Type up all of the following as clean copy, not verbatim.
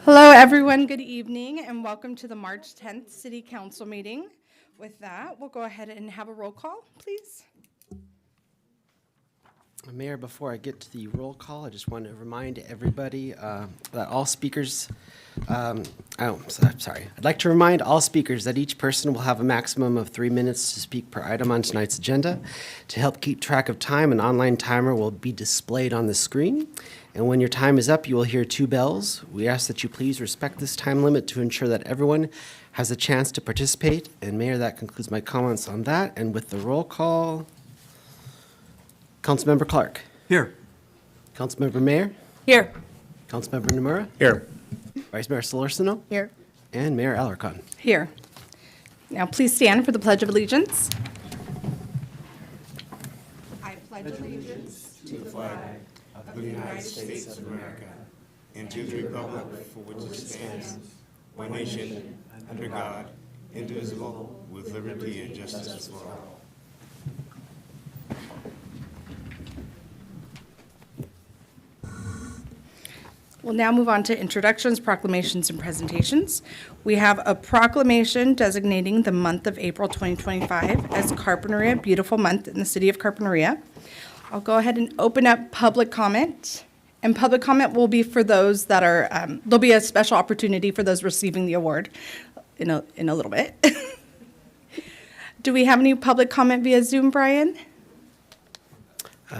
Hello, everyone. Good evening, and welcome to the March 10th City Council meeting. With that, we'll go ahead and have a roll call, please. Mayor, before I get to the roll call, I just want to remind everybody that all speakers, I'd like to remind all speakers that each person will have a maximum of 3 minutes to speak per item on tonight's agenda. To help keep track of time, an online timer will be displayed on the screen. And when your time is up, you will hear 2 bells. We ask that you please respect this time limit to ensure that everyone has a chance to participate. And Mayor, that concludes my comments on that. And with the roll call, Councilmember Clark. Here. Councilmember Mayer. Here. Councilmember Nomura. Here. Vice Mayor Solorzano. Here. And Mayor Alarcon. Here. Now, please stand for the Pledge of Allegiance. I pledge allegiance to the flag of the United States of America and to the republic for which it stands, one nation, under God, indivisible, with liberty and justice for all. We'll now move on to introductions, proclamations, and presentations. We have a proclamation designating the month of April 2025 as Carpinteria Beautiful Month in the city of Carpinteria. I'll go ahead and open up public comment. And public comment will be for those that are, there'll be a special opportunity for those receiving the award in a little bit. Do we have any public comment via Zoom, Brian?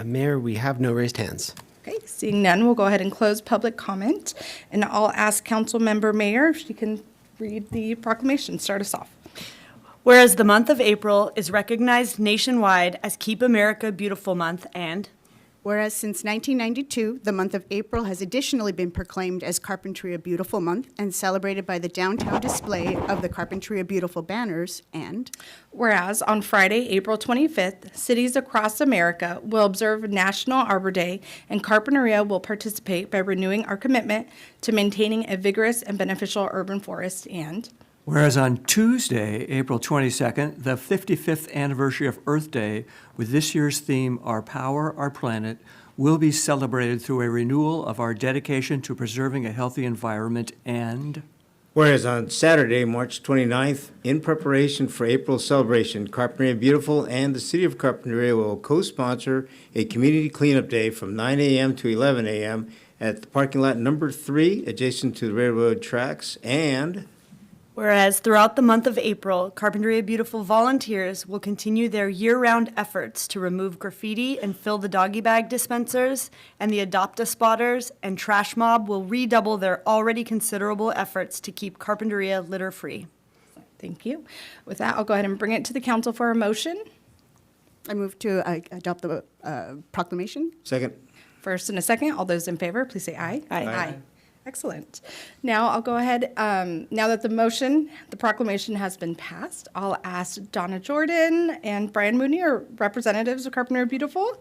Mayor, we have no raised hands. Okay, seeing none, we'll go ahead and close public comment. And I'll ask Councilmember Mayer if she can read the proclamation, start us off. Whereas the month of April is recognized nationwide as Keep America Beautiful Month, and whereas since 1992, the month of April has additionally been proclaimed as Carpinteria Beautiful Month and celebrated by the downtown display of the Carpinteria Beautiful banners, and whereas on Friday, April 25th, cities across America will observe National Arbor Day, and Carpinteria will participate by renewing our commitment to maintaining a vigorous and beneficial urban forest, and Whereas on Tuesday, April 22nd, the 55th anniversary of Earth Day, with this year's theme, Our Power, Our Planet, will be celebrated through a renewal of our dedication to preserving a healthy environment, and Whereas on Saturday, March 29th, in preparation for April's celebration, Carpinteria Beautiful and the City of Carpinteria will co-sponsor a community cleanup day from 9 a.m. to 11 a.m. at the parking lot number 3, adjacent to the railroad tracks, and whereas throughout the month of April, Carpinteria Beautiful volunteers will continue their year-round efforts to remove graffiti and fill the doggy bag dispensers, and the Adopt-A-Spotters and Trash Mob will redouble their already considerable efforts to keep Carpinteria litter-free. thank you. With that, I'll go ahead and bring it to the council for a motion. I move to adopt the proclamation. second. First and a second, all those in favor, please say aye. Aye. Excellent. Now I'll go ahead, now that the proclamation has been passed, I'll ask Donna Jordan and Brian Mooney, or representatives of Carpinteria Beautiful,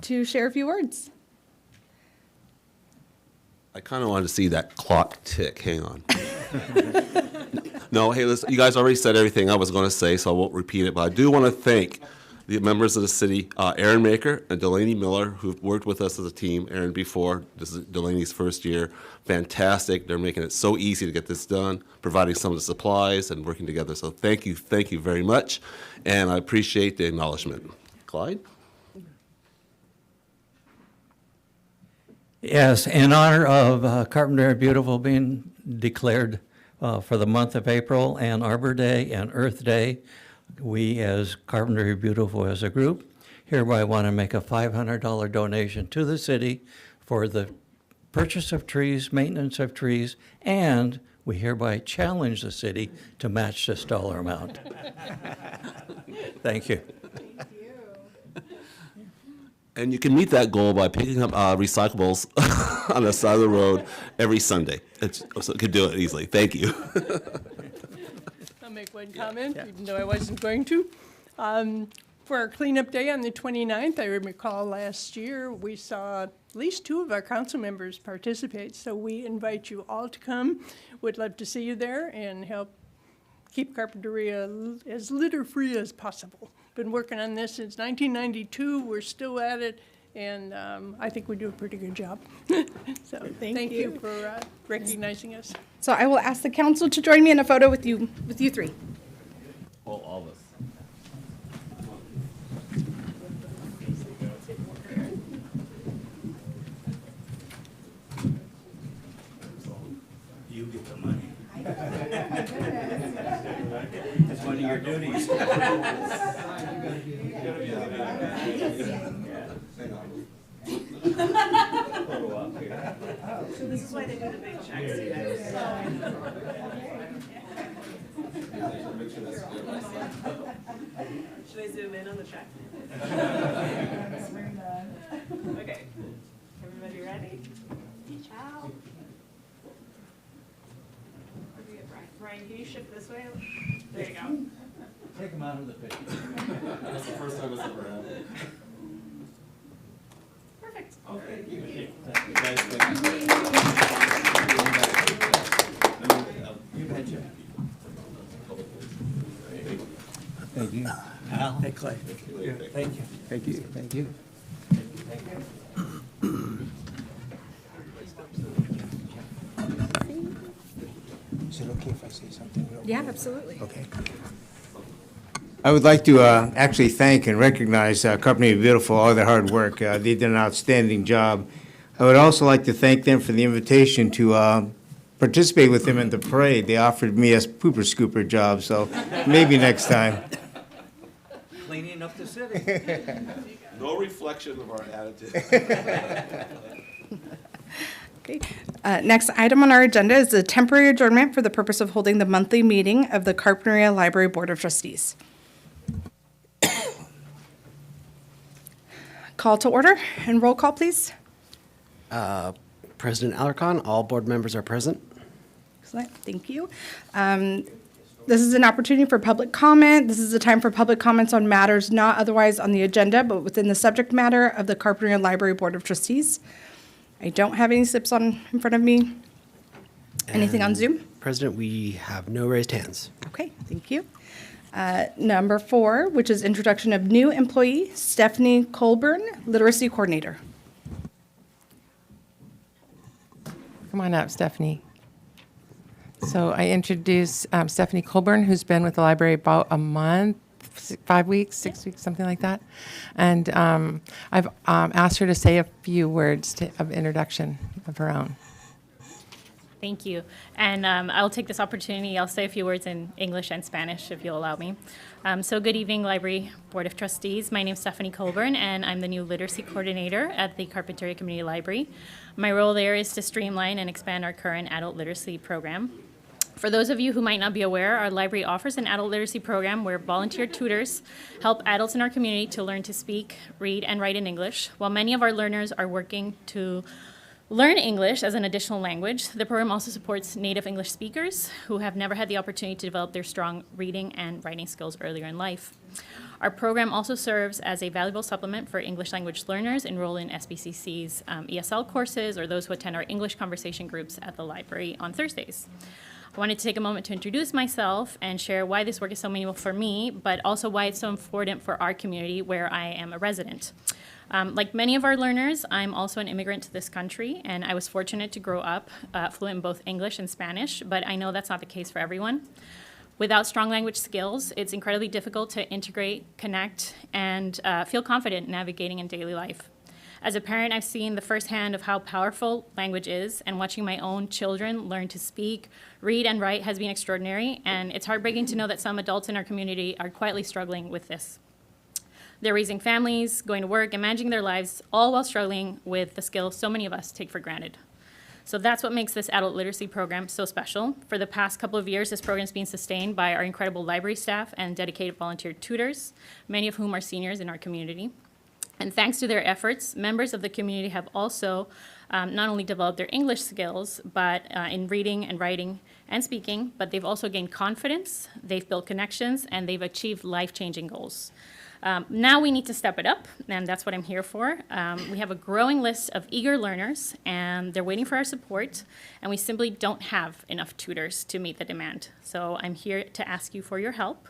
to share a few words. I kind of wanted to see that clock tick. Hang on. No, hey, listen, you guys already said everything I was going to say, so I won't repeat it. But I do want to thank the members of the city, Aaron Maker and Delaney Miller, who've worked with us as a team. Aaron before, this is Delaney's first year. Fantastic. They're making it so easy to get this done, providing some of the supplies and working together. So thank you very much. And I appreciate the acknowledgement. Clyde? Yes, in honor of Carpinteria Beautiful being declared for the month of April, and Arbor Day and Earth Day, we as Carpinteria Beautiful as a group hereby want to make a $500 donation to the city for the purchase of trees, maintenance of trees, and we hereby challenge the city to match this dollar amount. Thank you. And you can meet that goal by picking up recyclables on the side of the road every Sunday. So you can do it easily. Thank you. I'll make one comment, even though I wasn't going to. For our cleanup day on the 29th, I recall last year, we saw at least 2 of our council members participate. So we invite you all to come. Would love to see you there and help keep Carpinteria as litter-free as possible. Been working on this since 1992. We're still at it. and I think we do a pretty good job. So thank you. you for recognizing us. So I will ask the council to join me in a photo with you three. All of us. You get the money. That's one of your duties. This is why they do the big checks. Should I zoom in on the check? Okay. Everybody ready? Ciao. Brian, can you shift this way? There you go. Take them out of the picture. That's the first time it's ever happened. Perfect. You betcha. Thank you. Al? Hey, Clay. Yeah, thank you. Thank you. Thank you. Is it okay if I say something real quick? Yeah, absolutely. Okay. I would like to actually thank and recognize Carpinteria Beautiful, all their hard work. They did an outstanding job. I would also like to thank them for the invitation to participate with them in the parade. They offered me a pooper scooper job, so maybe next time. Cleaning up the city. No reflection of our attitude. Okay. Next item on our agenda is the temporary adjournment for the purpose of holding the monthly meeting of the Carpinteria Library Board of Trustees. Call to order and roll call, please. President Alarcon, all board members are present. Excellent, thank you. This is an opportunity for public comment. This is a time for public comments on matters not otherwise on the agenda, but within the subject matter of the Carpinteria Library Board of Trustees. I don't have any slips in front of me. Anything on And, Zoom? President, we have no raised hands. Okay, thank you. Number 4, which is introduction of new employee, Stephanie Colburn, Literacy Coordinator. Come on up, Stephanie. So I introduce Stephanie Colburn, who's been with the library about a month, 5 weeks, 6 weeks, something like that. And I've asked her to say a few words of introduction of her own. Thank you. And I'll take this opportunity. I'll say a few words in English and Spanish, if you'll allow me. So good evening, Library Board of Trustees. My name is Stephanie Colburn, and I'm the new Literacy Coordinator at the Carpinteria Community Library. My role there is to streamline and expand our current adult literacy program. For those of you who might not be aware, our library offers an adult literacy program where volunteer tutors help adults in our community to learn to speak, read, and write in English. While many of our learners are working to learn English as an additional language, the program also supports native English speakers who have never had the opportunity to develop their strong reading and writing skills earlier in life. Our program also serves as a valuable supplement for English language learners enrolled in SBCC's ESL courses or those who attend our English conversation groups at the library on Thursdays. I wanted to take a moment to introduce myself and share why this work is so meaningful for me, but also why it's so important for our community where I am a resident. Like many of our learners, I'm also an immigrant to this country, and I was fortunate to grow up fluent in both English and Spanish, but I know that's not the case for everyone. Without strong language skills, it's incredibly difficult to integrate, connect, and feel confident navigating in daily life. As a parent, I've seen the firsthand of how powerful language is, and watching my own children learn to speak, read, and write has been extraordinary, and it's heartbreaking to know that some adults in our community are quietly struggling with this. They're raising families, going to work, and managing their lives, all while struggling with the skills so many of us take for granted. So that's what makes this adult literacy program so special. For the past couple of years, this program is being sustained by our incredible library staff and dedicated volunteer tutors, many of whom are seniors in our community. And thanks to their efforts, members of the community have also not only developed their English skills, but in reading and writing and speaking, but they've also gained confidence, they've built connections, and they've achieved life-changing goals. Now we need to step it up, and that's what I'm here for. We have a growing list of eager learners, and they're waiting for our support, and we simply don't have enough tutors to meet the demand. So I'm here to ask you for your help.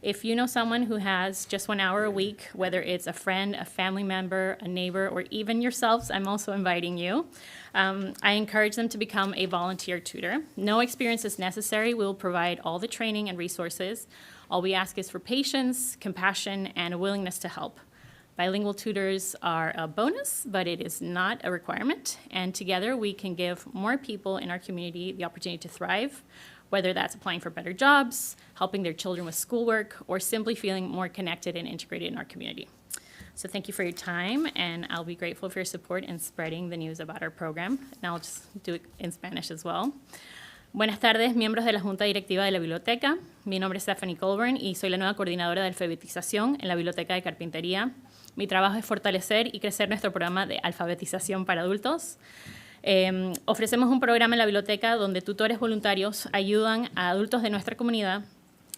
If you know someone who has just 1 hour a week, whether it's a friend, a family member, a neighbor, or even yourselves, I'm also inviting you. I encourage them to become a volunteer tutor. No experience is necessary. We will provide all the training and resources. All we ask is for patience, compassion, and a willingness to help. Bilingual tutors are a bonus, but it is not a requirement. And together we can give more people in our community the opportunity to thrive, whether that's applying for better jobs, helping their children with schoolwork, or simply feeling more connected and integrated in our community. So thank you for your time, and I'll be grateful for your support in spreading the news about our program. And I'll just do it in Spanish as well. Buenas tardes, miembros de la Junta Directiva de la Biblioteca. Mi nombre es Stephanie Colburn y soy la nueva coordinadora de alfabetización en la Biblioteca de Carpintería. Mi trabajo es fortalecer y crecer nuestro programa de alfabetización para adultos. Ofrecemos un programa en la biblioteca donde tutores voluntarios ayudan a adultos de nuestra comunidad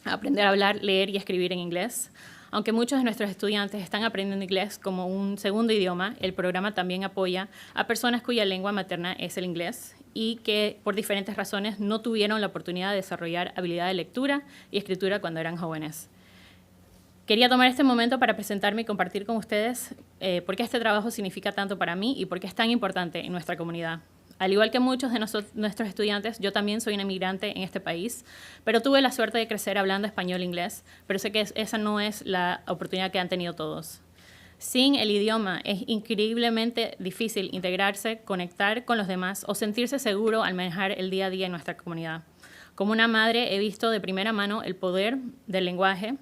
a aprender a hablar, leer y escribir en inglés. Aunque muchos de nuestros estudiantes están aprendiendo inglés como un segundo idioma, el programa también apoya a personas cuya lengua materna es el inglés y que por diferentes razones no tuvieron la oportunidad de desarrollar habilidad de lectura y escritura cuando eran jóvenes. Quería tomar este momento para presentarme y compartir con ustedes por qué este trabajo significa tanto para mí y por qué es tan importante en nuestra comunidad. Al igual que muchos de nuestros estudiantes, yo también soy una inmigrante en este país, pero tuve la suerte de crecer hablando español e inglés, pero sé que esa no es la oportunidad que han tenido todos. Sin el idioma es increíblemente difícil integrarse, conectar con los demás o sentirse seguro al manejar el día a día en nuestra comunidad. Como una madre he visto de primera mano el poder del lenguaje.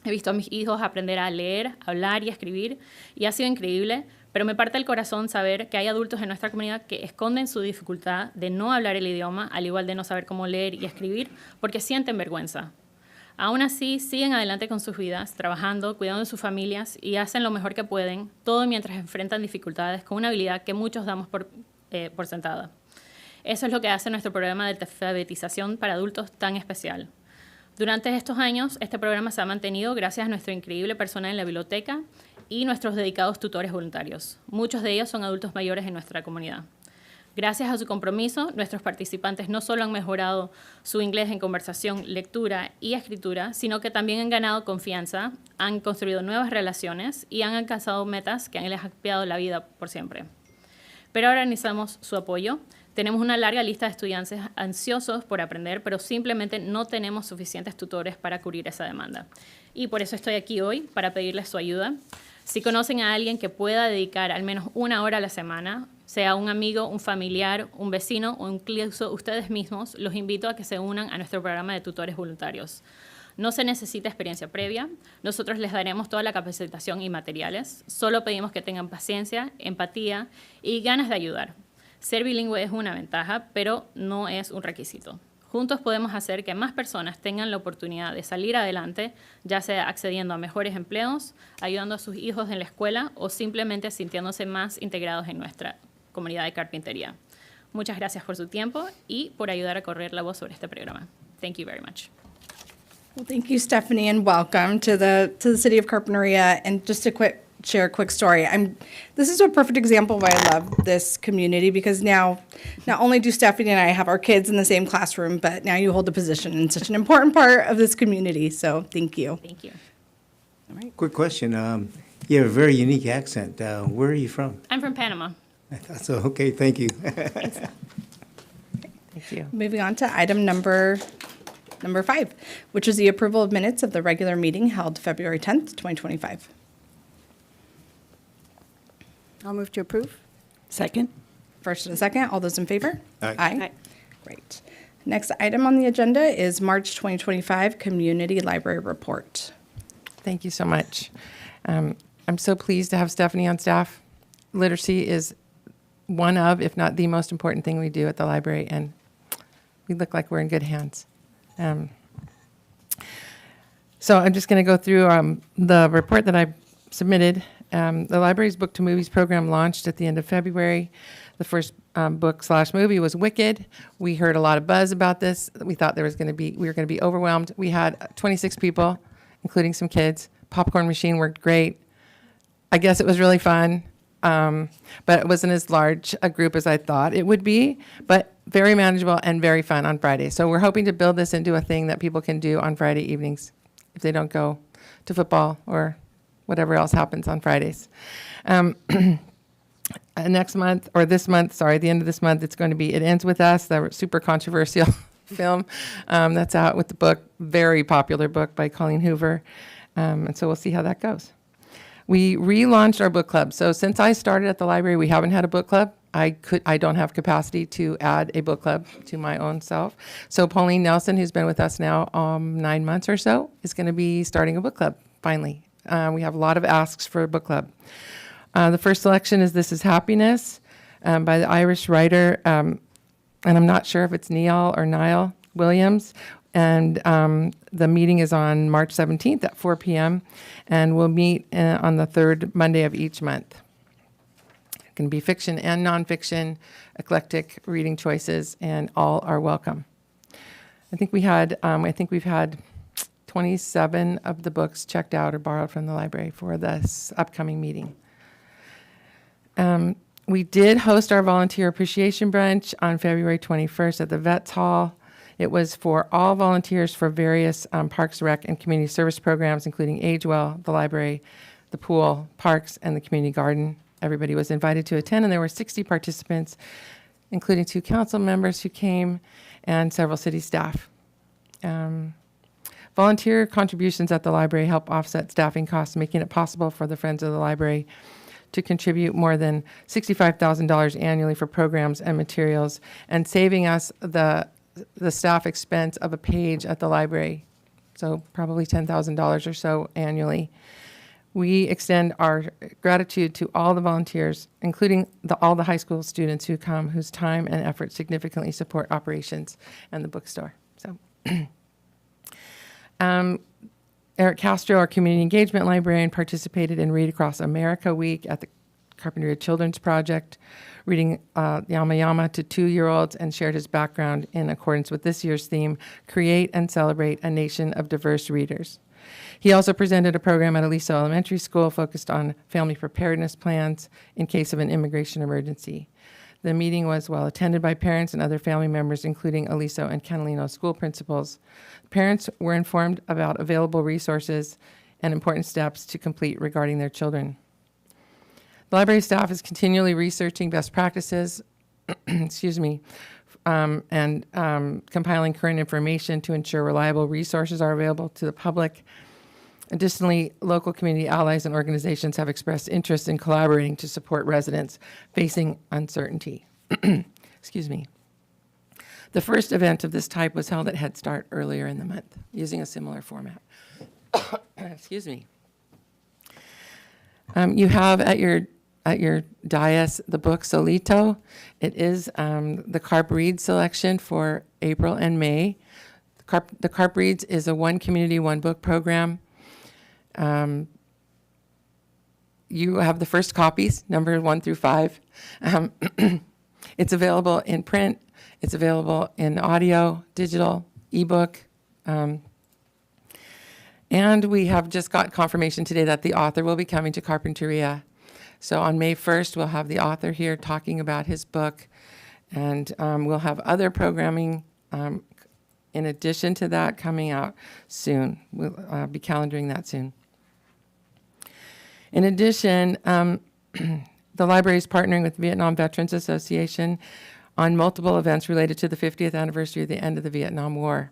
He visto a mis hijos aprender a leer, hablar y escribir, y ha sido increíble, pero me parte el corazón saber que hay adultos en nuestra comunidad que esconden su dificultad de no hablar el idioma, al igual de no saber cómo leer y escribir, porque sienten vergüenza. Aún así, siguen adelante con sus vidas, trabajando, cuidando de sus familias y hacen lo mejor que pueden, todo mientras enfrentan dificultades con una habilidad que muchos damos por sentada. Eso es lo que hace nuestro programa de alfabetización para adultos tan especial. Durante estos años, este programa se ha mantenido gracias a nuestro increíble personal en la biblioteca y nuestros dedicados tutores voluntarios. Muchos de ellos son adultos mayores en nuestra comunidad. Gracias a su compromiso, nuestros participantes no solo han mejorado su inglés en conversación, lectura y escritura, sino que también han ganado confianza, han construido nuevas relaciones y han alcanzado metas que les han cambiado la vida por siempre. Pero ahora necesitamos su apoyo. Tenemos una larga lista de estudiantes ansiosos por aprender, pero simplemente no tenemos suficientes tutores para cubrir esa demanda. Y por eso estoy aquí hoy, para pedirles su ayuda. Si conocen a alguien que pueda dedicar al menos 1 hora a la semana, sea un amigo, un familiar, un vecino o incluso ustedes mismos, los invito a que se unan a nuestro programa de tutores voluntarios. No se necesita experiencia previa, nosotros les daremos toda la capacitación y materiales, solo pedimos que tengan paciencia, empatía y ganas de ayudar. Ser bilingüe es una ventaja, pero no es un requisito. Juntos podemos hacer que más personas tengan la oportunidad de salir adelante, ya sea accediendo a mejores empleos, ayudando a sus hijos en la escuela o simplemente sintiéndose más integrados en nuestra comunidad de carpintería. Muchas gracias por su tiempo y por ayudar a correr la voz sobre este programa. Thank you very much. Well, thank you, Stephanie, and welcome to the city of Carpinteria. And just to share a quick story. This is a perfect example of why I love this community, because now not only do Stephanie and I have our kids in the same classroom, but now you hold a position in such an important part of this community. So thank you. Thank you. Quick question. You have a very unique accent. Where are you from? I'm from Panama. I thought so. Okay, thank you. Thank you. Moving on to item number 5, which is the approval of minutes of the regular meeting held February 10th, 2025. I'll move to approve. Second. First and a second, all those in favor? Aye. Aye. Great. Next item on the agenda is March 2025 Community Library Report. Thank you so much. I'm so pleased to have Stephanie on staff. Literacy is one of, if not the most important thing we do at the library, and we look like we're in good hands. So I'm just going to go through the report that I submitted. The library's Book to Movies program launched at the end of February. The first book/movie was Wicked. We heard a lot of buzz about this. We thought we were going to be overwhelmed. We had 26 people, including some kids, popcorn machine worked great. I guess it was really fun, but it wasn't as large a group as I thought it would be, but very manageable and very fun on Friday. So we're hoping to build this into a thing that people can do on Friday evenings if they don't go to football or whatever else happens on Fridays. Next month, or this month, sorry, the end of this month, it's going to be It Ends With Us, the super controversial film that's out with the book, very popular book by Colleen Hoover. And so we'll see how that goes. We relaunched our book club. So since I started at the library, we haven't had a book club. I don't have capacity to add a book club to my own self. So Pauline Nelson, who's been with us now 9 months or so, is going to be starting a book club, finally. We have a lot of asks for a book club. The first selection is This Is Happiness by the Irish writer, and I'm not sure if it's Niall or Niall Williams. And the meeting is on March 17th at 4 p.m. And we'll meet on the third Monday of each month. It can be fiction and nonfiction, eclectic reading choices, and all are welcome. I think we've had 27 of the books checked out or borrowed from the library for this upcoming meeting. We did host our volunteer appreciation brunch on February 21st at the Vets Hall. It was for all volunteers for various Parks, Rec, and community service programs, including Age Well, the library, the pool, parks, and the community garden. Everybody was invited to attend, and there were 60 participants, including 2 council members who came and several city staff. Volunteer contributions at the library help offset staffing costs, making it possible for the Friends of the Library to contribute more than $65,000 annually for programs and materials, and saving us the staff expense of a page at the library, so probably $10,000 or so annually. We extend our gratitude to all the volunteers, including all the high school students who come, whose time and effort significantly support operations and the bookstore. So, Eric Castro, our community engagement librarian, participated in Read Across America Week at the Carpinteria Children's Project, reading Yama Yama to 2-year-olds, and shared his background in accordance with this year's theme, Create and Celebrate a Nation of Diverse Readers. He also presented a program at Aliso Elementary School focused on family preparedness plans in case of an immigration emergency. The meeting was well attended by parents and other family members, including Aliso and Catalino school principals. Parents were informed about available resources and important steps to complete regarding their children. The library staff is continually researching best practices, and compiling current information to ensure reliable resources are available to the public. Additionally, local community allies and organizations have expressed interest in collaborating to support residents facing uncertainty. Excuse me. The first event of this type was held at Head Start earlier in the month, using a similar format. Excuse me. You have at your dais the book Solito. It is the Carp Reads selection for April and May. The Carp Reads is a one community, one book program. You have the first copies, number 1 through 5. It's available in print. It's available in audio, digital, ebook. And we have just got confirmation today that the author will be coming to Carpinteria. So on May 1st, we'll have the author here talking about his book. And we'll have other programming in addition to that coming out soon. We'll be calendaring that soon. In addition, the library is partnering with Vietnam Veterans Association on multiple events related to the 50th anniversary of the end of the Vietnam War,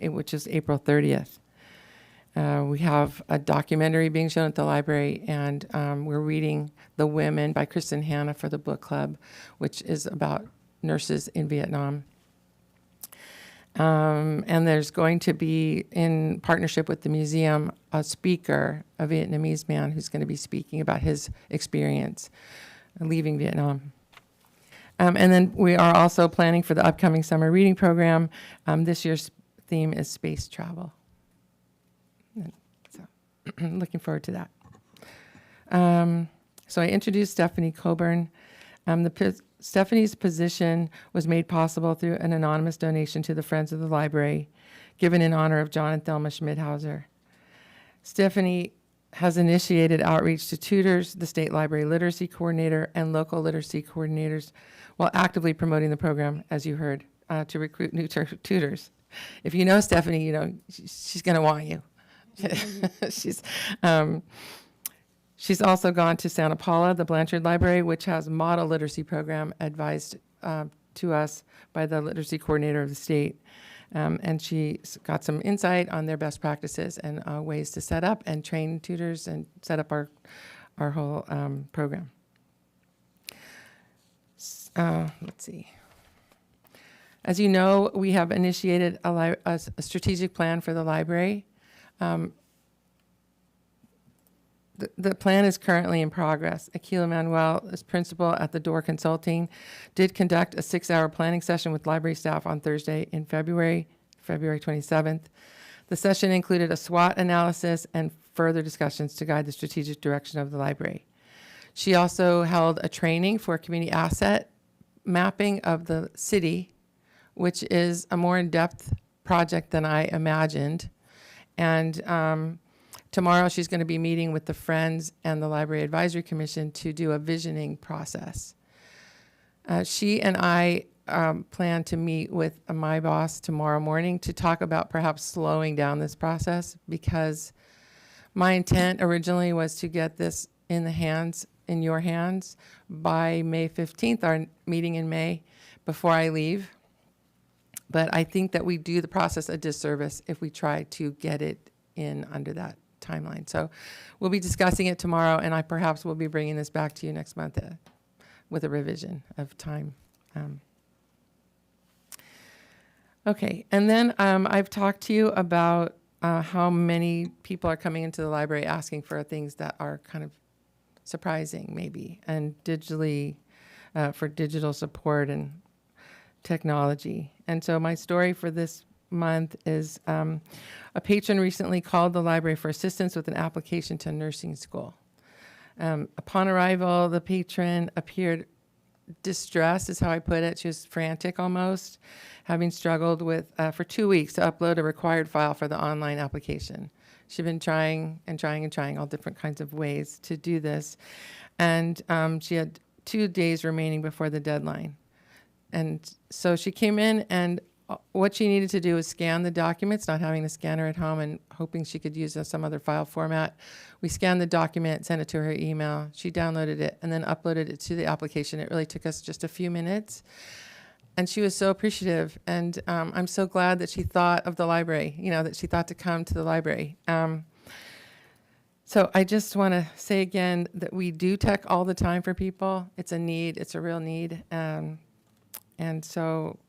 which is April 30th. We have a documentary being shown at the library, and we're reading The Women by Kristen Hanna for the book club, which is about nurses in Vietnam. And there's going to be, in partnership with the museum, a speaker, a Vietnamese man, who's going to be speaking about his experience leaving Vietnam. And then we are also planning for the upcoming summer reading program. This year's theme is space travel. And so looking forward to that. So I introduced Stephanie Coburn. Stephanie's position was made possible through an anonymous donation to the Friends of the Library, given in honor of John and Thelma Schmidhauser. Stephanie has initiated outreach to tutors, the state library literacy coordinator, and local literacy coordinators while actively promoting the program, as you heard, to recruit new tutors. If you know Stephanie, you know she's going to want you. She's also gone to Santa Paula, the Blanchard Library, which has a model literacy program advised to us by the literacy coordinator of the state. And she's got some insight on their best practices and ways to set up and train tutors and set up our whole program. Let's see. As you know, we have initiated a strategic plan for the library. The plan is currently in progress. Aquila Manuel, as principal at the Door Consulting, did conduct a 6-hour planning session with library staff on Thursday in February 27th. The session included a SWOT analysis and further discussions to guide the strategic direction of the library. She also held a training for community asset mapping of the city, which is a more in-depth project than I imagined. And tomorrow, she's going to be meeting with the Friends and the Library Advisory Commission to do a visioning process. She and I plan to meet with my boss tomorrow morning to talk about perhaps slowing down this process, because my intent originally was to get this in your hands by May 15th, our meeting in May, before I leave. But I think that we do the process a disservice if we try to get it in under that timeline. So we'll be discussing it tomorrow, and I perhaps will be bringing this back to you next month with a revision of time. Okay, and then I've talked to you about how many people are coming into the library asking for things that are kind of surprising, maybe, and digitally, for digital support and technology. And so my story for this month is a patron recently called the library for assistance with an application to nursing school. Upon arrival, the patron appeared distressed, is how I put it. She was frantic almost, having struggled with for 2 weeks to upload a required file for the online application. She'd been trying all different kinds of ways to do this. And she had 2 days remaining before the deadline. And so she came in, and what she needed to do was scan the documents, not having a scanner at home and hoping she could use some other file format. We scanned the document, sent it to her email. She downloaded it and then uploaded it to the application. It really took us just a few minutes. And she was so appreciative. And I'm so glad that she thought of the library, that she thought to come to the library. So I just want to say again that we do tech all the time for people. It's a need. It's a real need. And so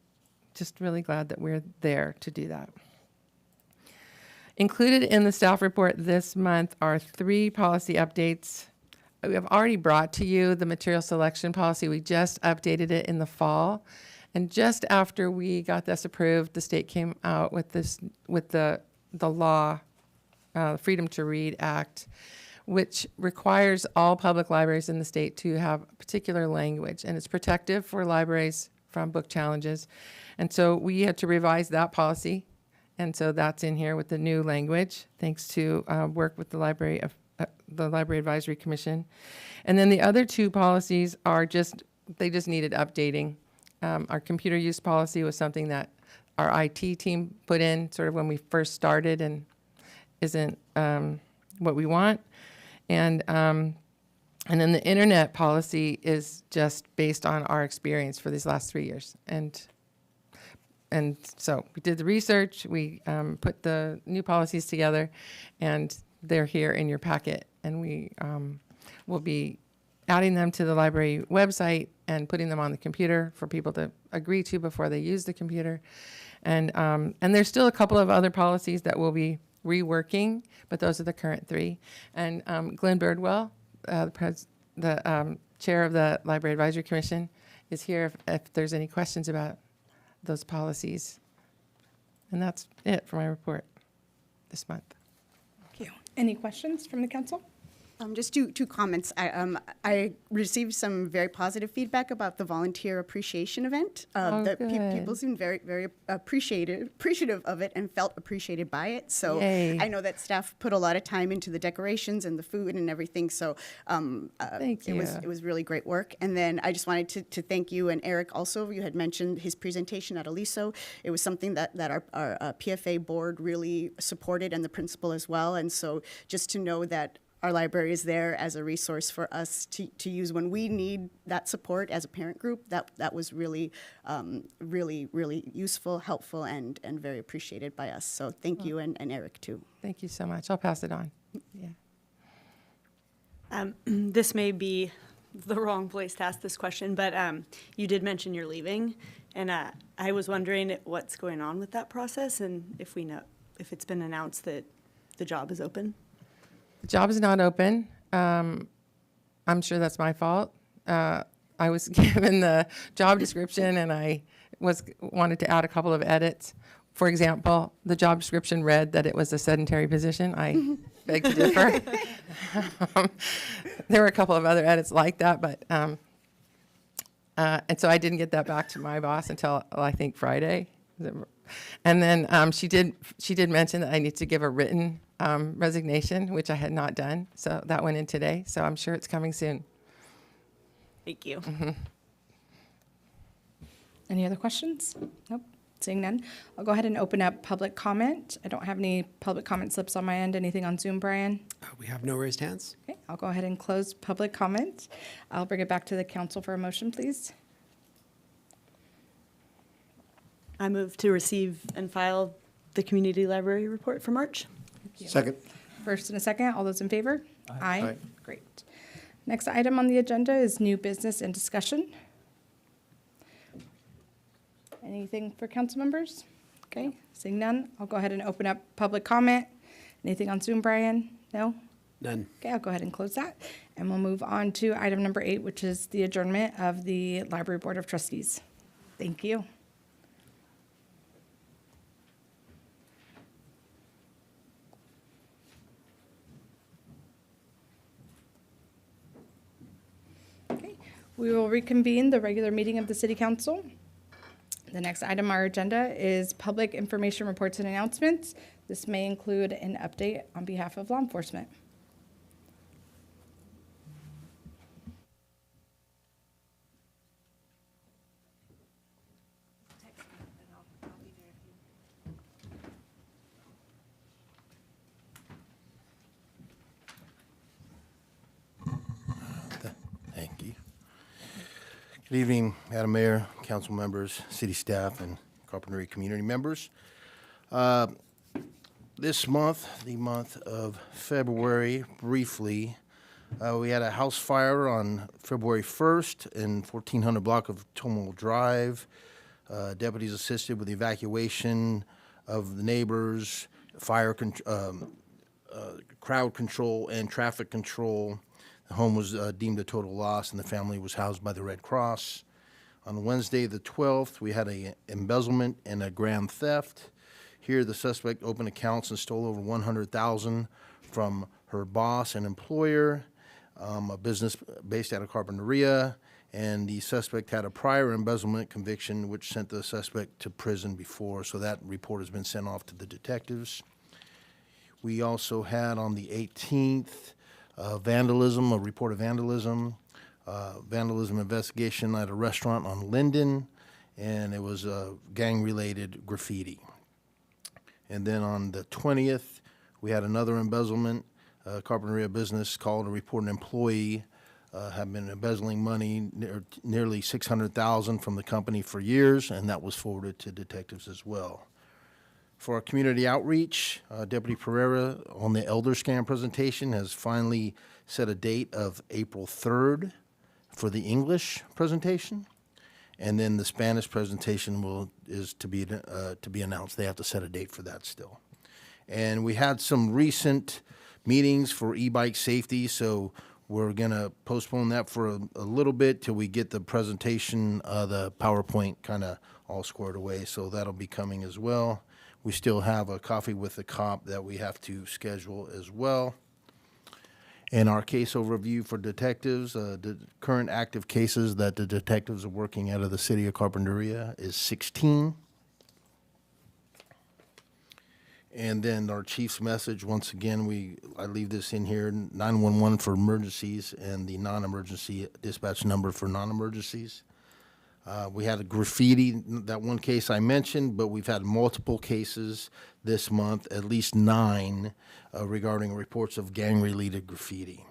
just really glad that we're there to do that. Included in the staff report this month are 3 policy updates. We have already brought to you the material selection policy. We just updated it in the fall. And just after we got this approved, the state came out with the law, Freedom to Read Act, which requires all public libraries in the state to have a particular language. And it's protective for libraries from book challenges. And so we had to revise that policy. And so that's in here with the new language, thanks to work with the Library Advisory Commission. And then the other 2 policies are they just needed updating. Our computer use policy was something that our IT team put in sort of when we first started and isn't what we want. And then the internet policy is just based on our experience for these last 3 years. And so we did the research, we put the new policies together, and they're here in your packet. And we will be adding them to the library website and putting them on the computer for people to agree to before they use the computer. And there's still a couple of other policies that we'll be reworking, but those are the current 3. And Glenn Birdwell, the chair of the Library Advisory Commission, is here if there's any questions about those policies. And that's it for my report this month. Thank you. Any questions from the council? Just two comments. I received some very positive feedback about the volunteer appreciation event. People Good. seemed very appreciative of it and felt appreciated by it. So Yay. I know that staff put a lot of time into the decorations and the food and everything. So Thank you. it was really great work. And then I just wanted to thank you and Eric also. You had mentioned his presentation at Aliso. It was something that our PFA board really supported, and the principal as well. And so just to know that our library is there as a resource for us to use when we need that support as a parent group. That was really, really useful, helpful, and very appreciated by us. So thank you, and Eric too. Thank you so much. I'll pass it on. Yeah. This may be the wrong place to ask this question, but you did mention you're leaving, and I was wondering what's going on with that process, and if it's been announced that the job is open. The job is not open. I'm sure that's my fault. I was given the job description, and I wanted to add a couple of edits. For example, the job description read that it was a sedentary position. I beg to differ. There were a couple of other edits like that, but and so I didn't get that back to my boss until I think Friday. And then she did mention that I need to give a written resignation, which I had not done. So that went in today. So I'm sure it's coming soon. Thank you. Any other questions? Nope. Seeing none, I'll go ahead and open up public comment. I don't have any public comment slips on my end. Anything on Zoom, Brian? We have no raised hands. Okay, I'll go ahead and close public comment. I'll bring it back to the council for a motion, please. I move to receive and file the community library report for March. Second. First and a second, all those in favor? Aye. Aye. Great. Next item on the agenda is new business and discussion. Anything for council members? Okay, seeing none, I'll go ahead and open up public comment. Anything on Zoom, Brian? No? None. Okay, I'll go ahead and close that. And we'll move on to item number 8, which is the adjournment of the Library Board of Trustees. Thank you. Okay, we will reconvene the regular meeting of the City Council. The next item on our agenda is public information reports and announcements. This may include an update on behalf of law enforcement. Thank you. Good evening, Madam Mayor, council members, city staff, and Carpinteria community members. This month, the month of February, briefly, we had a house fire on February 1st in 1400 block of Tomwell Drive. Deputies assisted with the evacuation of the neighbors, crowd control, and traffic control. The home was deemed a total loss, and the family was housed by the Red Cross. On Wednesday, the 12th, we had an embezzlement and a grand theft. Here, the suspect opened accounts and stole over $100,000 from her boss and employer, a business based out of Carpinteria, and the suspect had a prior embezzlement conviction, which sent the suspect to prison before, so that report has been sent off to the detectives. We also had on the 18th, vandalism, a report of vandalism, vandalism investigation at a restaurant on Linden, and it was gang-related graffiti. And then on the 20th, we had another embezzlement. Carpinteria business called to report an employee had been embezzling money, nearly $600,000 from the company for years, and that was forwarded to detectives as well. For our community outreach, Deputy Pereira on the Elder Scan presentation has finally set a date of April 3rd for the English presentation, and then the Spanish presentation is to be announced. They have to set a date for that still. And we had some recent meetings for e-bike safety, so we're going to postpone that for a little bit till we get the presentation, the PowerPoint kind of all squared away, so that'll be coming as well. We still have a coffee with the cop that we have to schedule as well. And our case overview for detectives, the current active cases that the detectives are working out of the city of Carpinteria is 16. And then our chief's message, once again, I leave this in here, 911 for emergencies and the non-emergency dispatch number for non-emergencies. We had a graffiti, that one case I mentioned, but we've had multiple cases this month, at least 9, regarding reports of gang-related graffiti.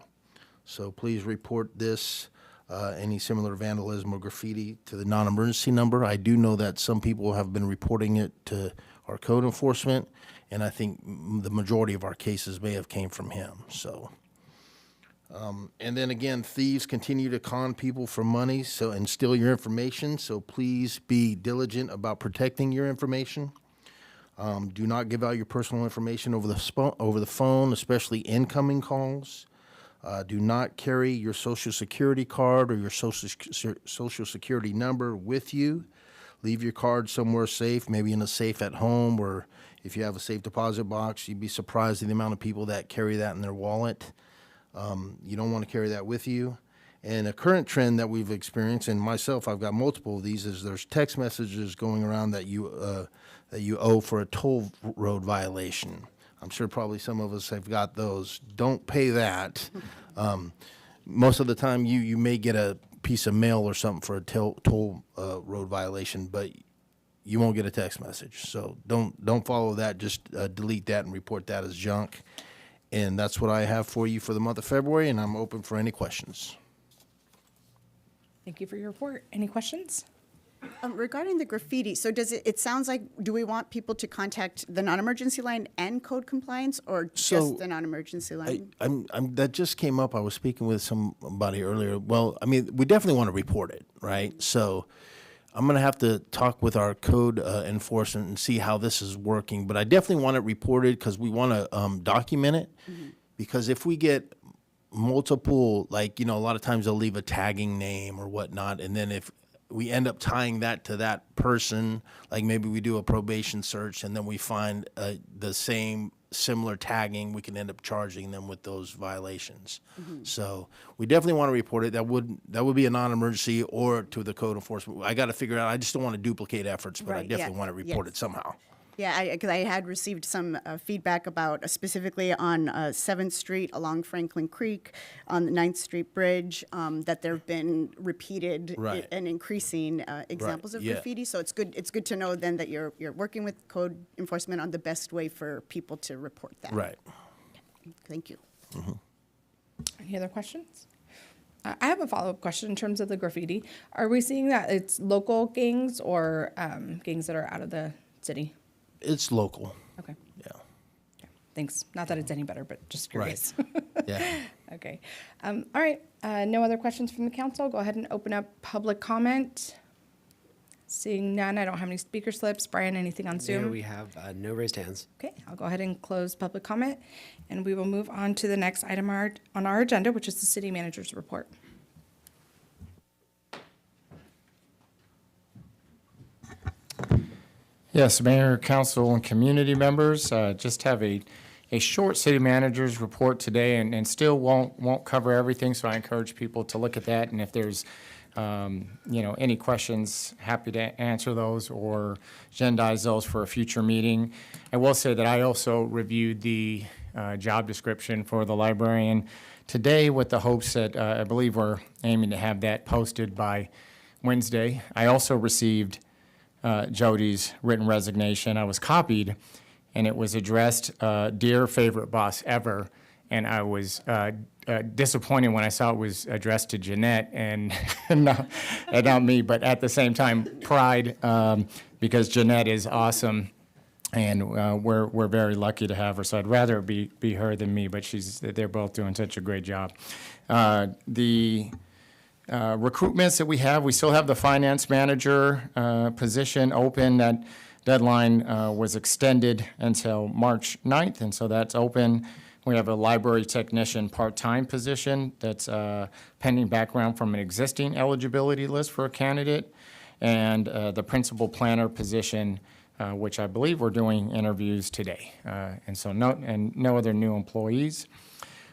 So please report this, any similar vandalism or graffiti, to the non-emergency number. I do know that some people have been reporting it to our code enforcement, and I think the majority of our cases may have came from him, so. And then again, thieves continue to con people for money and steal your information, so please be diligent about protecting your information. Do not give out your personal information over the phone, especially incoming calls. Do not carry your social security card or your social security number with you. Leave your card somewhere safe, maybe in a safe at home, or if you have a safe deposit box, you'd be surprised at the amount of people that carry that in their wallet. You don't want to carry that with you. And a current trend that we've experienced, and myself, I've got multiple of these, is there's text messages going around that you owe for a toll road violation. I'm sure probably some of us have got those. Don't pay that. Most of the time, you may get a piece of mail or something for a toll road violation, but you won't get a text message. So don't follow that. Just delete that and report that as junk. And that's what I have for you for the month of February, and I'm open for any questions. Thank you for your report. Any questions? Regarding the graffiti, so it sounds like, do we want people to contact the non-emergency line and code compliance, or just the non-emergency line? That just came up. I was speaking with somebody earlier. Well, I mean, we definitely want to report it, right? So I'm going to have to talk with our code enforcement and see how this is working. But I definitely want it reported because we want to document it. Mm-hmm. Because if we get multiple, like, a lot of times they'll leave a tagging name or whatnot. And then if we end up tying that to that person, like maybe we do a probation search and then we find the same similar tagging, we can end up charging them with those violations. Mm-hmm. So we definitely want to report it. That would be a non-emergency or to the code enforcement. I got to figure out. I just don't want to duplicate efforts, but I definitely want to report it somehow. Yeah, because I had received some feedback about specifically on 7th Street along Franklin Creek, on the 9th Street Bridge, that there have been repeated and increasing examples of graffiti. So it's good to know then that you're working with code enforcement on the best way for people to report that. Right. Thank you. Mm-hmm. Any other questions? I have a follow-up question in terms of the graffiti. Are we seeing that it's local gangs or gangs that are out of the city? It's local. Okay. Yeah. Okay. Thanks. Not that it's any better, but just curious. Right. Yeah. Okay. All right. No other questions from the council. Go ahead and open up public comment. Seeing none, I don't have any speaker slips. Brian, anything on Zoom? Mayor, we have no raised hands. Okay, I'll go ahead and close public comment, and we will move on to the next item on our agenda, which is the city manager's report. Yes, Mayor, Council, and community members, just have a short city manager's report today, and still won't cover everything, so I encourage people to look at that, and if there's any questions, happy to answer those or agendize those for a future meeting. I will say that I also reviewed the job description for the librarian today with the hopes that I believe we're aiming to have that posted by Wednesday. I also received Jody's written resignation. I was copied, and it was addressed, "Dear favorite boss ever," and I was disappointed when I saw it was addressed to Jeanette and not me, but at the same time, pride, because Jeanette is awesome, and we're very lucky to have her. So I'd rather it be her than me, but they're both doing such a great job. The recruitments that we still have the finance manager position open. That deadline was extended until March 9th, and so that's open. We have a library technician part-time position that's pending background from an existing eligibility list for a candidate, and the principal planner position, which I believe we're doing interviews today. And so no other new employees.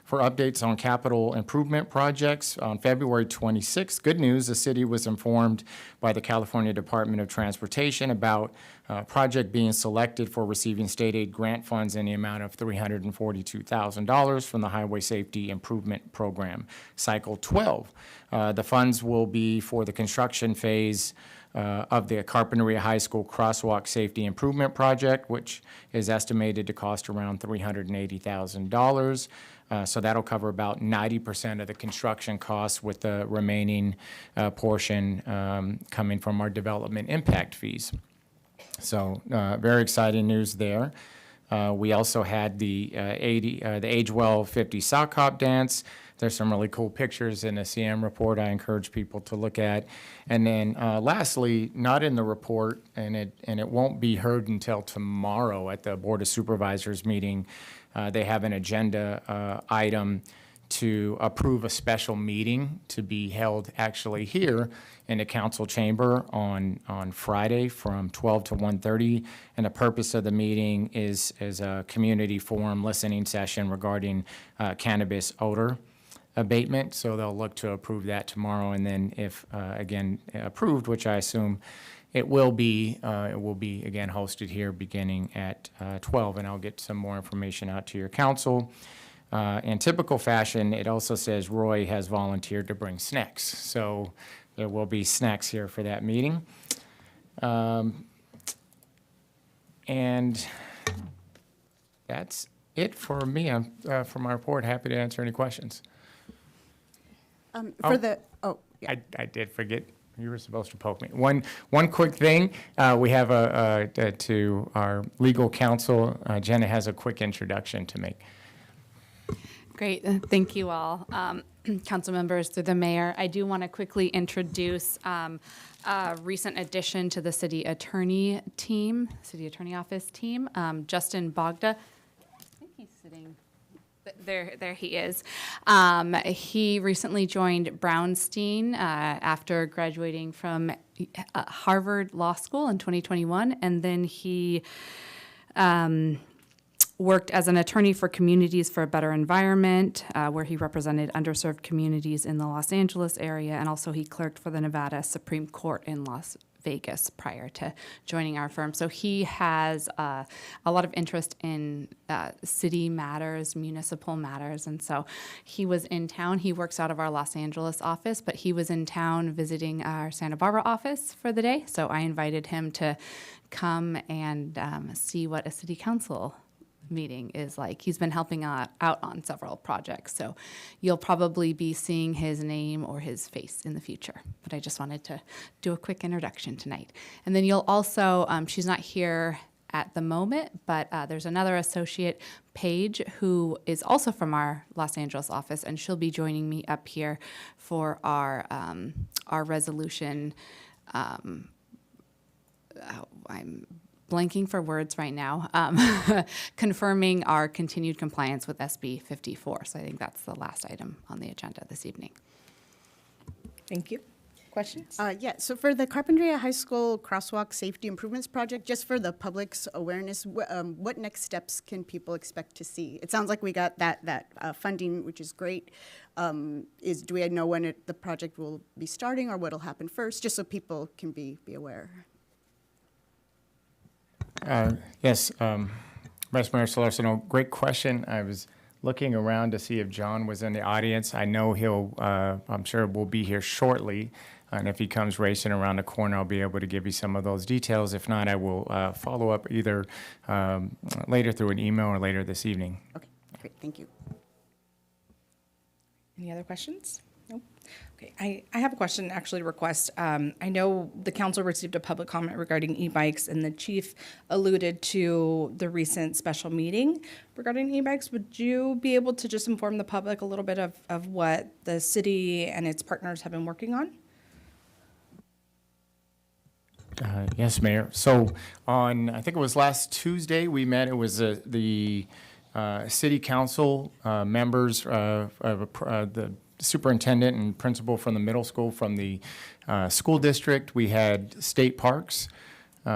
for updates on capital improvement projects. On February 26th, good news, the city was informed by the California Department of Transportation about a project being selected for receiving state aid grant funds in the amount of $342,000 from the Highway Safety Improvement Program, Cycle 12. The funds will be for the construction phase of the Carpinteria High School Crosswalk Safety Improvement Project, which is estimated to cost around $380,000. So that'll cover about 90% of the construction costs, with the remaining portion coming from our development impact fees. So very exciting news there. We also had the Age Well 50 Sock Hop Dance. There's some really cool pictures in the CM report I encourage people to look at. And then lastly, not in the report, and it won't be heard until tomorrow at the Board of Supervisors meeting, they have an agenda item to approve a special meeting to be held actually here in the council chamber on Friday from 12 to 1:30. And the purpose of the meeting is a community forum listening session regarding cannabis odor abatement. So they'll look to approve that tomorrow. And then if, again, approved, which I assume it will be again hosted here beginning at 12. And I'll get some more information out to your council. In typical fashion, it also says Roy has volunteered to bring snacks. So there will be snacks here for that meeting. And that's it for me. For my report, happy to answer any questions. I did forget. You were supposed to poke me. One quick thing. We have to our legal counsel. Jenna has a quick introduction to make. Great, thank you all. Council members, through the mayor, I do want to quickly introduce a recent addition to the city attorney office team, Justin Bogda. I think he's sitting, there he is. He recently joined Brownstein after graduating from Harvard Law School in 2021, and then he worked as an attorney for Communities for a Better Environment, where he represented underserved communities in the Los Angeles area, and also he clerked for the Nevada Supreme Court in Las Vegas prior to joining our firm. So he has a lot of interest in city matters, municipal matters, and so he was in town. He works out of our Los Angeles office, but he was in town visiting our Santa Barbara office for the day, so I invited him to come and see what a city council meeting is like. He's been helping out on several projects, so you'll probably be seeing his name or his face in the future. But I just wanted to do a quick introduction tonight. And then you'll also, she's not here at the moment, but there's another associate, Paige, who is also from our Los Angeles office, and she'll be joining me up here for our resolution. I'm blanking for words right now, confirming our continued compliance with SB 54. So I think that's the last item on the agenda this evening. Thank you. Questions? Yeah, so for the Carpinteria High School Crosswalk Safety Improvements Project, just for the public's awareness, what next steps can people expect to see? It sounds like we got that funding, which is great. Do we know when the project will be starting or what'll happen first, just so people can be aware? Yes, Vice Mayor Solorzano, great question. I was looking around to see if John was in the audience. I know I'm sure will be here shortly. And if he comes racing around the corner, I'll be able to give you some of those details. If not, I will follow up either later through an email or later this evening. Okay, great, thank you. Any other questions? Nope. Okay, I have a question, actually, request. I know the council received a public comment regarding e-bikes, and the chief alluded to the recent special meeting regarding e-bikes. Would you be able to just inform the public a little bit of what the city and its partners have been working on? Yes, Mayor. So on, I think it was last Tuesday, we met. It was the city council members of the superintendent and principal from the middle school, from the school district. We had state parks.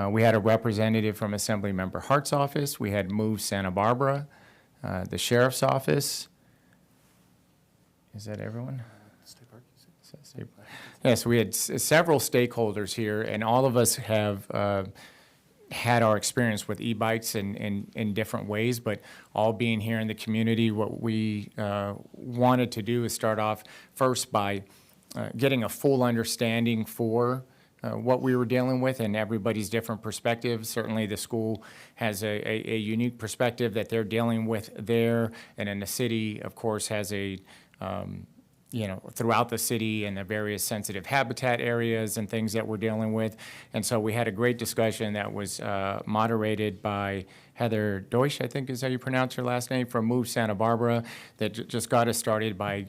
We had a representative from Assemblymember Hart's office. We had Move Santa Barbara, the sheriff's office, Is that everyone? Yes, we had several stakeholders here, and all of us have had our experience with e-bikes in different ways, but all being here in the community, what we wanted to do is start off first by getting a full understanding for what we were dealing with and everybody's different perspectives. Certainly the school has a unique perspective that they're dealing with there, and then the city, of course, has a throughout the city and the various sensitive habitat areas and things that we're dealing with. And so we had a great discussion that was moderated by Heather Deutsch, I think is how you pronounce her last name, from Move Santa Barbara, that just got us started by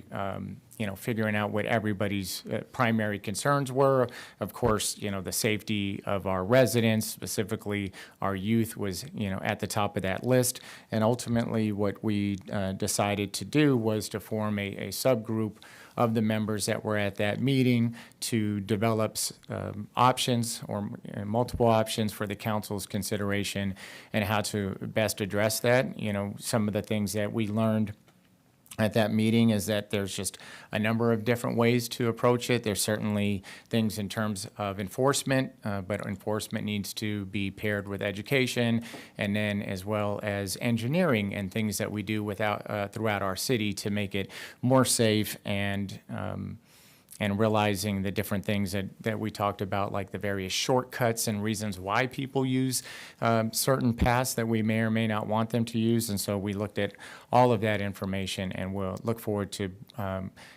figuring out what everybody's primary concerns were. Of course, the safety of our residents, specifically our youth, was at the top of that list. And ultimately, what we decided to do was to form a subgroup of the members that were at that meeting to develop options or multiple options for the council's consideration and how to best address that. Some of the things that we learned at that meeting is that there's just a number of different ways to approach it. There's certainly things in terms of enforcement, but enforcement needs to be paired with education, and then as well as engineering and things that we do throughout our city to make it more safe and realizing the different things that we talked about, like the various shortcuts and reasons why people use certain paths that we may or may not want them to use. And so we looked at all of that information, and we'll look forward to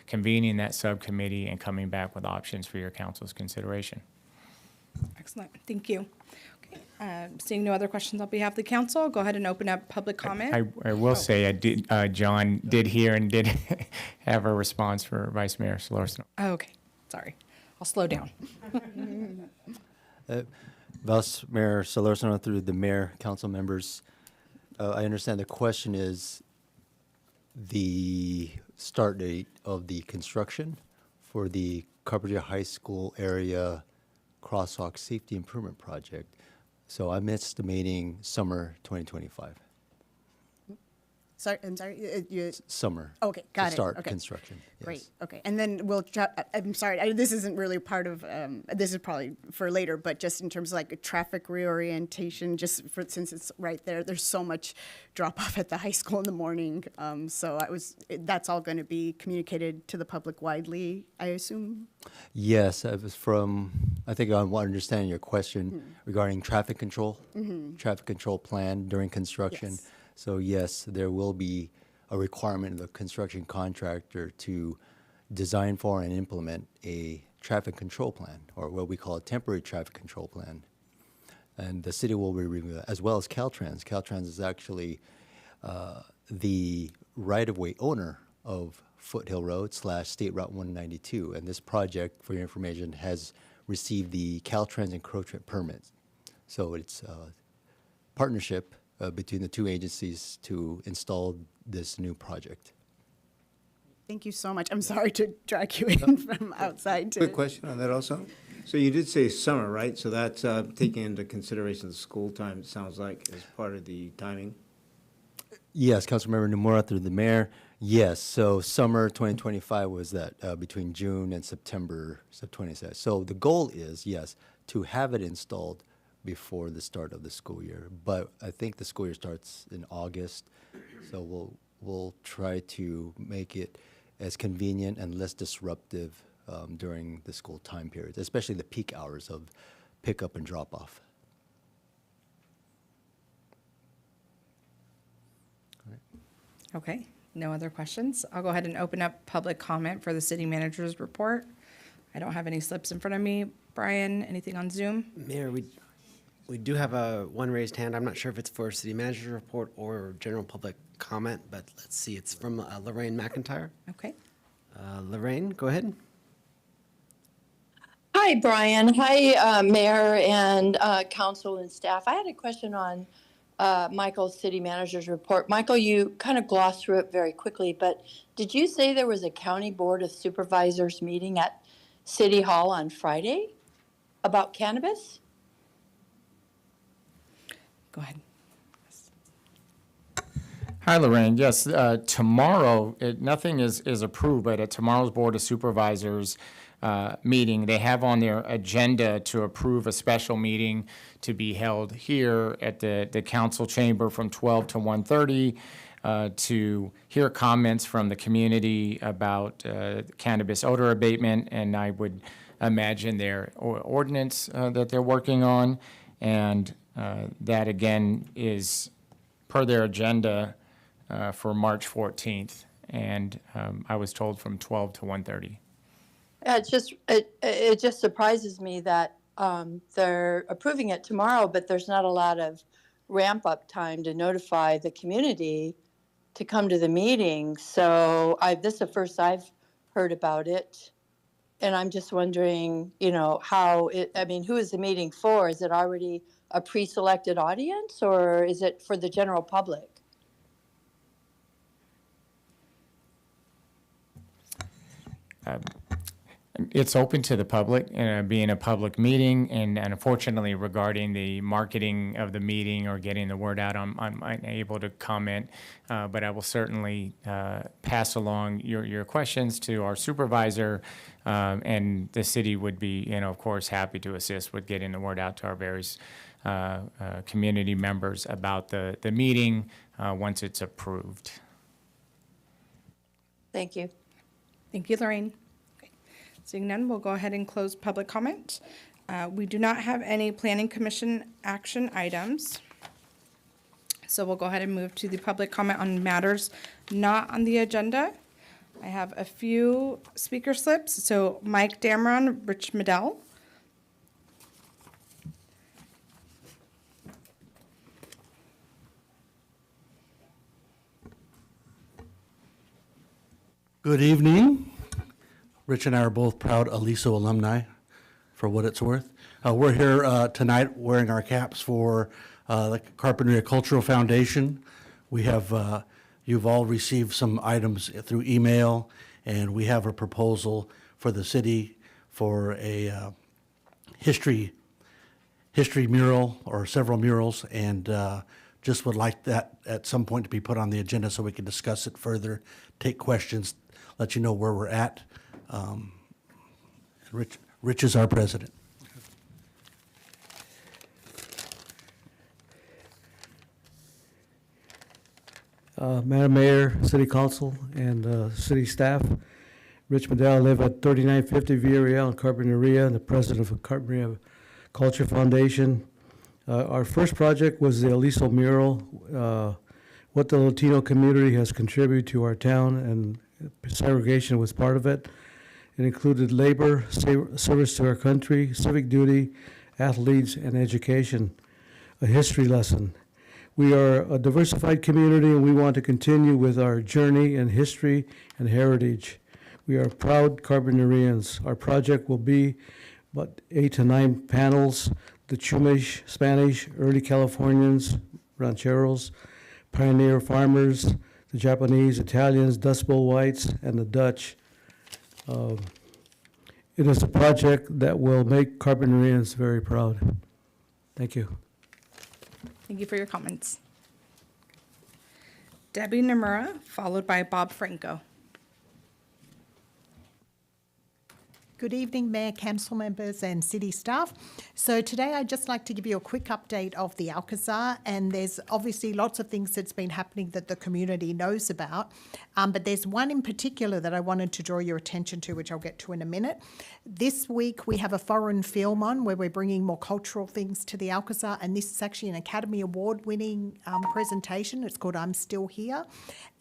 convening that subcommittee and coming back with options for your council's consideration. Excellent, thank you. Okay, seeing no other questions on behalf of the council, I'll go ahead and open up public comment. I will say, John did hear and did have a response for Vice Mayor Solorzano. Oh, okay, sorry, I'll slow down. Vice Mayor Solorzano, through the mayor, council members, I understand the question is the start date of the construction for the Carpinteria High School area crosswalk safety improvement project. So I'm estimating summer 2025. Sorry, I'm sorry. Summer. Okay, got it. To start Okay. construction. Great. Yes. Okay, and then we'll. I'm sorry. This isn't really part of. This is probably for later, but just in terms of like a traffic reorientation, just for since it's right there. There's so much drop off at the high school in the morning. So that's all going to be communicated to the public widely, I assume. Yes, it was from. I think I understand your question regarding traffic control. Traffic control plan during construction. Yes. So yes, there will be a requirement of the construction contractor to design for and implement a traffic control plan, or what we call a temporary traffic control plan. And the city will be reviewing that, as well as Caltrans. Caltrans is actually the right-of-way owner of Foothill Road / State Route 192. And this project, for your information, has received the Caltrans encroachment permit. So it's a partnership between the two agencies to install this new project. Thank you so much. I'm sorry to drag you in from outside. Quick question on that also. So you did say summer, right? So that's taking into consideration the school time, it sounds like, as part of the timing? Yes, Councilmember Nomura, through the mayor. Yes, so summer 2025 was that between June and September 27. So the goal is, yes, to have it installed before the start of the school year. But I think the school year starts in August, so we'll try to make it as convenient and less disruptive during the school time periods, especially the peak hours of pickup and drop off. Okay, no other questions. I'll go ahead and open up public comment for the city manager's report. I don't have any slips in front of me. Brian, anything on Zoom? Mayor, we do have one raised hand. I'm not sure if it's for city manager's report or general public comment, but let's see. It's from Lorraine McIntyre. Okay. Lorraine, go ahead. Hi, Brian. Hi, Mayor and council and staff. I had a question on Michael's city manager's report. Michael, you kind of glossed through it very quickly, but did you say there was a county board of supervisors meeting at City Hall on Friday about cannabis? Go ahead. Hi, Lorraine. Yes, tomorrow, nothing is approved, but at tomorrow's Board of Supervisors meeting, they have on their agenda to approve a special meeting to be held here at the council chamber from 12 to 1:30 to hear comments from the community about cannabis odor abatement, and I would imagine their ordinance that they're working on. And that, again, is per their agenda for March 14th, and I was told from 12 to 1:30. Yeah, it just surprises me that they're approving it tomorrow, but there's not a lot of ramp up time to notify the community to come to the meeting. So this is the first I've heard about it. And I'm just wondering, who is the meeting for? Is it already a pre-selected audience, or is it for the general public? It's open to the public, being a public meeting, and unfortunately regarding the marketing of the meeting or getting the word out, I'm unable to comment, but I will certainly pass along your questions to our supervisor, and the city would be, of course, happy to assist with getting the word out to our various community members about the meeting once it's approved. Thank you. Thank you, Lorraine. Okay. Seeing none, we'll go ahead and close public comment. We do not have any planning commission action items. So we'll go ahead and move to the public comment on matters not on the agenda. I have a few speaker slips. So Mike Damron, Rich Medell. Good evening. Rich and I are both proud Aliso alumni, for what it's worth. We're here tonight wearing our caps for the Carpinteria Cultural Foundation. We have, you've all received some items through email, and we have a proposal for the city for a history mural or several murals, and just would like that at some point to be put on the agenda so we can discuss it further, take questions, let you know where we're at. Rich is our president. Madam Mayor, City Council, and city staff. Rich Medell, live at 3950 Villarreal in Carpinteria, and the president of Carpinteria Culture Foundation. Our first project was the Aliso mural, what the Latino community has contributed to our town, and segregation was part of it. It included labor, service to our country, civic duty, athletes, and education, a history lesson. We are a diversified community, and we want to continue with our journey in history and heritage. We are proud Carpinterians. Our project will be about 8 to 9 panels, the Chumash, Spanish, early Californians, rancheros, pioneer farmers, the Japanese, Italians, Dust Bowl whites, and the Dutch. It is a project that will make Carpinterians very proud. Thank you. Thank you for your comments. Debbie Nomura, followed by Bob Franco. Good evening, Mayor, Council members and city staff. So today I'd just like to give you a quick update of the Alcazar, and there's obviously lots of things that's been happening that the community knows about, but there's one in particular that I wanted to draw your attention to, which I'll get to in a minute. This week we have a foreign film on where we're bringing more cultural things to the Alcazar, and this is actually an Academy Award winning presentation. It's called I'm Still Here.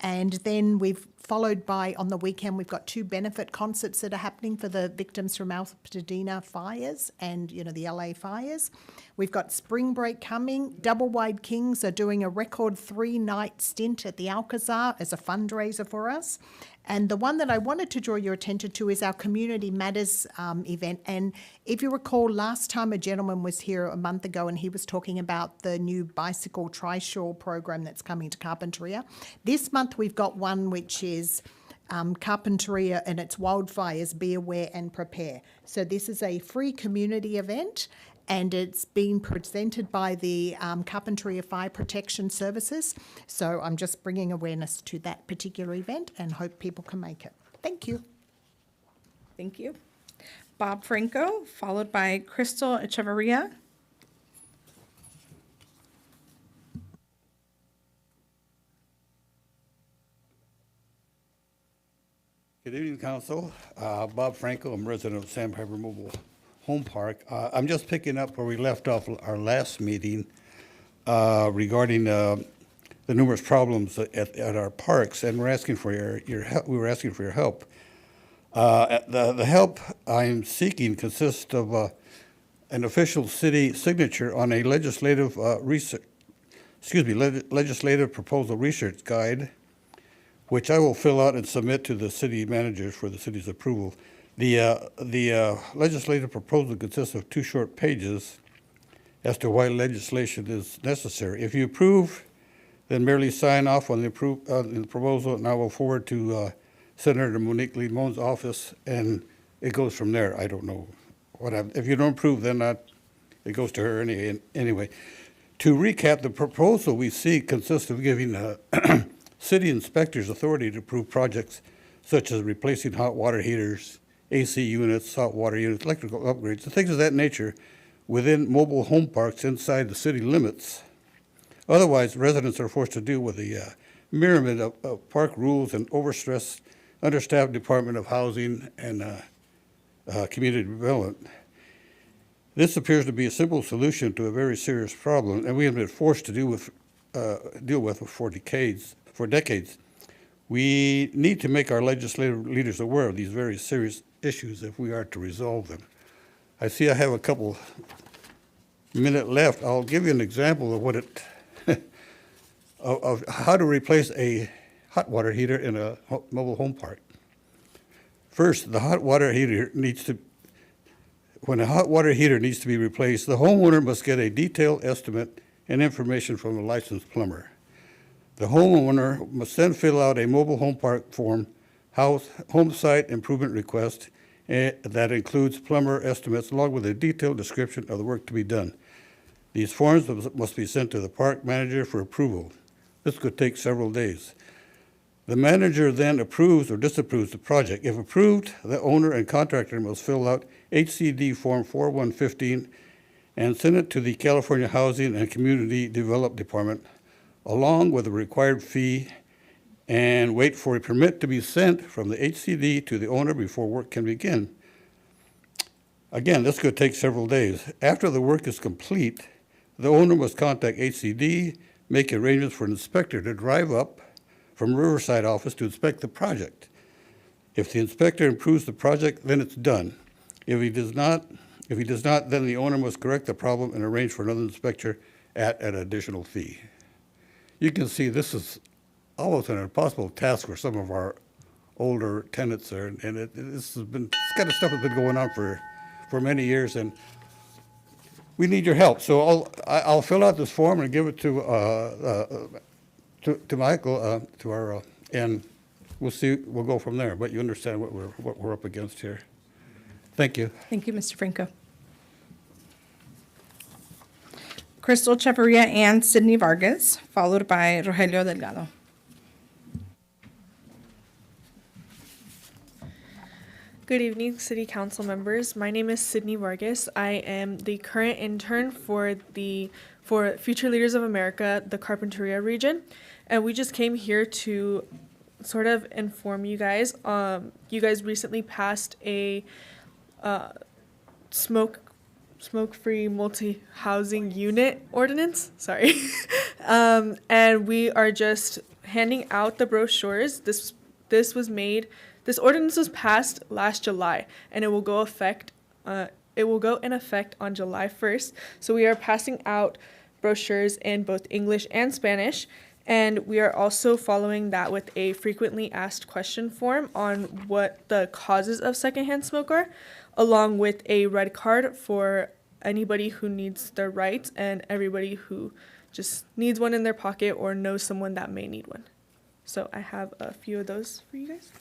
And then we've followed by, on the weekend, we've got 2 benefit concerts that are happening for the victims from Altadena fires and, the LA fires. We've got spring break coming. Double Wide Kings are doing a record 3-night stint at the Alcazar as a fundraiser for us. And the one that I wanted to draw your attention to is our Community Matters event. And if you recall, last time a gentleman was here a month ago and he was talking about the new bicycle trishaw program that's coming to Carpinteria. This month we've got one which is Carpinteria and its wildfires, Be Aware and Prepare. So this is a free community event, and it's being presented by the Carpinteria Fire Protection Services. So I'm just bringing awareness to that particular event and hope people can make it. Thank you. Thank you. Bob Franco, followed by Crystal Echevarria. Good evening, Council. Bob Franco, I'm resident of Sandpiper Mobile Home Park. I'm just picking up where we left off our last meeting regarding the numerous problems at our parks, and we're asking for your help. We were asking for your help. The help I'm seeking consists of an official city signature on a legislative legislative proposal research guide, which I will fill out and submit to the city managers for the city's approval. The legislative proposal consists of 2 short pages as to why legislation is necessary. If you approve, then merely sign off on the proposal, and I will forward to Senator Monique Limon's office, and it goes from there. I don't know if you don't approve, then it goes to her anyway. To recap, the proposal we see consists of giving city inspectors authority to approve projects such as replacing hot water heaters, AC units, salt water units, electrical upgrades, and things of that nature within mobile home parks inside the city limits. Otherwise, residents are forced to deal with the myriad of park rules and overstressed, understaffed Department of Housing and Community Development. This appears to be a simple solution to a very serious problem, and we have been forced to deal with for decades. We need to make our legislative leaders aware of these very serious issues if we are to resolve them. I see I have a couple minutes left. I'll give you an example of what of how to replace a hot water heater in a mobile home park. First, when a hot water heater needs to be replaced, the homeowner must get a detailed estimate and information from a licensed plumber. The homeowner must then fill out a mobile home park form, home site improvement request, that includes plumber estimates along with a detailed description of the work to be done. These forms must be sent to the park manager for approval. This could take several days. The manager then approves or disapproves the project. If approved, the owner and contractor must fill out HCD Form 4115 and send it to the California Housing and Community Development Department along with the required fee, and wait for a permit to be sent from the HCD to the owner before work can begin. Again, this could take several days. After the work is complete, the owner must contact HCD, make arrangements for an inspector to drive up from Riverside office to inspect the project. If the inspector approves the project, then it's done. If he does not, then the owner must correct the problem and arrange for another inspector at an additional fee. You can see this is almost an impossible task for some of our older tenants there, and this kind of stuff has been going on for many years, and we need your help. So I'll fill out this form and give it to Michael, and we'll go from there. But you understand what we're up against here. Thank you. Thank you, Mr. Franco. Crystal Echevarria and Sydney Vargas, followed by Rogelio Delgado. Good evening, City Council members. My name is Sydney Vargas. I am the current intern for Future Leaders of America, the Carpinteria region, and we just came here to sort of inform you guys. You guys recently passed a smoke-free multi-housing unit ordinance. Sorry, and we are just handing out the brochures. This ordinance was passed last July, and it will go in effect on July 1st. So we are passing out brochures in both English and Spanish, and we are also following that with a frequently asked question form on what the causes of secondhand smoke are, along with a red card for anybody who needs their rights and everybody who just needs one in their pocket or knows someone that may need one. So I have a few of those for you guys.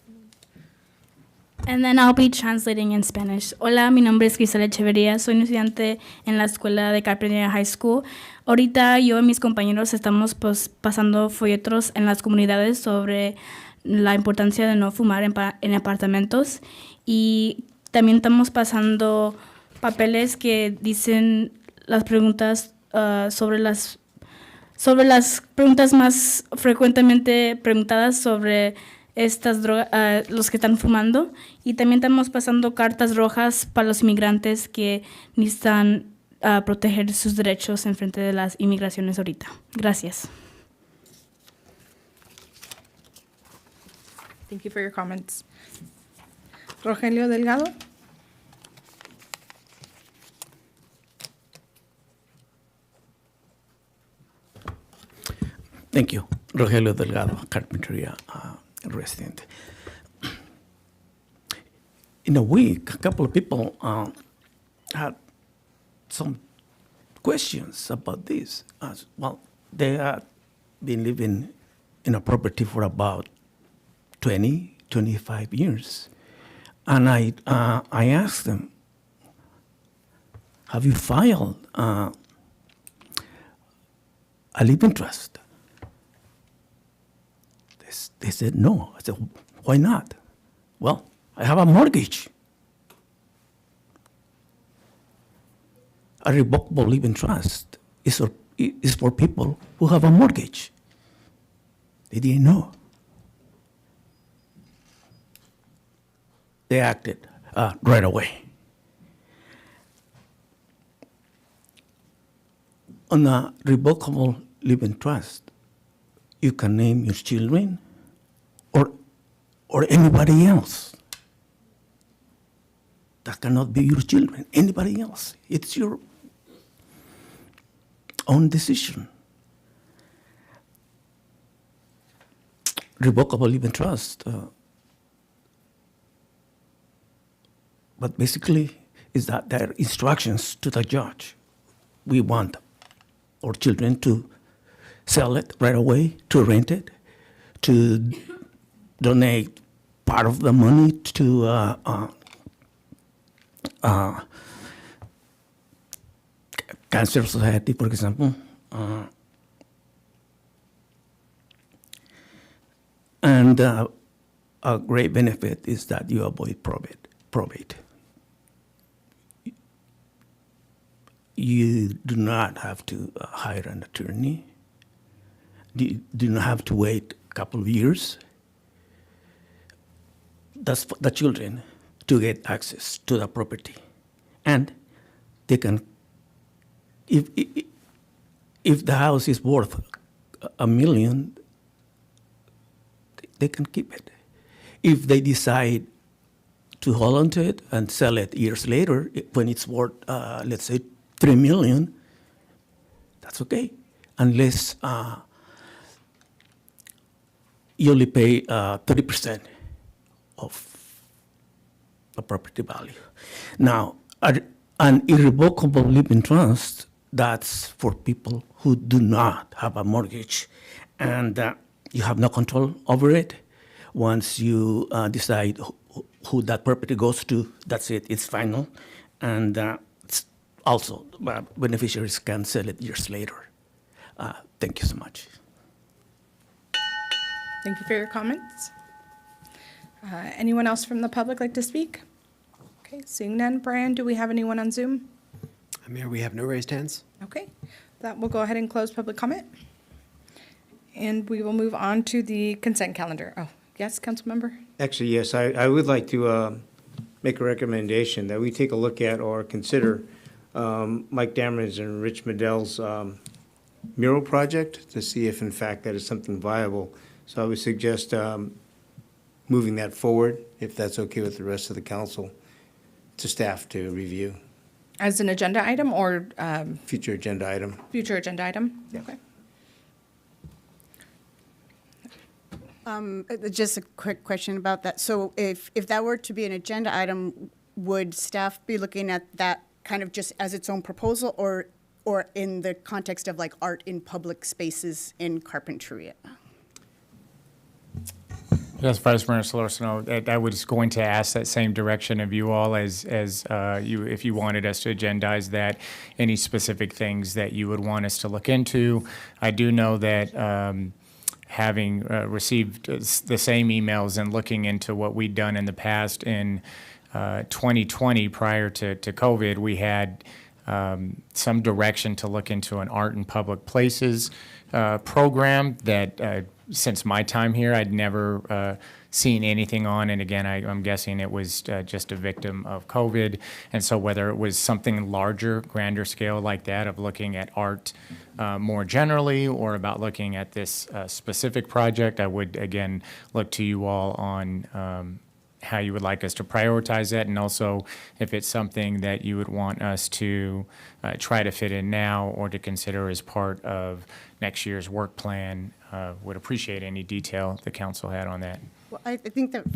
And then I'll be translating in Spanish. Hola, mi nombre es Cristal Echeverría. Soy un estudiante en la escuela de Carpinteria High School. Ahorita yo y mis compañeros estamos pasando folletos en las comunidades sobre la importancia de no fumar en apartamentos. Y también estamos pasando papeles que dicen las preguntas sobre las preguntas más frecuentemente preguntadas sobre estas drogas, los que están fumando. Y también estamos pasando cartas rojas para los inmigrantes que necesitan proteger sus derechos en frente de las inmigraciones ahorita. Gracias. Thank you for your comments. Rogelio Delgado. Thank you. Rogelio Delgado, Carpinteria resident. In a week, a couple of people had some questions about this. Well, they had been living in a property for about 20, 25 years. And I asked them, have you filed a living trust? They said, no. I said, why not? Well, I have a mortgage. A revocable living trust is for people who have a mortgage. They didn't know. They acted right away. On a revocable living trust, you can name your children or anybody else. That cannot be your children, anybody else. It's your own decision. Revocable living trust, but basically is that there are instructions to the judge. We want our children to sell it right away, to rent it, to donate part of the money to Cancer Society, for example. And a great benefit is that you avoid probate. You do not have to hire an attorney. You do not have to wait a couple of years. That's for the children to get access to the property. And they can, if the house is worth $1 million, they can keep it. If they decide to hold on to it and sell it years later, when it's worth, let's say, $3 million, that's okay, unless you only pay 30% of the property value. Now, an irrevocable living trust, that's for people who do not have a mortgage, and you have no control over it. Once you decide who that property goes to, that's it, it's final. And also, beneficiaries can sell it years later. Thank you so much. Thank you for your comments. Anyone else from the public like to speak? Okay, seeing none. Brian, do we have anyone on Zoom? Mayor, we have no raised hands. Okay, that will go ahead and close public comment. And we will move on to the consent calendar. Oh, yes, council member? Actually, yes, I would like to make a recommendation that we take a look at or consider Mike Dameron's and Rich Medell's mural project to see if in fact that is something viable. So I would suggest moving that forward, if that's okay with the rest of the council, to staff to review. As an agenda item or? Future agenda item. Future agenda item? Yeah. Okay. Just a quick question about that. So if that were to be an agenda item, would staff be looking at that kind of just as its own proposal or in the context of like art in public spaces in Carpinteria? Yes, Vice Mayor Solorzano, I was going to ask that same direction of you all as you, if you wanted us to agendize that, any specific things that you would want us to look into. I do know that having received the same emails and looking into what we'd done in the past in 2020 prior to COVID, we had some direction to look into an art in public places program that since my time here, I'd never seen anything on. And again, I'm guessing it was just a victim of COVID. And so whether it was something larger, grander scale like that of looking at art more generally or about looking at this specific project, I would, again, look to you all on how you would like us to prioritize that, and also if it's something that you would want us to try to fit in now or to consider as part of next year's work plan. Would appreciate any detail the council had on that. Well, I think that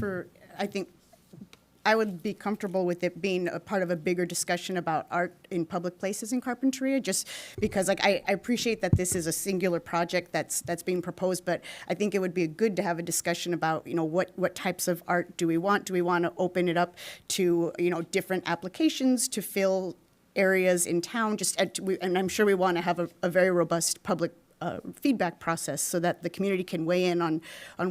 I would be comfortable with it being a part of a bigger discussion about art in public places in Carpinteria, just because I appreciate that this is a singular project that's being proposed, but I think it would be good to have a discussion about, what types of art do we want? Do we want to open it up to, different applications to fill areas in town? And I'm sure we want to have a very robust public feedback process so that the community can weigh in on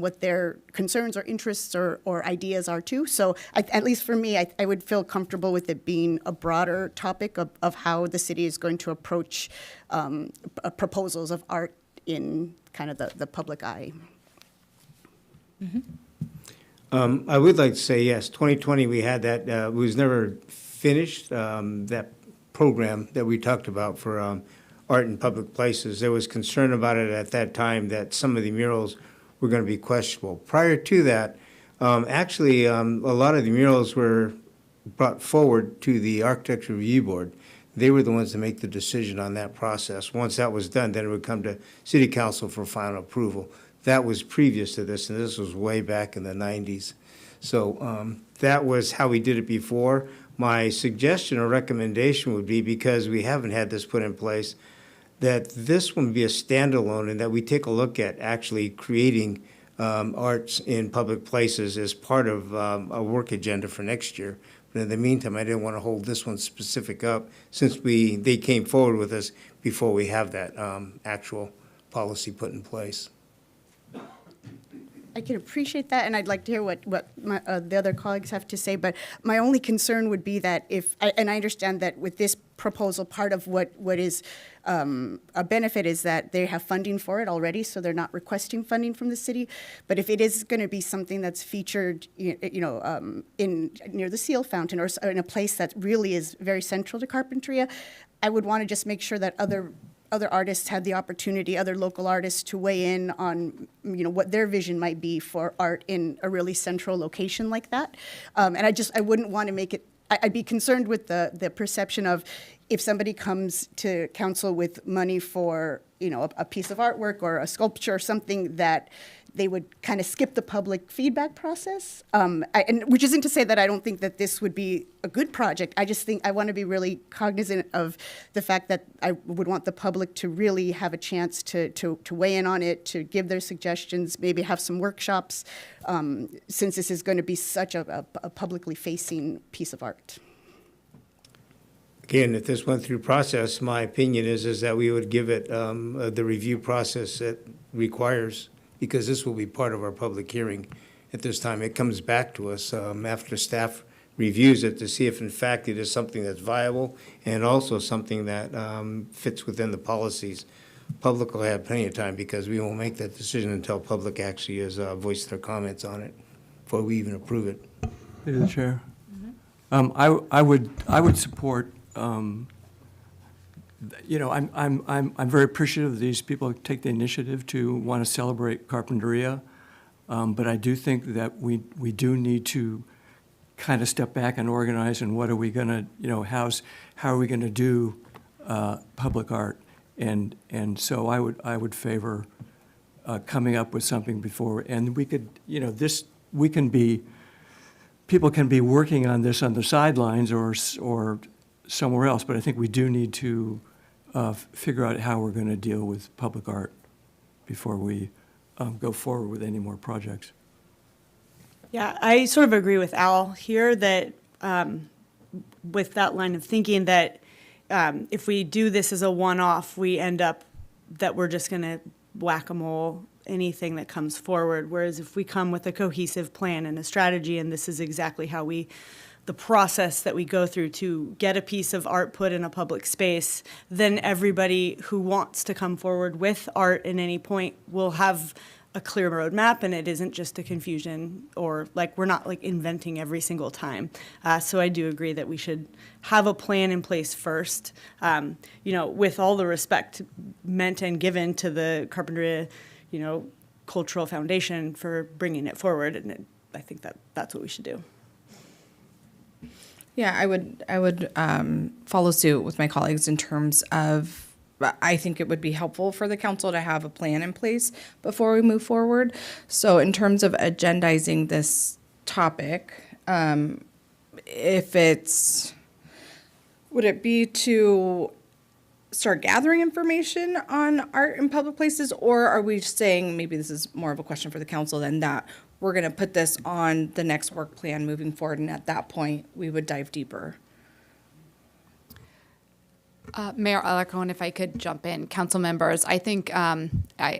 what their concerns or interests or ideas are too. So at least for me, I would feel comfortable with it being a broader topic of how the city is going to approach proposals of art in kind of the public eye. I would like to say, yes, 2020, we had that, it was never finished, that program that we talked about for art in public places. There was concern about it at that time that some of the murals were going to be questionable. Prior to that, actually, a lot of the murals were brought forward to the Architecture Review Board. They were the ones to make the decision on that process. Once that was done, then it would come to City Council for final approval. That was previous to this, and this was way back in the 90s. So that was how we did it before. My suggestion or recommendation would be, because we haven't had this put in place, that this one be a standalone and that we take a look at actually creating arts in public places as part of a work agenda for next year. But in the meantime, I didn't want to hold this one specific up since they came forward with us before we have that actual policy put in place. I can appreciate that, and I'd like to hear what the other colleagues have to say, but my only concern would be that and I understand that with this proposal, part of what is a benefit is that they have funding for it already, so they're not requesting funding from the city. But if it is going to be something that's featured, in near the Seal Fountain or in a place that really is very central to Carpinteria, I would want to just make sure that other artists had the opportunity, other local artists, to weigh in on, what their vision might be for art in a really central location like that. And I wouldn't want to make it, I'd be concerned with the perception of if somebody comes to council with money for, a piece of artwork or a sculpture or something, that they would kind of skip the public feedback process. And which isn't to say that I don't think that this would be a good project. I just think I want to be really cognizant of the fact that I would want the public to really have a chance to weigh in on it, to give their suggestions, maybe have some workshops, since this is going to be such a publicly facing piece of art. Again, if this went through process, my opinion is that we would give it the review process it requires, because this will be part of our public hearing at this time. It comes back to us after staff reviews it to see if in fact it is something that's viable and also something that fits within the policies. Public will have plenty of time, because we won't make that decision until public actually has voiced their comments on it before we even approve it. Through the chair. I would support. I'm very appreciative that these people take the initiative to want to celebrate Carpinteria, but I do think that we do need to kind of step back and organize, and what are we going to, how are we going to do public art, and so I would favor coming up with something before, and we could, people can be working on this on the sidelines or somewhere else, but I think we do need to figure out how we're going to deal with public art before we go forward with any more projects. Yeah, I sort of agree with Al here that with that line of thinking that if we do this as a one-off, we end up that we're just going to whack-a-mole anything that comes forward. Whereas if we come with a cohesive plan and a strategy, and this is exactly how the process that we go through to get a piece of art put in a public space, then everybody who wants to come forward with art at any point will have a clear roadmap, and it isn't just a confusion or like we're not like inventing every single time. So I do agree that we should have a plan in place first, with all the respect meant and given to the Carpinteria, Cultural Foundation for bringing it forward. And I think that that's what we should do. Yeah, I would follow suit with my colleagues in terms of, I think it would be helpful for the council to have a plan in place before we move forward. So in terms of agendizing this topic, would it be to start gathering information on art in public places, or are we saying, maybe this is more of a question for the council than that, we're going to put this on the next work plan moving forward, and at that point, we would dive deeper? Mayor Alarcon, if I could jump in, council members, I think I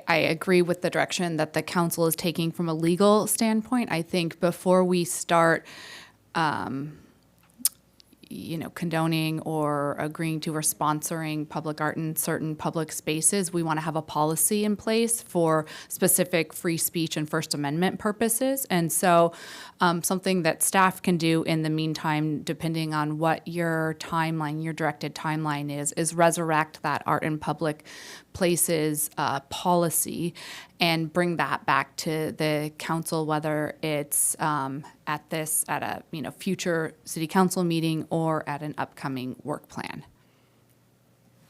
agree with the direction that the council is taking from a legal standpoint. I think before we start condoning or agreeing to or sponsoring public art in certain public spaces, we want to have a policy in place for specific free speech and First Amendment purposes. And so something that staff can do in the meantime, depending on what your timeline, your directed timeline is resurrect that art in public places policy and bring that back to the council, whether it's at a future city council meeting or at an upcoming work plan.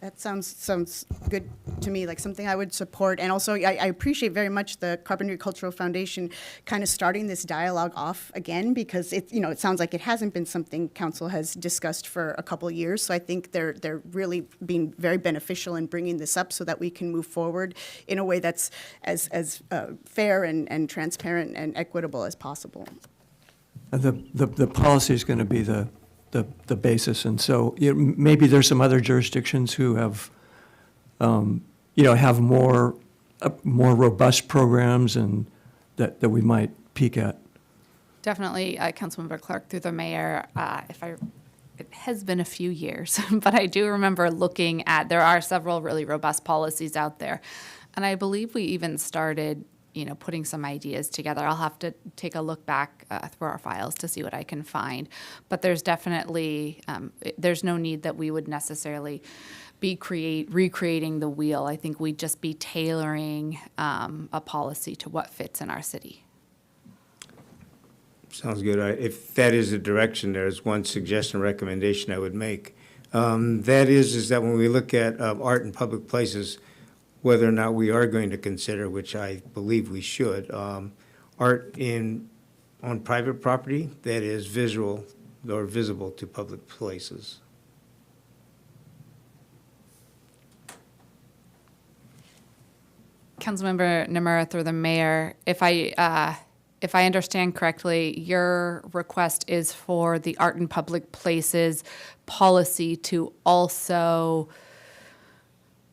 That sounds good to me, like something I would support. And also, I appreciate very much the Carpinteria Cultural Foundation kind of starting this dialogue off again, because it sounds like it hasn't been something council has discussed for a couple of years. So I think they're really being very beneficial in bringing this up so that we can move forward in a way that's as fair and transparent and equitable as possible. The policy is going to be the basis, and so maybe there's some other jurisdictions who have, have more robust programs, and that we might peek at. Definitely, Councilmember Clark, through the mayor. It has been a few years, but I do remember looking at. There are several really robust policies out there, and I believe we even started putting some ideas together. I'll have to take a look back through our files to see what I can find. But there's definitely, there's no need that we would necessarily be recreating the wheel. I think we'd just be tailoring a policy to what fits in our city. Sounds good. If that is the direction, there's one suggestion, recommendation I would make. That is that when we look at art in public places, whether or not we are going to consider, which I believe we should, art on private property that is visual or visible to public places. Councilmember Namura, through the mayor, if I understand correctly, your request is for the art in public places policy to also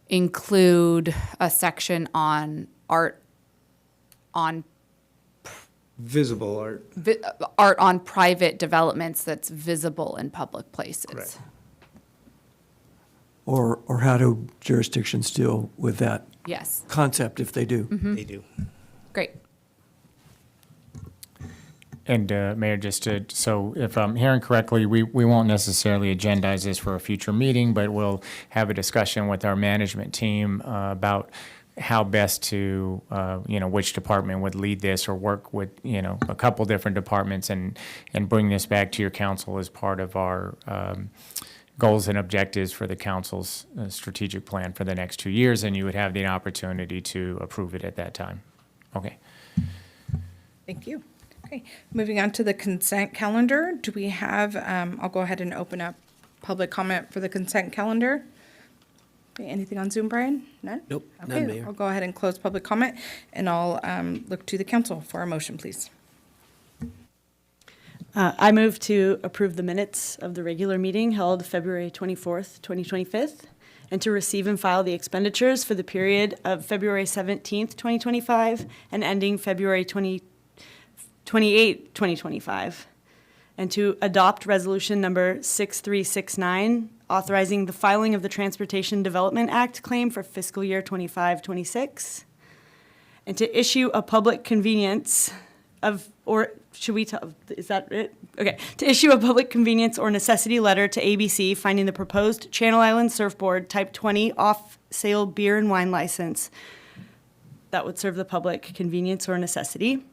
include a section on art on visible art. Art on private developments that's visible in public places. Correct. Or how do jurisdictions deal with that Yes. concept if they do? Mm-hmm. They do. Great. And Mayor, so if I'm hearing correctly, we won't necessarily agendize this for a future meeting, but we'll have a discussion with our management team about how best to, which department would lead this or work with, a couple different departments and bring this back to your council as part of our goals and objectives for the council's strategic plan for the next 2 years, and you would have the opportunity to approve it at that time. Okay. Thank you. Okay, moving on to the consent calendar. Do we have, I'll go ahead and open up public comment for the consent calendar. Okay, anything on Zoom, Brian? None? Nope, Okay, none, Mayor. I'll go ahead and close public comment, and I'll look to the council for a motion, please. I move to approve the minutes of the regular meeting held February 24th, 2025, and to receive and file the expenditures for the period of February 17th, 2025, and ending February 28th, 2025, and to adopt resolution number 6369, authorizing the filing of the Transportation Development Act claim for fiscal year 25-26, and to issue a public convenience of, or should we tell, is that it? Okay, to issue a public convenience or necessity letter to ABC finding the proposed Channel Island Surfboard Type 20 off-sale beer and wine license that would serve the public convenience or necessity,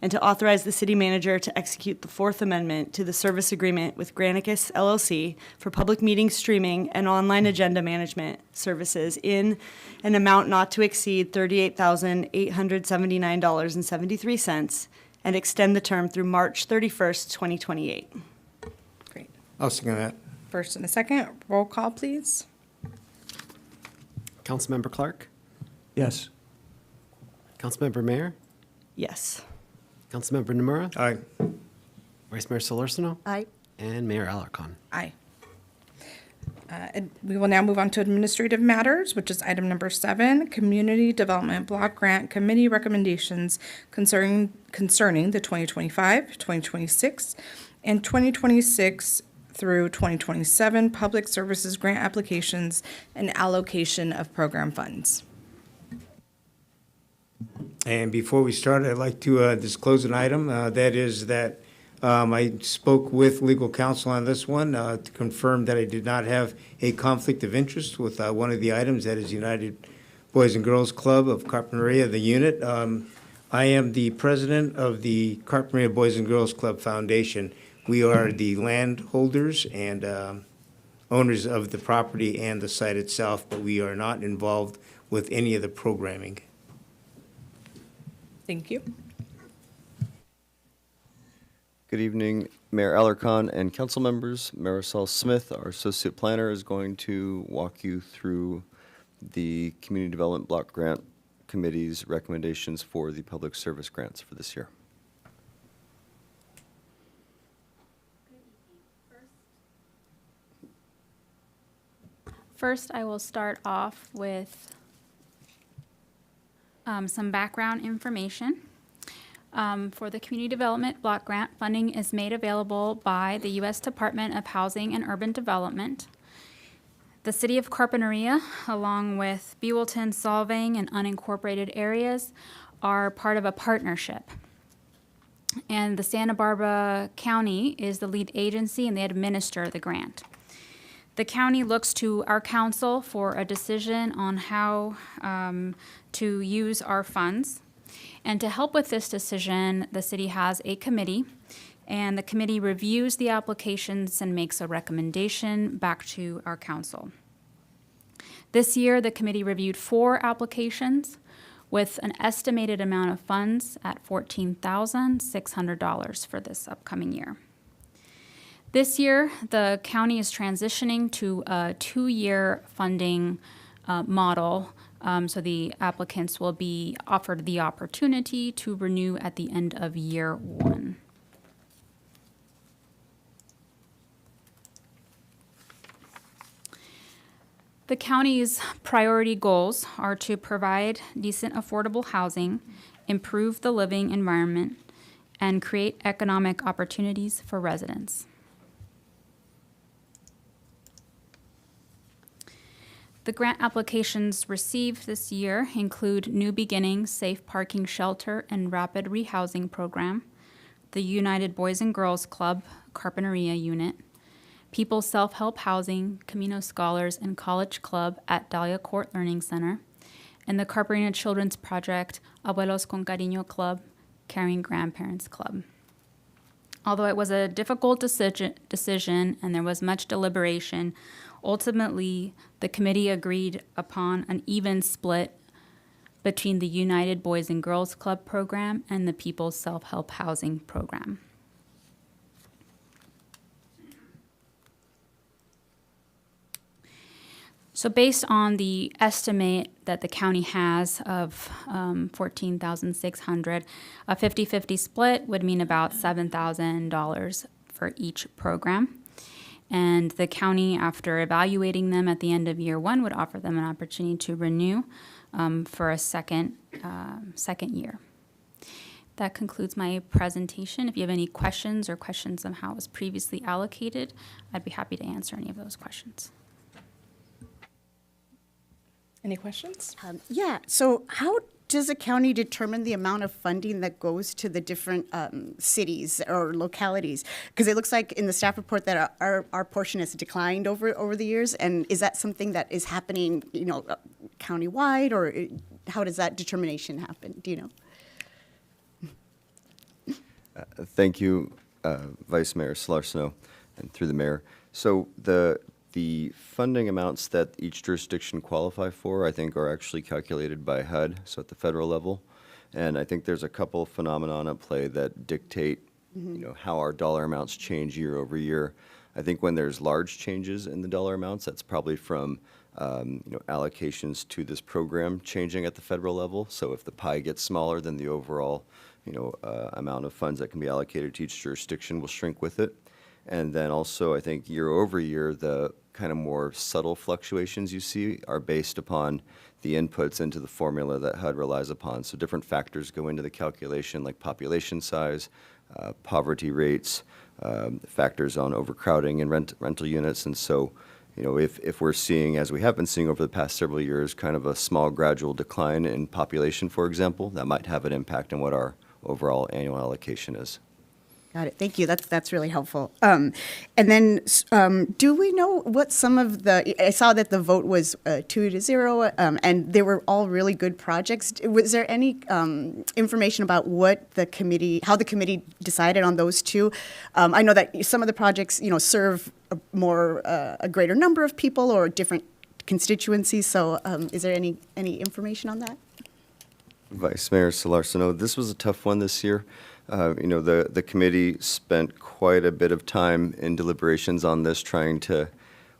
and to authorize the city manager to execute the Fourth Amendment to the service agreement with Granicus LLC for public meeting streaming and online agenda management services in an amount not to exceed $38,879.73, and extend the term through March 31st, 2028. Great. I'll second that. First and a second, roll call, please. Councilmember Clark, Yes. Councilmember Mayer, Yes. Councilmember Nomura, Aye. Vice Mayor Solorzano, Aye. and Mayor Alarcon. Aye. And we will now move on to administrative matters, which is item number 7, Community Development Block Grant Committee recommendations concerning the 2025, 2026, and 2026 through 2027 public services grant applications and allocation of program funds. And before we start, I'd like to disclose an item. That is that I spoke with legal counsel on this one to confirm that I did not have a conflict of interest with one of the items, that is United Boys and Girls Club of Carpinteria, the unit. I am the president of the Carpinteria Boys and Girls Club Foundation. We are the landholders and owners of the property and the site itself, but we are not involved with any of the programming. Thank you. Good evening, Mayor Alarcon and council members. Marisol Smith, our associate planner, is going to walk you through the Community Development Block Grant Committee's recommendations for the public service grants for this year. First, I will start off with some background information. For the Community Development Block Grant, funding is made available by the U.S. Department of Housing and Urban Development. The City of Carpinteria, along with Buellton, Solvang, and unincorporated areas, are part of a partnership. And the Santa Barbara County is the lead agency, and they administer the grant. The county looks to our council for a decision on how to use our funds. And to help with this decision, the city has a committee, and the committee reviews the applications and makes a recommendation back to our council. This year, the committee reviewed 4 applications with an estimated amount of funds at $14,600 for this upcoming year. This year, the county is transitioning to a 2-year funding model. So the applicants will be offered the opportunity to renew at the end of year 1. The county's priority goals are to provide decent, affordable housing, improve the living environment, and create economic opportunities for residents. The grant applications received this year include New Beginnings Safe Parking Shelter and Rapid Rehousing Program, the United Boys and Girls Club Carpinteria Unit, People's Self-Help Housing, Camino Scholars, and College Club at Dahlia Court Learning Center, and the Carpinteria Children's Project Abuelos con Cariño Club, Caring Grandparents Club. Although it was a difficult decision and there was much deliberation, ultimately, the committee agreed upon an even split between the United Boys and Girls Club program and the People's Self-Help Housing program. So based on the estimate that the county has of 14,600, a 50-50 split would mean about $7,000 for each program. And the county, after evaluating them at the end of year one, would offer them an opportunity to renew for a second year. That concludes my presentation. If you have any questions or questions on how it was previously allocated, I'd be happy to answer any of those questions. Any questions? Yeah, so how does the county determine the amount of funding that goes to the different cities or localities? Because it looks like in the staff report that our portion has declined over the years, and is that something that is happening, countywide, or how does that determination happen? Do you know? Thank you, Vice Mayor Solarsano, and through the mayor. So the funding amounts that each jurisdiction qualify for, I think, are actually calculated by HUD, so at the federal level. And I think there's a couple phenomenon at play that dictate, how our dollar amounts change year over year. I think when there's large changes in the dollar amounts, that's probably from, allocations to this program changing at the federal level. So if the pie gets smaller, then the overall, amount of funds that can be allocated to each jurisdiction will shrink with it. And then also, I think year over year, the kind of more subtle fluctuations you see are based upon the inputs into the formula that HUD relies upon. So different factors go into the calculation, like population size, poverty rates, factors on overcrowding in rental units. And so, if we're seeing, as we have been seeing over the past several years, kind of a small gradual decline in population, for example, that might have an impact on what our overall annual allocation is. Got it. Thank you. That's really helpful. And then, do we know what some of I saw that the vote was 2-0, and they were all really good projects. Was there any information about how the committee decided on those two? I know that some of the projects, serve a greater number of people or different constituencies. So, is there any information on that? Vice Mayor Solarsano, this was a tough one this year. The committee spent quite a bit of time in deliberations on this,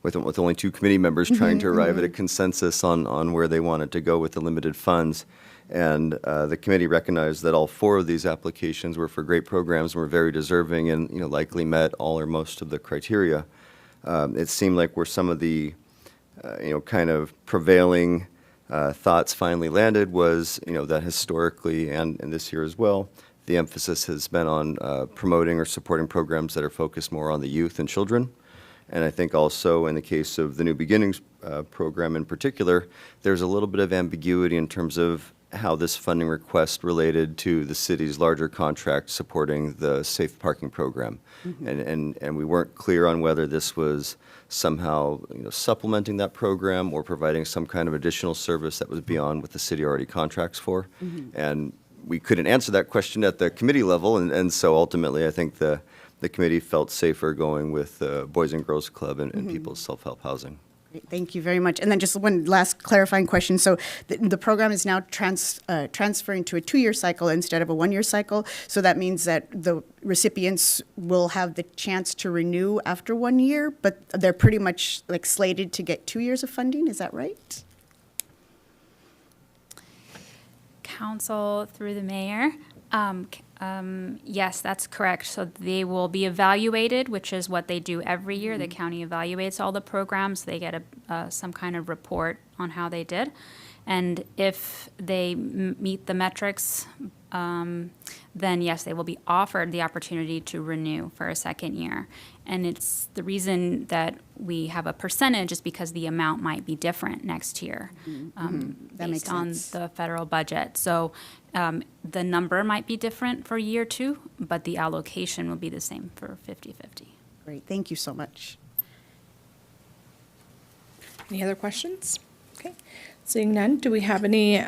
with only two committee members, trying to arrive at a consensus on where they wanted to go with the limited funds. And the committee recognized that all four of these applications were for great programs and were very deserving and, likely met all or most of the criteria. It seemed like where some of the, kind of prevailing thoughts finally landed was, that historically and this year as well, the emphasis has been on promoting or supporting programs that are focused more on the youth and children. And I think also in the case of the New Beginnings program in particular, there's a little bit of ambiguity in terms of how this funding request related to the city's larger contract supporting the safe parking program. And we weren't clear on whether this was somehow supplementing that program or providing some kind of additional service that was beyond what the city already contracts for. And we couldn't answer that question at the committee level, and so ultimately I think the committee felt safer going with Boys and Girls Club and People's Self-Help Housing. Great, thank you very much. And then just one last clarifying question. So the program is now transferring to a 2-year cycle instead of a 1-year cycle. So that means that the recipients will have the chance to renew after 1 year, but they're pretty much like slated to get 2 years of funding. Is that right? Council through the mayor. Yes, that's correct. So they will be evaluated, which is what they do every year. The county evaluates all the programs. They get some kind of report on how they did. And if they meet the metrics, then yes, they will be offered the opportunity to renew for a second year. And it's the reason that we have a percentage is because the amount might be different next year based on the federal budget. So the number might be different for year 2, but the allocation will be the same for 50-50. Great, thank you so much. Any other questions? Okay, seeing none, do we have any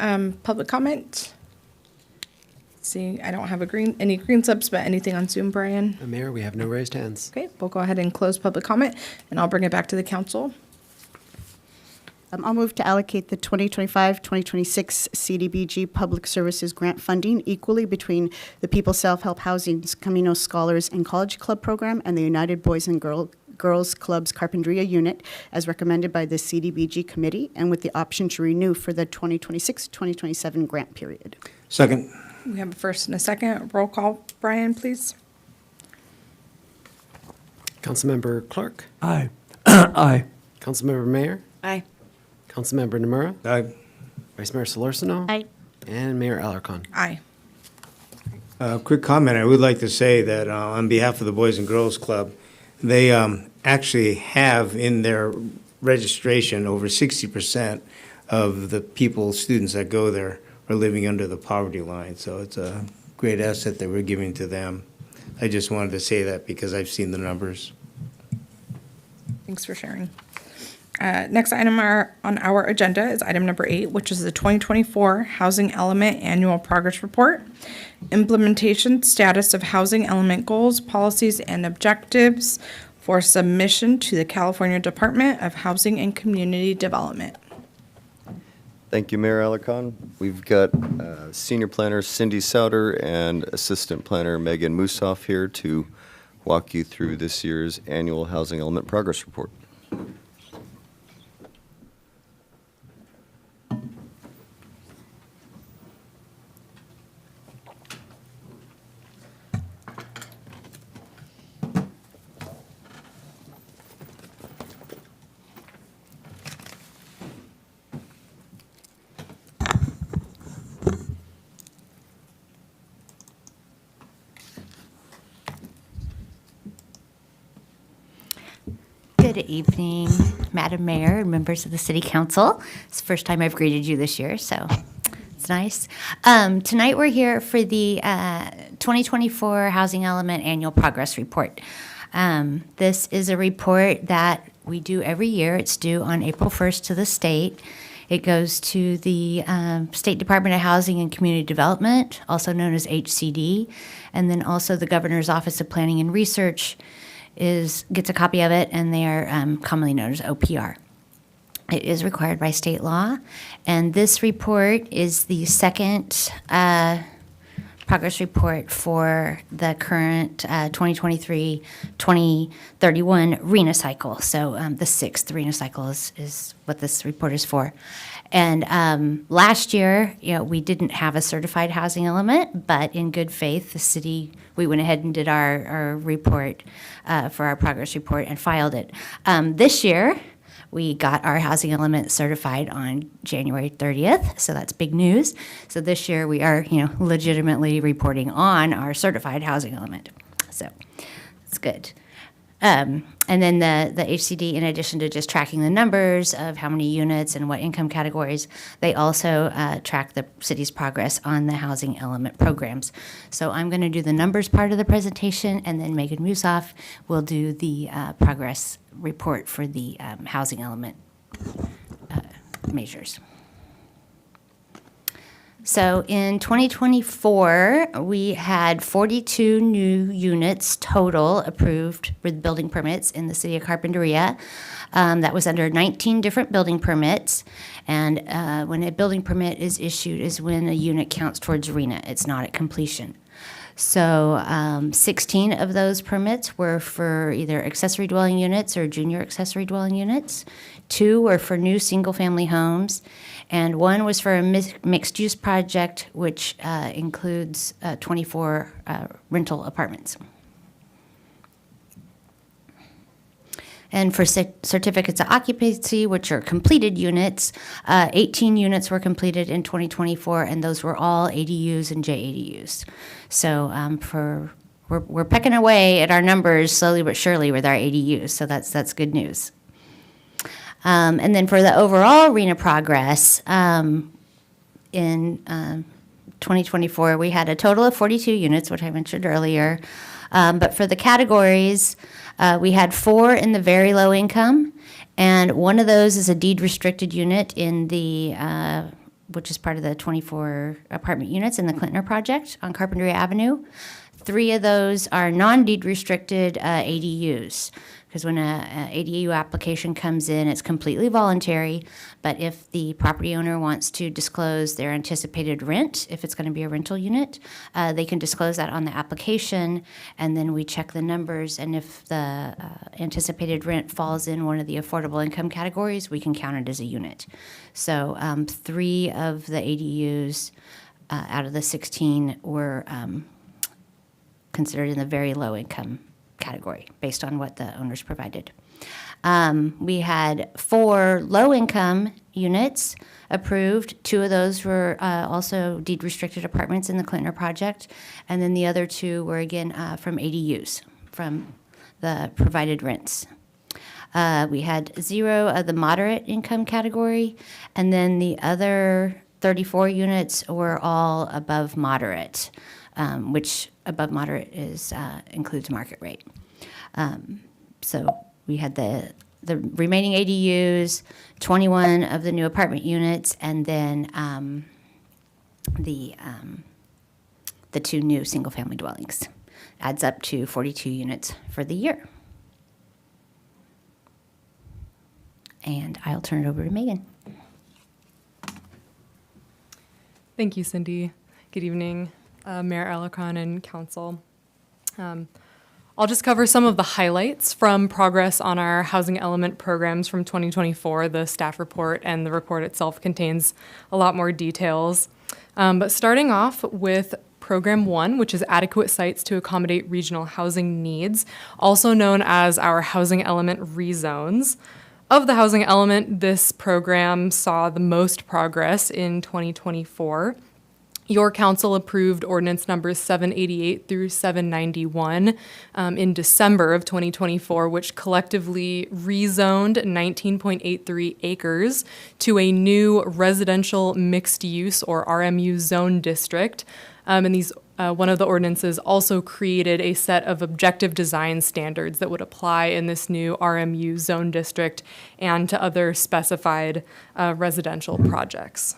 public comment? Seeing, I don't have any green subs, but anything on Zoom, Brian? Mayor, we have no raised hands. Okay, we'll go ahead and close public comment, and I'll bring it back to the council. I'll move to allocate the 2025-2026 CDBG Public Services Grant funding equally between the People's Self-Help Housing's Camino Scholars and College Club program and the United Boys and Girls Club's Carpinteria unit as recommended by the CDBG committee and with the option to renew for the 2026-2027 grant period. Second. We have a first and a second. Roll call, Brian, please. Councilmember Clark, Aye. Aye. Councilmember Mayor, Aye. Councilmember Namura, Aye. Vice Mayor Solorzano, Aye. and Mayor Alarcon. Aye. Quick comment, I would like to say that on behalf of the Boys and Girls Club, they actually have in their registration over 60% of the people, students that go there are living under the poverty line. So it's a great asset that we're giving to them. I just wanted to say that because I've seen the numbers. Thanks for sharing. Next item on our agenda is item number 8, which is the 2024 Housing Element Annual Progress Report. Implementation status of housing element goals, policies, and objectives for submission to the California Department of Housing and Community Development. Thank you, Mayor Alarcon. We've got Senior Planner Cindy Souter and Assistant Planner Megan Musoff here to walk you through this year's annual Housing Element Progress Report. Good evening, Madam Mayor and members of the City Council. It's the first time I've greeted you this year, so it's nice. Tonight we're here for the 2024 Housing Element Annual Progress Report. This is a report that we do every year. It's due on April 1st to the state. It goes to the State Department of Housing and Community Development, also known as HCD, and then also the Governor's Office of Planning and Research gets a copy of it, and they are commonly known as OPR. It is required by state law, and this report is the second progress report for the current 2023-2031 RENA cycle. So the sixth RENA cycle is what this report is for. And last year, we didn't have a certified housing element, but in good faith, the city, we went ahead and did our report for our progress report and filed it. This year, we got our housing element certified on January 30th, so that's big news. So this year, we are, legitimately reporting on our certified housing element. So it's good. And then the HCD, in addition to just tracking the numbers of how many units and what income categories, they also track the city's progress on the housing element programs. So I'm going to do the numbers part of the presentation, and then Megan Musoff will do the progress report for the housing element measures. So in 2024, we had 42 new units total approved with building permits in the city of Carpinteria. That was under 19 different building permits. And when a building permit is issued is when a unit counts towards RENA. It's not at completion. So 16 of those permits were for either accessory dwelling units or junior accessory dwelling units. 2 were for new single-family homes. And 1 was for a mixed-use project, which includes 24 rental apartments. And for certificates of occupancy, which are completed units, 18 units were completed in 2024, and those were all ADUs and JADUs. So we're pecking away at our numbers slowly but surely with our ADUs, so that's good news. And then for the overall RENA progress, in 2024, we had a total of 42 units, which I mentioned earlier. But for the categories, we had 4 in the very low income, and 1 of those is a deed restricted unit in the, which is part of the 24 apartment units in the Clintner project on Carpinteria Avenue. 3 of those are non-deed restricted ADUs. Because when a ADU application comes in, it's completely voluntary. But if the property owner wants to disclose their anticipated rent, if it's going to be a rental unit, they can disclose that on the application, and then we check the numbers. And if the anticipated rent falls in one of the affordable income categories, we can count it as a unit. So 3 of the ADUs out of the 16 were considered in the very low income category based on what the owners provided. We had 4 low-income units approved. 2 of those were also deed-restricted apartments in the Clintner project, and then the other 2 were, again, from ADUs, from the provided rents. We had 0 of the moderate income category, and then the other 34 units were all above moderate, which above moderate is includes market rate. So we had the remaining ADUs, 21 of the new apartment units, and then the 2 new single-family dwellings. Adds up to 42 units for the year. And I'll turn it over to Megan. Thank you, Cindy. Good evening, Mayor Alarcon and Council. I'll just cover some of the highlights from progress on our housing element programs from 2024. The staff report and the report itself contains a lot more details. But starting off with Program 1, which is adequate sites to accommodate regional housing needs, also known as our housing element rezones. Of the housing element, this program saw the most progress in 2024. Your council approved ordinance numbers 788 through 791 in December of 2024, which collectively rezoned 19.83 acres to a new residential mixed use or RMU zone district. And these one of the ordinances also created a set of objective design standards that would apply in this new RMU zone district and to other specified residential projects.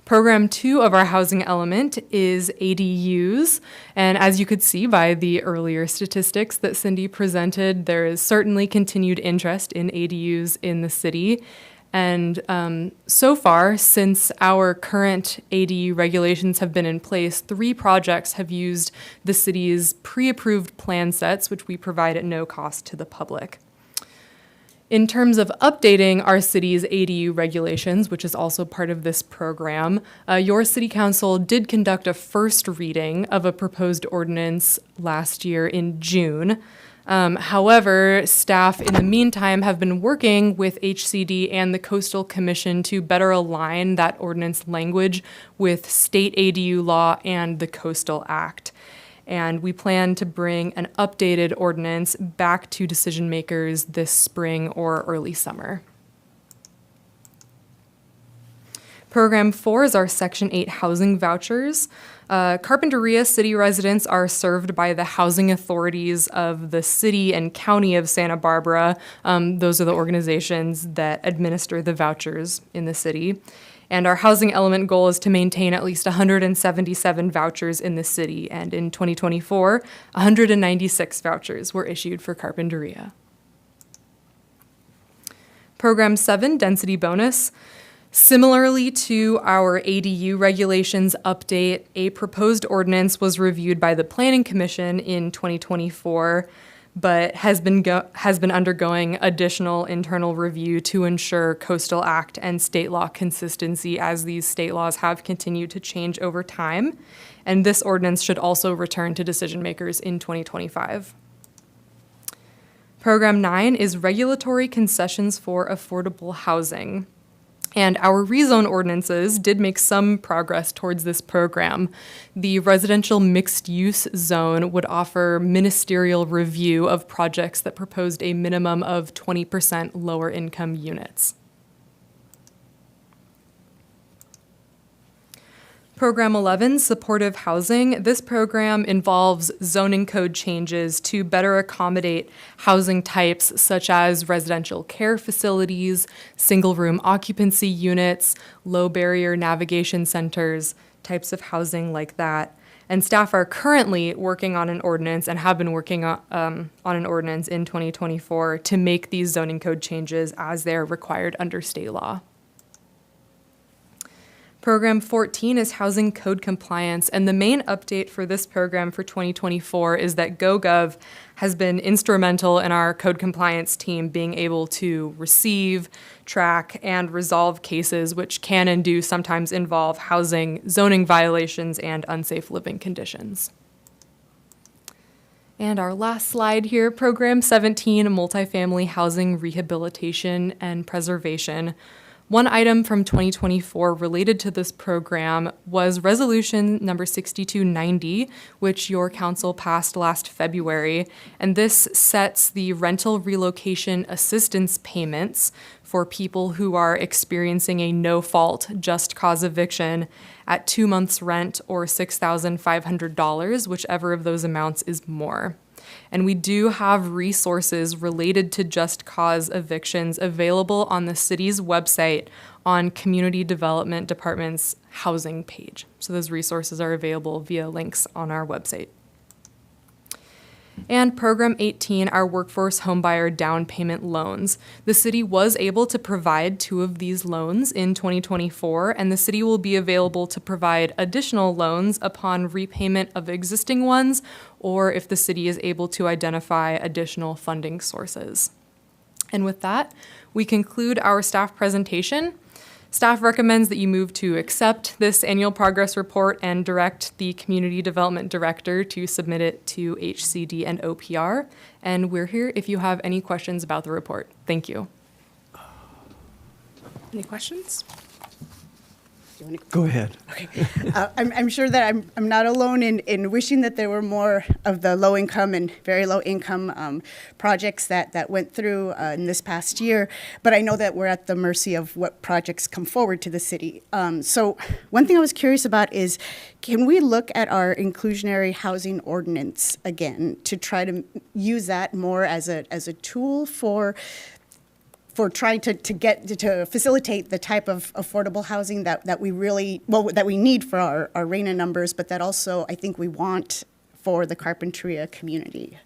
Program 2 of our housing element is ADUs, and as you could see by the earlier statistics that Cindy presented, there is certainly continued interest in ADUs in the city. And so far, since our current ADU regulations have been in place, 3 projects have used the city's pre-approved plan sets, which we provide at no cost to the public. In terms of updating our city's ADU regulations, which is also part of this program, your city council did conduct a first reading of a proposed ordinance last year in June. However, staff in the meantime have been working with HCD and the Coastal Commission to better align that ordinance language with state ADU law and the Coastal Act. And we plan to bring an updated ordinance back to decision makers this spring or early summer. Program 4 is our Section 8 housing vouchers. Carpinteria city residents are served by the housing authorities of the city and county of Santa Barbara. Those are the organizations that administer the vouchers in the city. And our housing element goal is to maintain at least 177 vouchers in the city. And in 2024, 196 vouchers were issued for Carpinteria. Program 7, density bonus. Similarly to our ADU regulations update, a proposed ordinance was reviewed by the Planning Commission in 2024, but has been undergoing additional internal review to ensure Coastal Act and state law consistency as these state laws have continued to change over time. And this ordinance should also return to decision makers in 2025. Program 9 is regulatory concessions for affordable housing. And our rezone ordinances did make some progress towards this program. The residential mixed-use zone would offer ministerial review of projects that proposed a minimum of 20% lower income units. Program 11, supportive housing. This program involves zoning code changes to better accommodate housing types such as residential care facilities, single-room occupancy units, low-barrier navigation centers, types of housing like that. And staff are currently working on an ordinance and have been working on an ordinance in 2024 to make these zoning code changes as they're required under state law. Program 14 is Housing Code Compliance, and the main update for this program for 2024 is that GoGov has been instrumental in our code compliance team being able to receive, track, and resolve cases which can and do sometimes involve housing, zoning violations, and unsafe living conditions. And our last slide here, Program 17, Multifamily Housing Rehabilitation and Preservation. One item from 2024 related to this program was Resolution number 6290, which your council passed last February, and this sets the rental relocation assistance payments for people who are experiencing a no-fault just cause eviction at 2 months' rent or $6,500, whichever of those amounts is more. And we do have resources related to just cause evictions available on the city's website on Community Development Department's housing page. So those resources are available via links on our website. And Program 18, our workforce homebuyer down payment loans. The city was able to provide 2 of these loans in 2024, and the city will be available to provide additional loans upon repayment of existing ones, or if the city is able to identify additional funding sources. And with that, we conclude our staff presentation. Staff recommends that you move to accept this annual progress report and direct the Community Development Director to submit it to HCD and OPR. And we're here if you have any questions about the report. Thank you. Any questions? Go ahead. Okay. I'm sure that I'm not alone in wishing that there were more of the low-income and very low-income projects that went through in this past year, but I know that we're at the mercy of what projects come forward to the city. So one thing I was curious about is, can we look at our inclusionary housing ordinance again to try to use that more as a tool for trying to facilitate the type of affordable housing that we really, that we need for our RENA numbers, but that also I think we want for the Carpinteria community.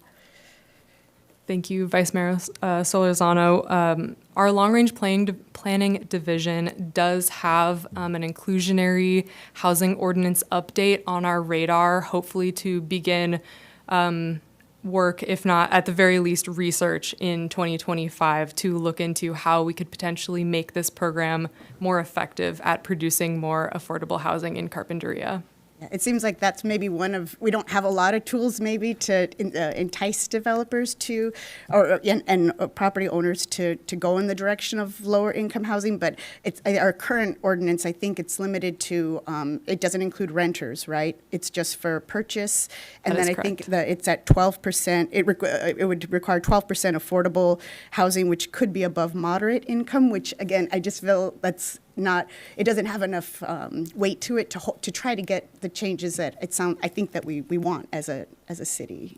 Thank you, Vice Mayor Solorzano. Our long-range planning division does have an inclusionary housing ordinance update on our radar, hopefully to begin work, if not at the very least research in 2025 to look into how we could potentially make this program more effective at producing more affordable housing in Carpinteria. Yeah, it seems like that's maybe we don't have a lot of tools maybe to entice developers to, and property owners to go in the direction of lower income housing, but it's our current ordinance, I think it's limited to, it doesn't include renters, right? It's just for purchase. And then I think that it's at 12%, it would require 12% affordable housing, which could be above moderate income, which again, I just feel that's not, it doesn't have enough weight to it to try to get the changes that I think that we want as a city.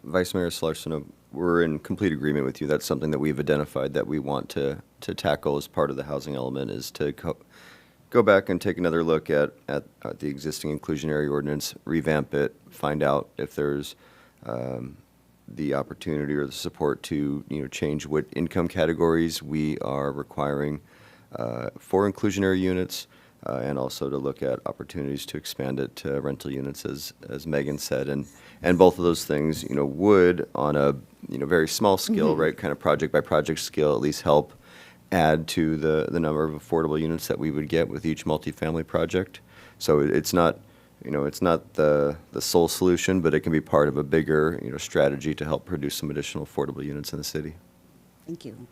Vice Mayor Solorzano, we're in complete agreement with you. That's something that we've identified that we want to tackle as part of the housing element, is to go back and take another look at the existing inclusionary ordinance, revamp it, find out if there's the opportunity or the support to change what income categories we are requiring for inclusionary units, and also to look at opportunities to expand it to rental units, as Megan said, and both of those things, would on a very small scale, right, kind of project by project scale, at least help add to the number of affordable units that we would get with each multifamily project. So it's not, it's not the sole solution, but it can be part of a bigger, strategy to help produce some additional affordable units in the city. Thank you.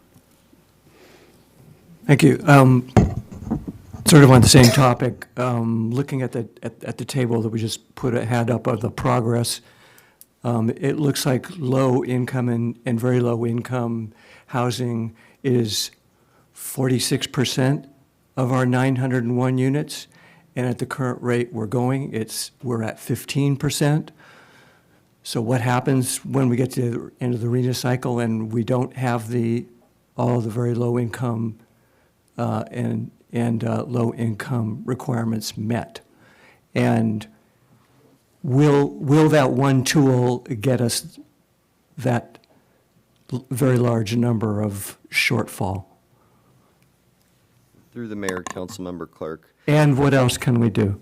Thank you. Sort of on the same topic, looking at the table that we just had up of the progress, it looks like low income and very low income housing is 46% of our 901 units, and at the current rate we're at 15%. So what happens when we get to the end of the RENA cycle and we don't have all the very low income and low income requirements met? And will that one tool get us that very large number of shortfall? Through the mayor, Councilmember Clark. And what else can we do?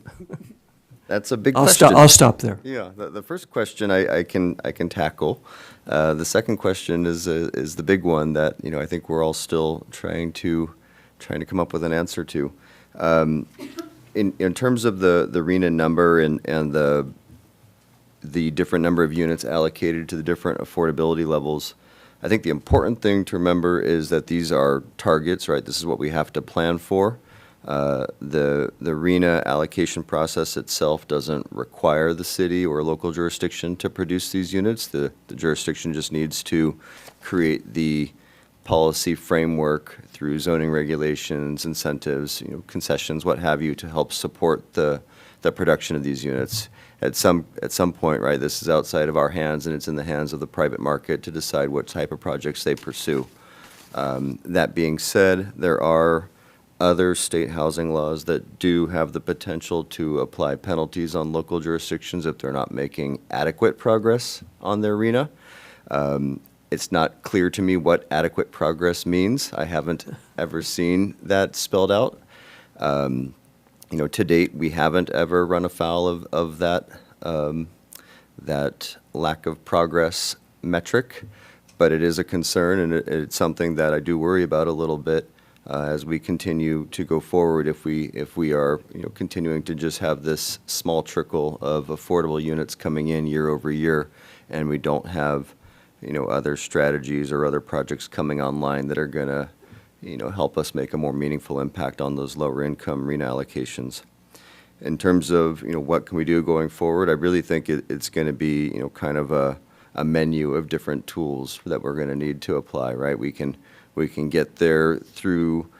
That's a big I'll question. I'll stop there. Yeah, the first question I can tackle. The second question is the big one that, you know, I think we're all still trying to come up with an answer to. In terms of the RENA number and the different number of units allocated to the different affordability levels, I think the important thing to remember is that these are targets, right? This is what we have to plan for. The RENA allocation process itself doesn't require the city or local jurisdiction to produce these units. The jurisdiction just needs to create the policy framework through zoning regulations, incentives, you know, concessions, what have you, to help support the production of these units. At some point, right, this is outside of our hands, and it's in the hands of the private market to decide what type of projects they pursue. That being said, there are other state housing laws that do have the potential to apply penalties on local jurisdictions if they're not making adequate progress on their RENA. It's not clear to me what adequate progress means. I haven't ever seen that spelled out. You know, to date, we haven't ever run afoul of that lack of progress metric, but it is a concern, and it's something that I do worry about a little bit as we continue to go forward. If we are, you know, continuing to just have this small trickle of affordable units coming in year over year, and we don't have, you know, other strategies or other projects coming online that are going to, you know, help us make a more meaningful impact on those lower income RENA allocations. In terms of, you know, what can we do going forward, I really think it's going to be, you know, kind of a menu of different tools that we're going to need to apply, right? We can get there through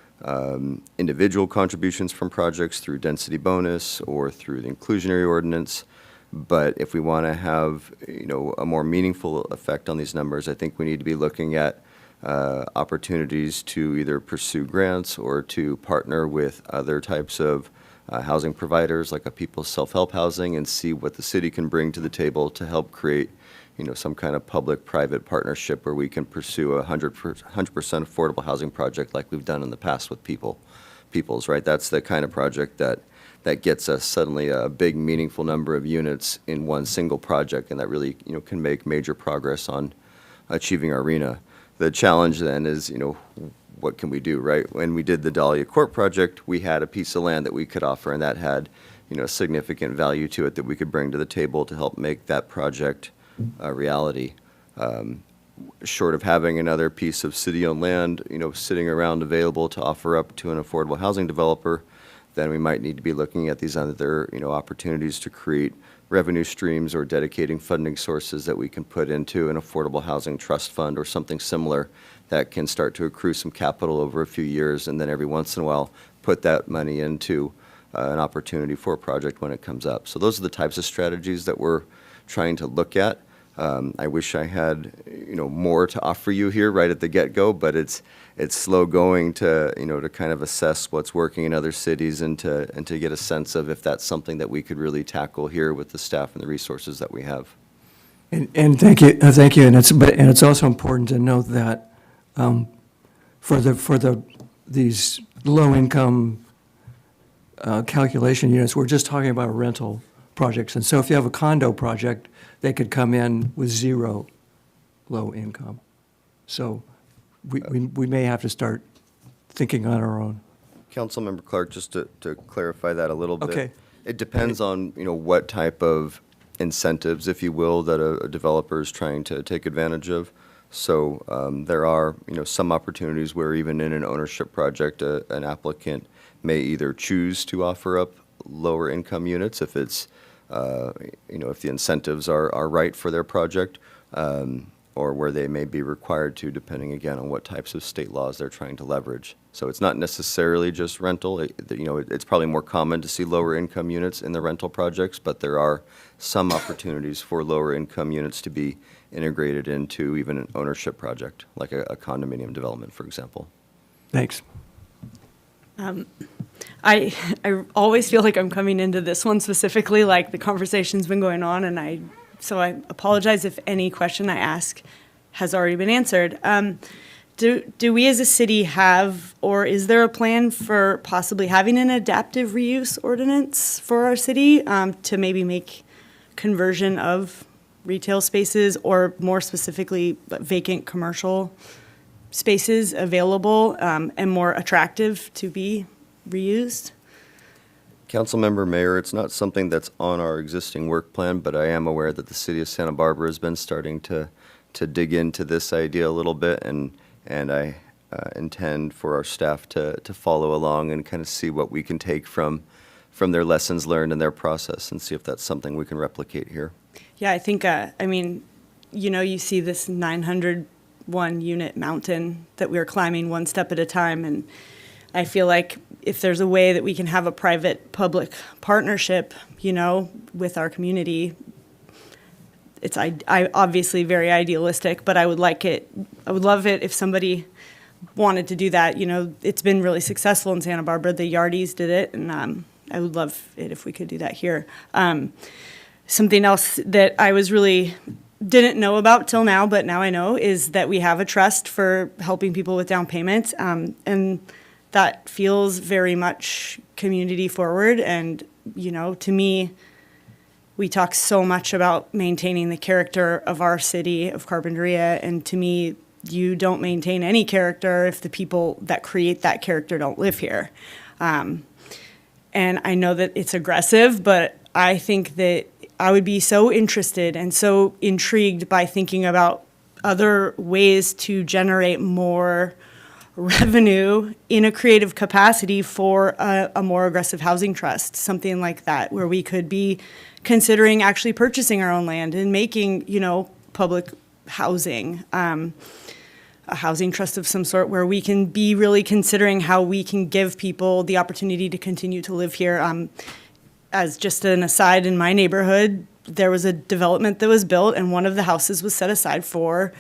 individual contributions from projects, through density bonus, or through the inclusionary ordinance. But if we want to have, you know, a more meaningful effect on these numbers, I think we need to be looking at opportunities to either pursue grants or to partner with other types of housing providers, like a people's self-help housing, and see what the city can bring to the table to help create, you know, some kind of public-private partnership where we can pursue a 100% affordable housing project like we've done in the past with Peoples, right? That's the kind of project that gets us suddenly a big, meaningful number of units in one single project, and that really, you know, can make major progress on achieving our RENA. The challenge then is, you know, what can we do, right? When we did the Dahlia Court project, we had a piece of land that we could offer, and that had, you know, significant value to it that we could bring to the table to help make that project a reality. Short of having another piece of city-owned land, you know, sitting around available to offer up to an affordable housing developer, then we might need to be looking at these other, you know, opportunities to create revenue streams or dedicating funding sources that we can put into an affordable housing trust fund or something similar that can start to accrue some capital over a few years, and then every once in a while put that money into an opportunity for a project when it comes up. So those are the types of strategies that we're trying to look at. I wish I had, you know, more to offer you here right at the get-go, but it's slow going to, you know, to kind of assess what's working in other cities and to get a sense of if that's something that we could really tackle here with the staff and the resources that we have. And thank you, and it's also important to note that for these low-income calculation units, we're just talking about rental projects. And so if you have a condo project, they could come in with zero low income. So we may have to start thinking on our own. Councilmember Clark, just to clarify that a little bit. Okay. It depends on, you know, what type of incentives, if you will, that a developer is trying to take advantage of. So there are, you know, some opportunities where even in an ownership project, an applicant may either choose to offer up lower income units if it's, you know, if the incentives are right for their project, or where they may be required to, depending again on what types of state laws they're trying to leverage. So it's not necessarily just rental. You know, it's probably more common to see lower income units in the rental projects, but there are some opportunities for lower income units to be integrated into even an ownership project, like a condominium development, for example. Thanks. I always feel like I'm coming into this one specifically, like the conversation's been going on, and so I apologize if any question I ask has already been answered. Do we as a city have, or is there a plan for possibly having an adaptive reuse ordinance for our city to maybe make conversion of retail spaces, or more specifically vacant commercial spaces available and more attractive to be reused? Councilmember Mayor, it's not something that's on our existing work plan, but I am aware that the city of Santa Barbara has been starting to dig into this idea a little bit, and I intend for our staff to follow along and kind of see what we can take from their lessons learned and their process, and see if that's something we can replicate here. Yeah, I think, you see this 901 unit mountain that we're climbing one step at a time, and I feel like if there's a way that we can have a private-public partnership, with our community, it's obviously very idealistic, but I would love it if somebody wanted to do that. It's been really successful in Santa Barbara. The Yardies did it, and I would love it if we could do that here. Something else that I didn't know about till now, but now I know, is that we have a trust for helping people with down payments, and that feels very much community forward. And, to me, we talk so much about maintaining the character of our city of Carpinteria, and to me, you don't maintain any character if the people that create that character don't live here. And I know that it's aggressive, but I think that I would be so interested and so intrigued by thinking about other ways to generate more revenue in a creative capacity for a more aggressive housing trust, something like that, where we could be considering actually purchasing our own land and making, public housing, a housing trust of some sort, where we can be really considering how we can give people the opportunity to continue to live here. As just an aside, in my neighborhood, there was a development that was built, and one of the houses was set aside for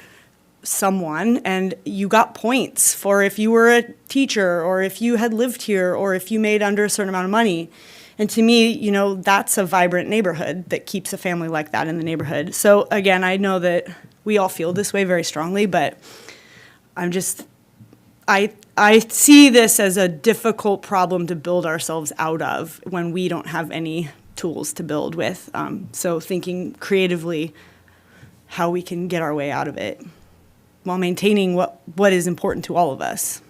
someone, and you got points for if you were a teacher, or if you had lived here, or if you made under a certain amount of money. And to me, that's a vibrant neighborhood that keeps a family like that in the neighborhood. So again, I know that we all feel this way very strongly, but I see this as a difficult problem to build ourselves out of when we don't have any tools to build with. So thinking creatively how we can get our way out of it while maintaining what is important to all of us.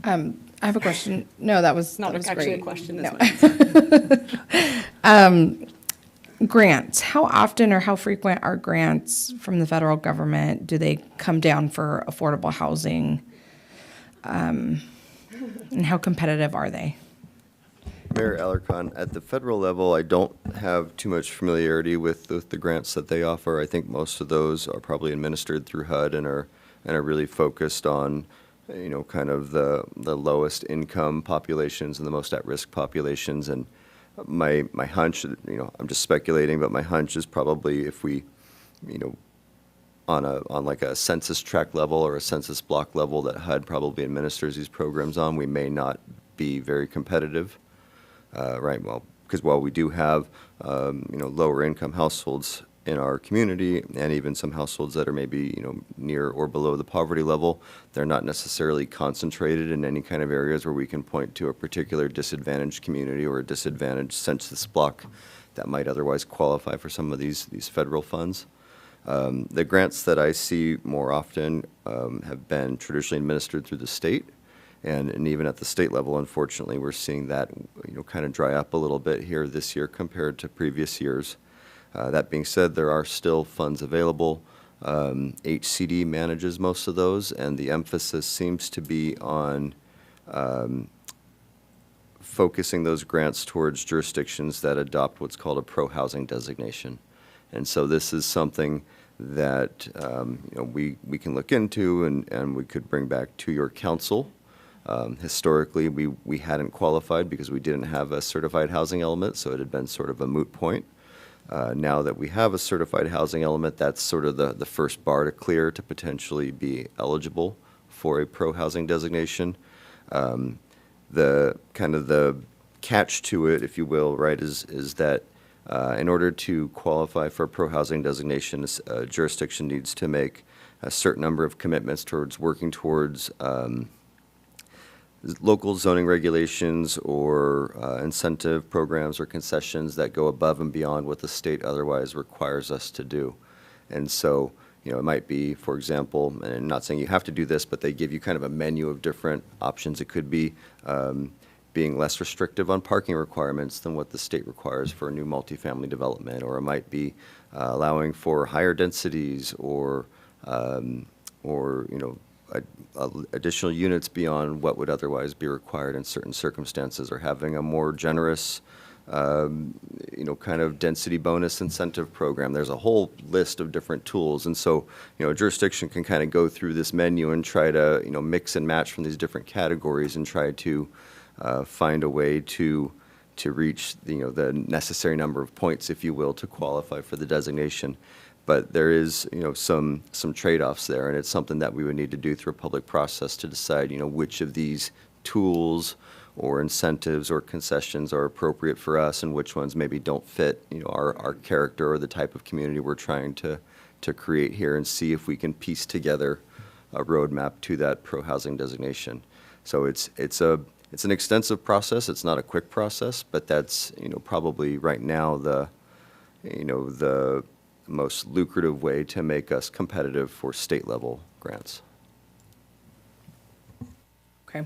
I have a question. No, that was actually great. a question. No. Grants. How often or how frequent are grants from the federal government? Do they come down for affordable housing? And how competitive are they? Mayor Alarcon, at the federal level, I don't have too much familiarity with the grants that they offer. I think most of those are probably administered through HUD and are really focused on, kind of the lowest income populations and the most at-risk populations. And my hunch, I'm just speculating, but my hunch is probably if we, on like a census tract level or a census block level that HUD probably administers these programs on, we may not be very competitive, right? Well, because while we do have, lower income households in our community, and even some households that are maybe, near or below the poverty level, they're not necessarily concentrated in any kind of areas where we can point to a particular disadvantaged community or a disadvantaged census block that might otherwise qualify for some of these federal funds. The grants that I see more often have been traditionally administered through the state, and even at the state level, unfortunately, we're seeing that, kind of dry up a little bit here this year compared to previous years. That being said, there are still funds available. HCD manages most of those, and the emphasis seems to be on focusing those grants towards jurisdictions that adopt what's called a pro-housing designation. And so this is something that we can look into and we could bring back to your council. Historically, we hadn't qualified because we didn't have a certified housing element, so it had been sort of a moot point. Now that we have a certified housing element, that's sort of the first bar to clear to potentially be eligible for a pro-housing designation. The kind of the catch to it, if you will, right, is that in order to qualify for a pro-housing designation, a jurisdiction needs to make a certain number of commitments towards working towards local zoning regulations or incentive programs or concessions that go above and beyond what the state otherwise requires us to do. And so, you know, it might be, for example, and I'm not saying you have to do this, but they give you kind of a menu of different options. It could be being less restrictive on parking requirements than what the state requires for a new multifamily development, or it might be allowing for higher densities or you know, additional units beyond what would otherwise be required in certain circumstances, or having a more generous, you know, kind of density bonus incentive program. There's a whole list of different tools. And so, you know, a jurisdiction can kind of go through this menu and try to, you know, mix and match from these different categories and try to find a way to reach, you know, the necessary number of points, if you will, to qualify for the designation. But there is, you know, some trade-offs there, and it's something that we would need to do through a public process to decide, you know, which of these tools or incentives or concessions are appropriate for us and which ones maybe don't fit, you know, our character or the type of community we're trying to create here, and see if we can piece together a roadmap to that pro-housing designation. So it's an extensive process. It's not a quick process, but that's, you know, probably right now the most lucrative way to make us competitive for state-level grants. Okay.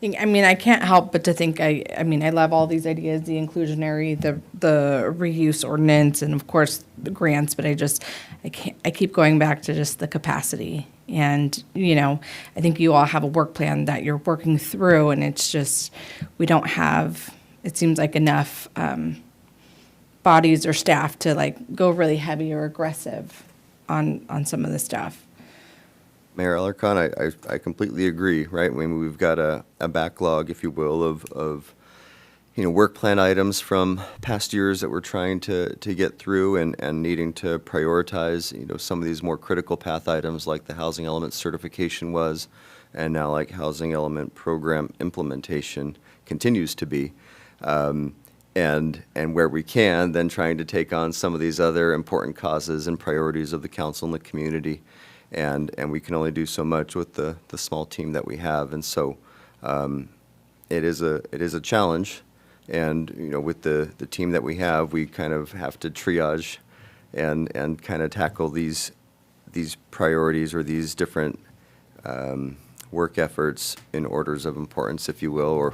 I mean, I can't help but to think, I mean, I love all these ideas, the inclusionary, the reuse ordinance, and of course, the grants, but I keep going back to just the capacity. And, you know, I think you all have a work plan that you're working through, and it's just, we don't have, it seems like enough bodies or staff to like go really heavy or aggressive on some of the stuff. Mayor Alarcon, I completely agree, right? I mean, we've got a backlog, if you will, of you know, work plan items from past years that we're trying to get through and needing to prioritize, you know, some of these more critical path items like the housing element certification was, and now like housing element program implementation continues to be. And where we can, then trying to take on some of these other important causes and priorities of the council and the community. And we can only do so much with the small team that we have. And so it is a challenge. And, you know, with the team that we have, we kind of have to triage and kind of tackle these priorities or these different work efforts in orders of importance, if you will,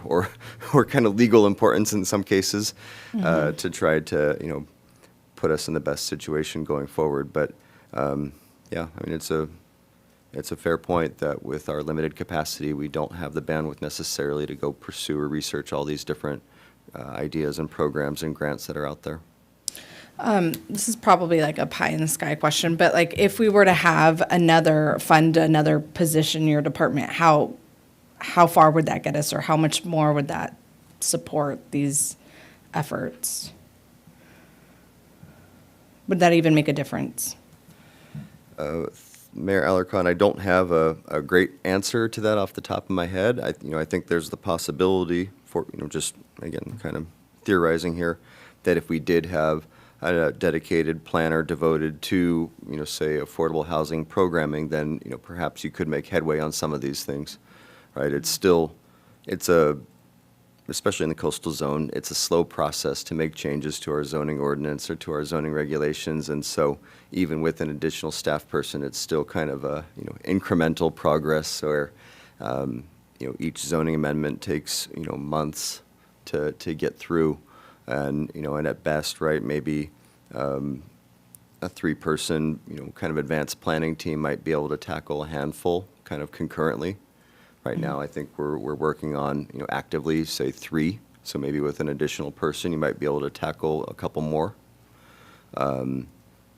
or kind of legal importance in some cases, to try to, you know, put us in the best situation going forward. But yeah, I mean, it's a fair point that with our limited capacity, we don't have the bandwidth necessarily to go pursue or research all these different ideas and programs and grants that are out there. This is probably like a pie in the sky question, but like if we were to have another position in your department, how far would that get us, or how much more would that support these efforts? Would that even make a difference? Mayor Alarcon, I don't have a great answer to that off the top of my head. I think there's the possibility for, you know, just again, kind of theorizing here, that if we did have a dedicated planner devoted to, you know, say affordable housing programming, then, you know, perhaps you could make headway on some of these things, right? Especially in the coastal zone, it's a slow process to make changes to our zoning ordinance or to our zoning regulations. And so even with an additional staff person, it's still kind of a, you know, incremental progress where, you know, each zoning amendment takes, you know, months to get through. And, you know, and at best, right, maybe a 3-person, you know, kind of advanced planning team might be able to tackle a handful kind of concurrently. Right now, I think we're working on, you know, actively, say 3. So maybe with an additional person, you might be able to tackle a couple more. You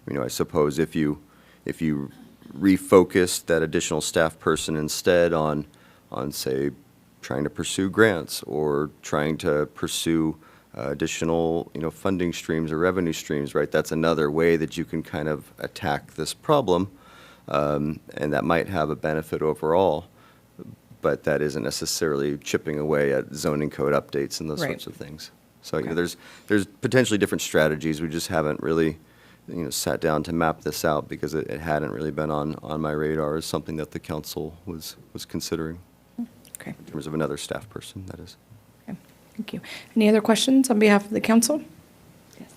know, I suppose if you refocus that additional staff person instead on say trying to pursue grants or trying to pursue additional, you know, funding streams or revenue streams, right? That's another way that you can kind of attack this problem, and that might have a benefit overall. but that isn't necessarily chipping away at zoning code updates and those Right. sorts of things. So, you know, there's potentially different strategies. We just haven't really, you know, sat down to map this out because it hadn't really been on my radar as something that the council was considering. Okay. In terms of another staff person, that is. Okay, thank you. Any other questions on behalf of the council?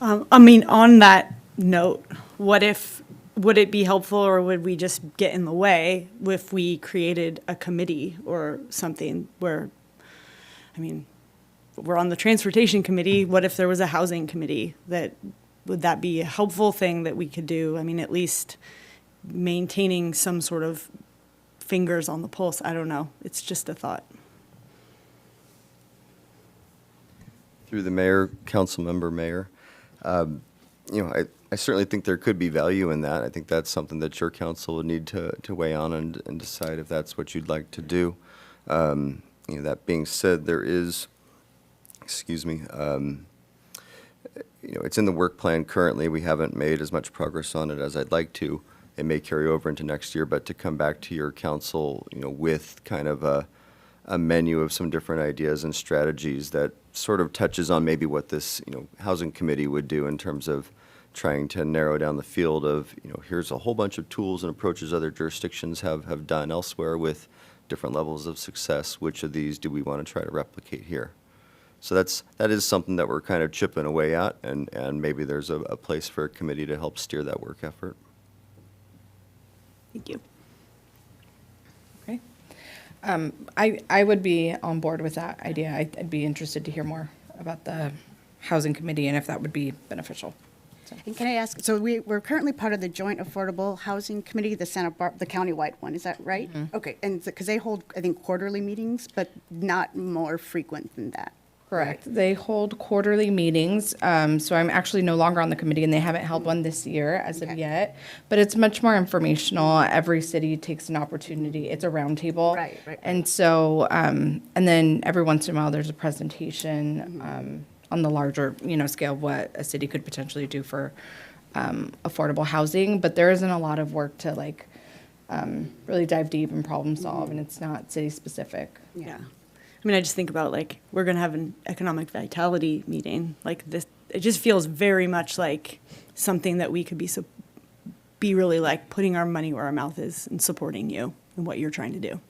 I mean, on that note, would it be helpful, or would we just get in the way if we created a committee or something where, I mean, we're on the transportation committee, what if there was a housing committee? Would that be a helpful thing that we could do? I mean, at least maintaining some sort of fingers on the pulse. I don't know. It's just a thought. Through the mayor, council member, mayor, you know, I certainly think there could be value in that. I think that's something that your council would need to weigh on and decide if that's what you'd like to do. You know, that being said, there is, excuse me, you know, it's in the work plan currently. We haven't made as much progress on it as I'd like to. It may carry over into next year, but to come back to your council, you know, with kind of a menu of some different ideas and strategies that sort of touches on maybe what this, you know, housing committee would do in terms of trying to narrow down the field of, you know, here's a whole bunch of tools and approaches other jurisdictions have done elsewhere with different levels of success. Which of these do we want to try to replicate here? So that is something that we're kind of chipping away at, and maybe there's a place for a committee to help steer that work effort. Thank you. Okay. I would be on board with that idea. I'd be interested to hear more about the housing committee and if that would be beneficial. And can I ask, so we're currently part of the Joint Affordable Housing Committee, the the countywide one, is that right? Okay, and because they hold, I think, quarterly meetings, but not more frequent than that. Correct. They hold quarterly meetings, so I'm actually no longer on the committee, and they haven't held one this year as of yet. But it's much more informational. Every city takes an opportunity. It's a roundtable. Right. And so, and then every once in a while, there's a presentation on the larger, you know, scale of what a city could potentially do for affordable housing. But there isn't a lot of work to like really dive deep and problem solve, and it's not city specific. Yeah. I mean, I just think about, like, we're going to have an economic vitality meeting. Like, this, it just feels very much like something that we could be really, like, putting our money where our mouth is and supporting you and what you're trying to do.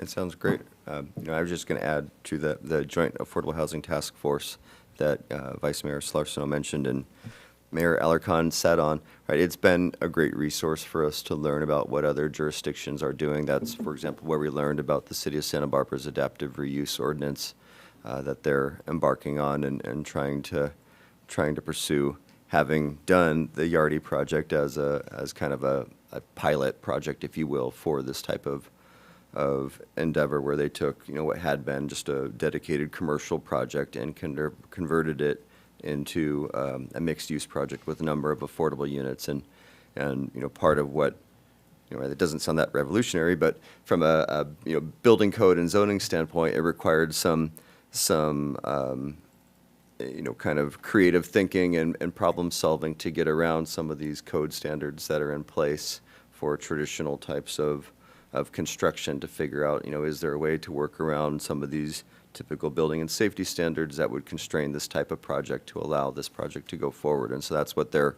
It sounds great. You know, I was just going to add to the Joint Affordable Housing Task Force that Vice Mayor Slarceno mentioned and Mayor Alarcon sat on, right? It's been a great resource for us to learn about what other jurisdictions are doing. That's, for example, where we learned about the City of Santa Barbara's adaptive reuse ordinance that they're embarking on and trying to pursue, having done the Yardy project as kind of a pilot project, if you will, for this type of endeavor, where they took, you know, what had been just a dedicated commercial project and converted it into a mixed-use project with a number of affordable units. And you know, part of what, you know, it doesn't sound that revolutionary, but from a you know, building code and zoning standpoint, it required some you know, kind of creative thinking and problem solving to get around some of these code standards that are in place for traditional types of construction, to figure out, you know, is there a way to work around some of these typical building and safety standards that would constrain this type of project to allow this project to go forward. And so that's what the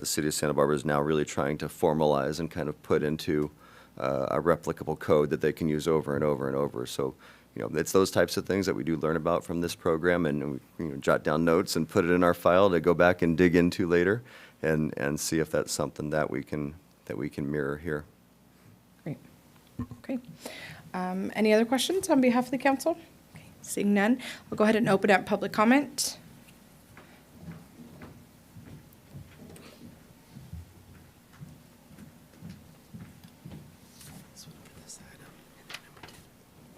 City of Santa Barbara is now really trying to formalize and kind of put into a replicable code that they can use over and over and over. So, you know, it's those types of things that we do learn about from this program, and we, you know, jot down notes and put it in our file to go back and dig into later and see if that's something that we can mirror here. Great. Okay. Any other questions on behalf of the council? Seeing none, we'll go ahead and open up public comment.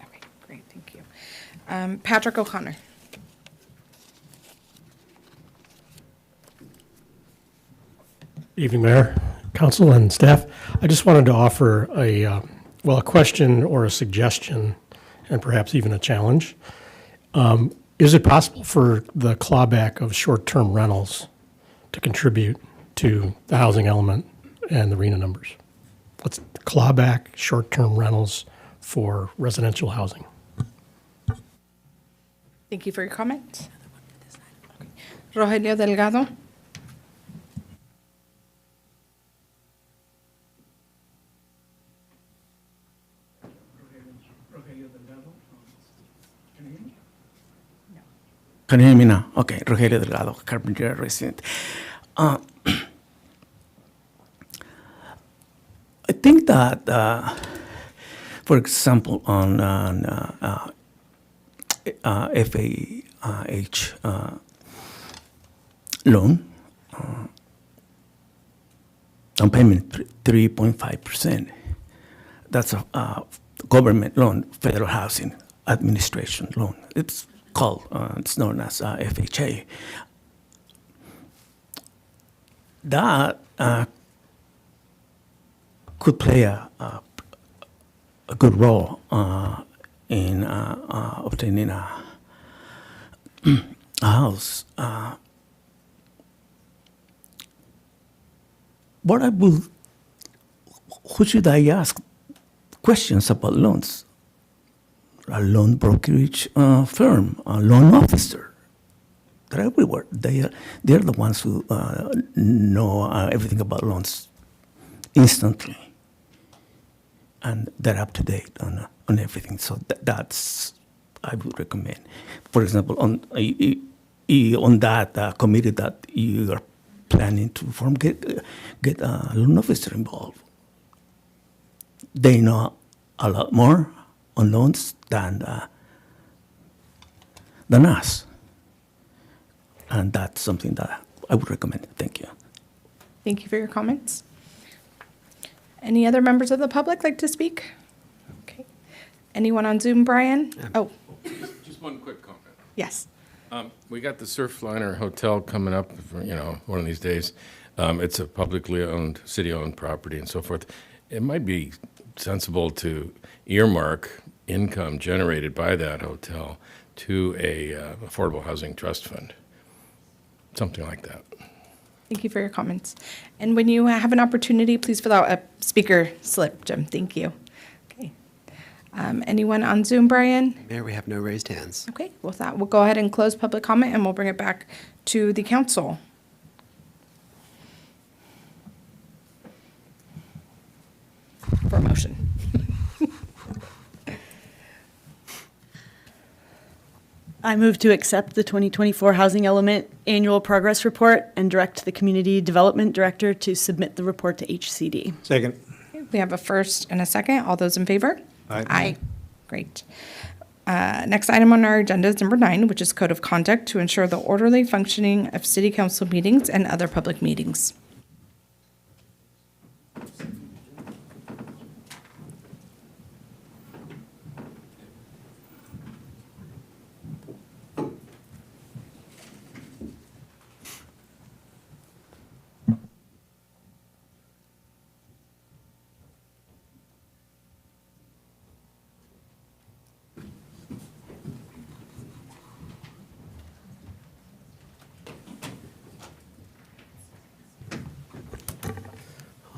Okay, great, thank you. Patrick O'Connor. Evening, Mayor, Council, and staff. I just wanted to offer a question or a suggestion, and perhaps even a challenge. Is it possible for the clawback of short-term rentals to contribute to the housing element and the RENA numbers? Let's clawback short-term rentals for residential housing. Thank you for your comment. Rogelio Delgado. Can you hear me now? Okay, Rogelio Delgado, Carpinteria resident. I think that, for example, on FAH loan, down payment 3.5%. That's a government loan, Federal Housing Administration loan. It's called, it's known as FHA. That could play a good role in obtaining a house. What I will, who should I ask questions about loans? A loan brokerage firm, a loan officer. They're everywhere. They're the ones who know everything about loans instantly, and they're up to date on everything. So that's I would recommend. For example, on that committee that you are planning to form, get a loan officer involved. They know a lot more on loans than us. And that's something that I would recommend. Thank you. Thank you for your comments. Any other members of the public like to speak? Okay. Anyone on Zoom, Brian? Oh, Just one quick comment. yes. We got the Surfliner Hotel coming up, for, one of these days. It's a publicly owned, city-owned property and so forth. It might be sensible to earmark income generated by that hotel to a affordable housing trust fund, something like that. Thank you for your comments. And when you have an opportunity, please fill out a speaker slip, Jim. Thank you. Okay. Anyone on Zoom, Brian? Mayor, we have no raised hands. Okay, with that, we'll go ahead and close public comment and we'll bring it back to the council. For a motion. I move to accept the 2024 Housing Element Annual Progress Report and direct the Community Development Director to submit the report to HCD. Second. We have a first and a second. All those in favor? Aye. Great. Next item on our agenda is number 9, which is Code of Conduct to ensure the orderly functioning of city council meetings and other public meetings.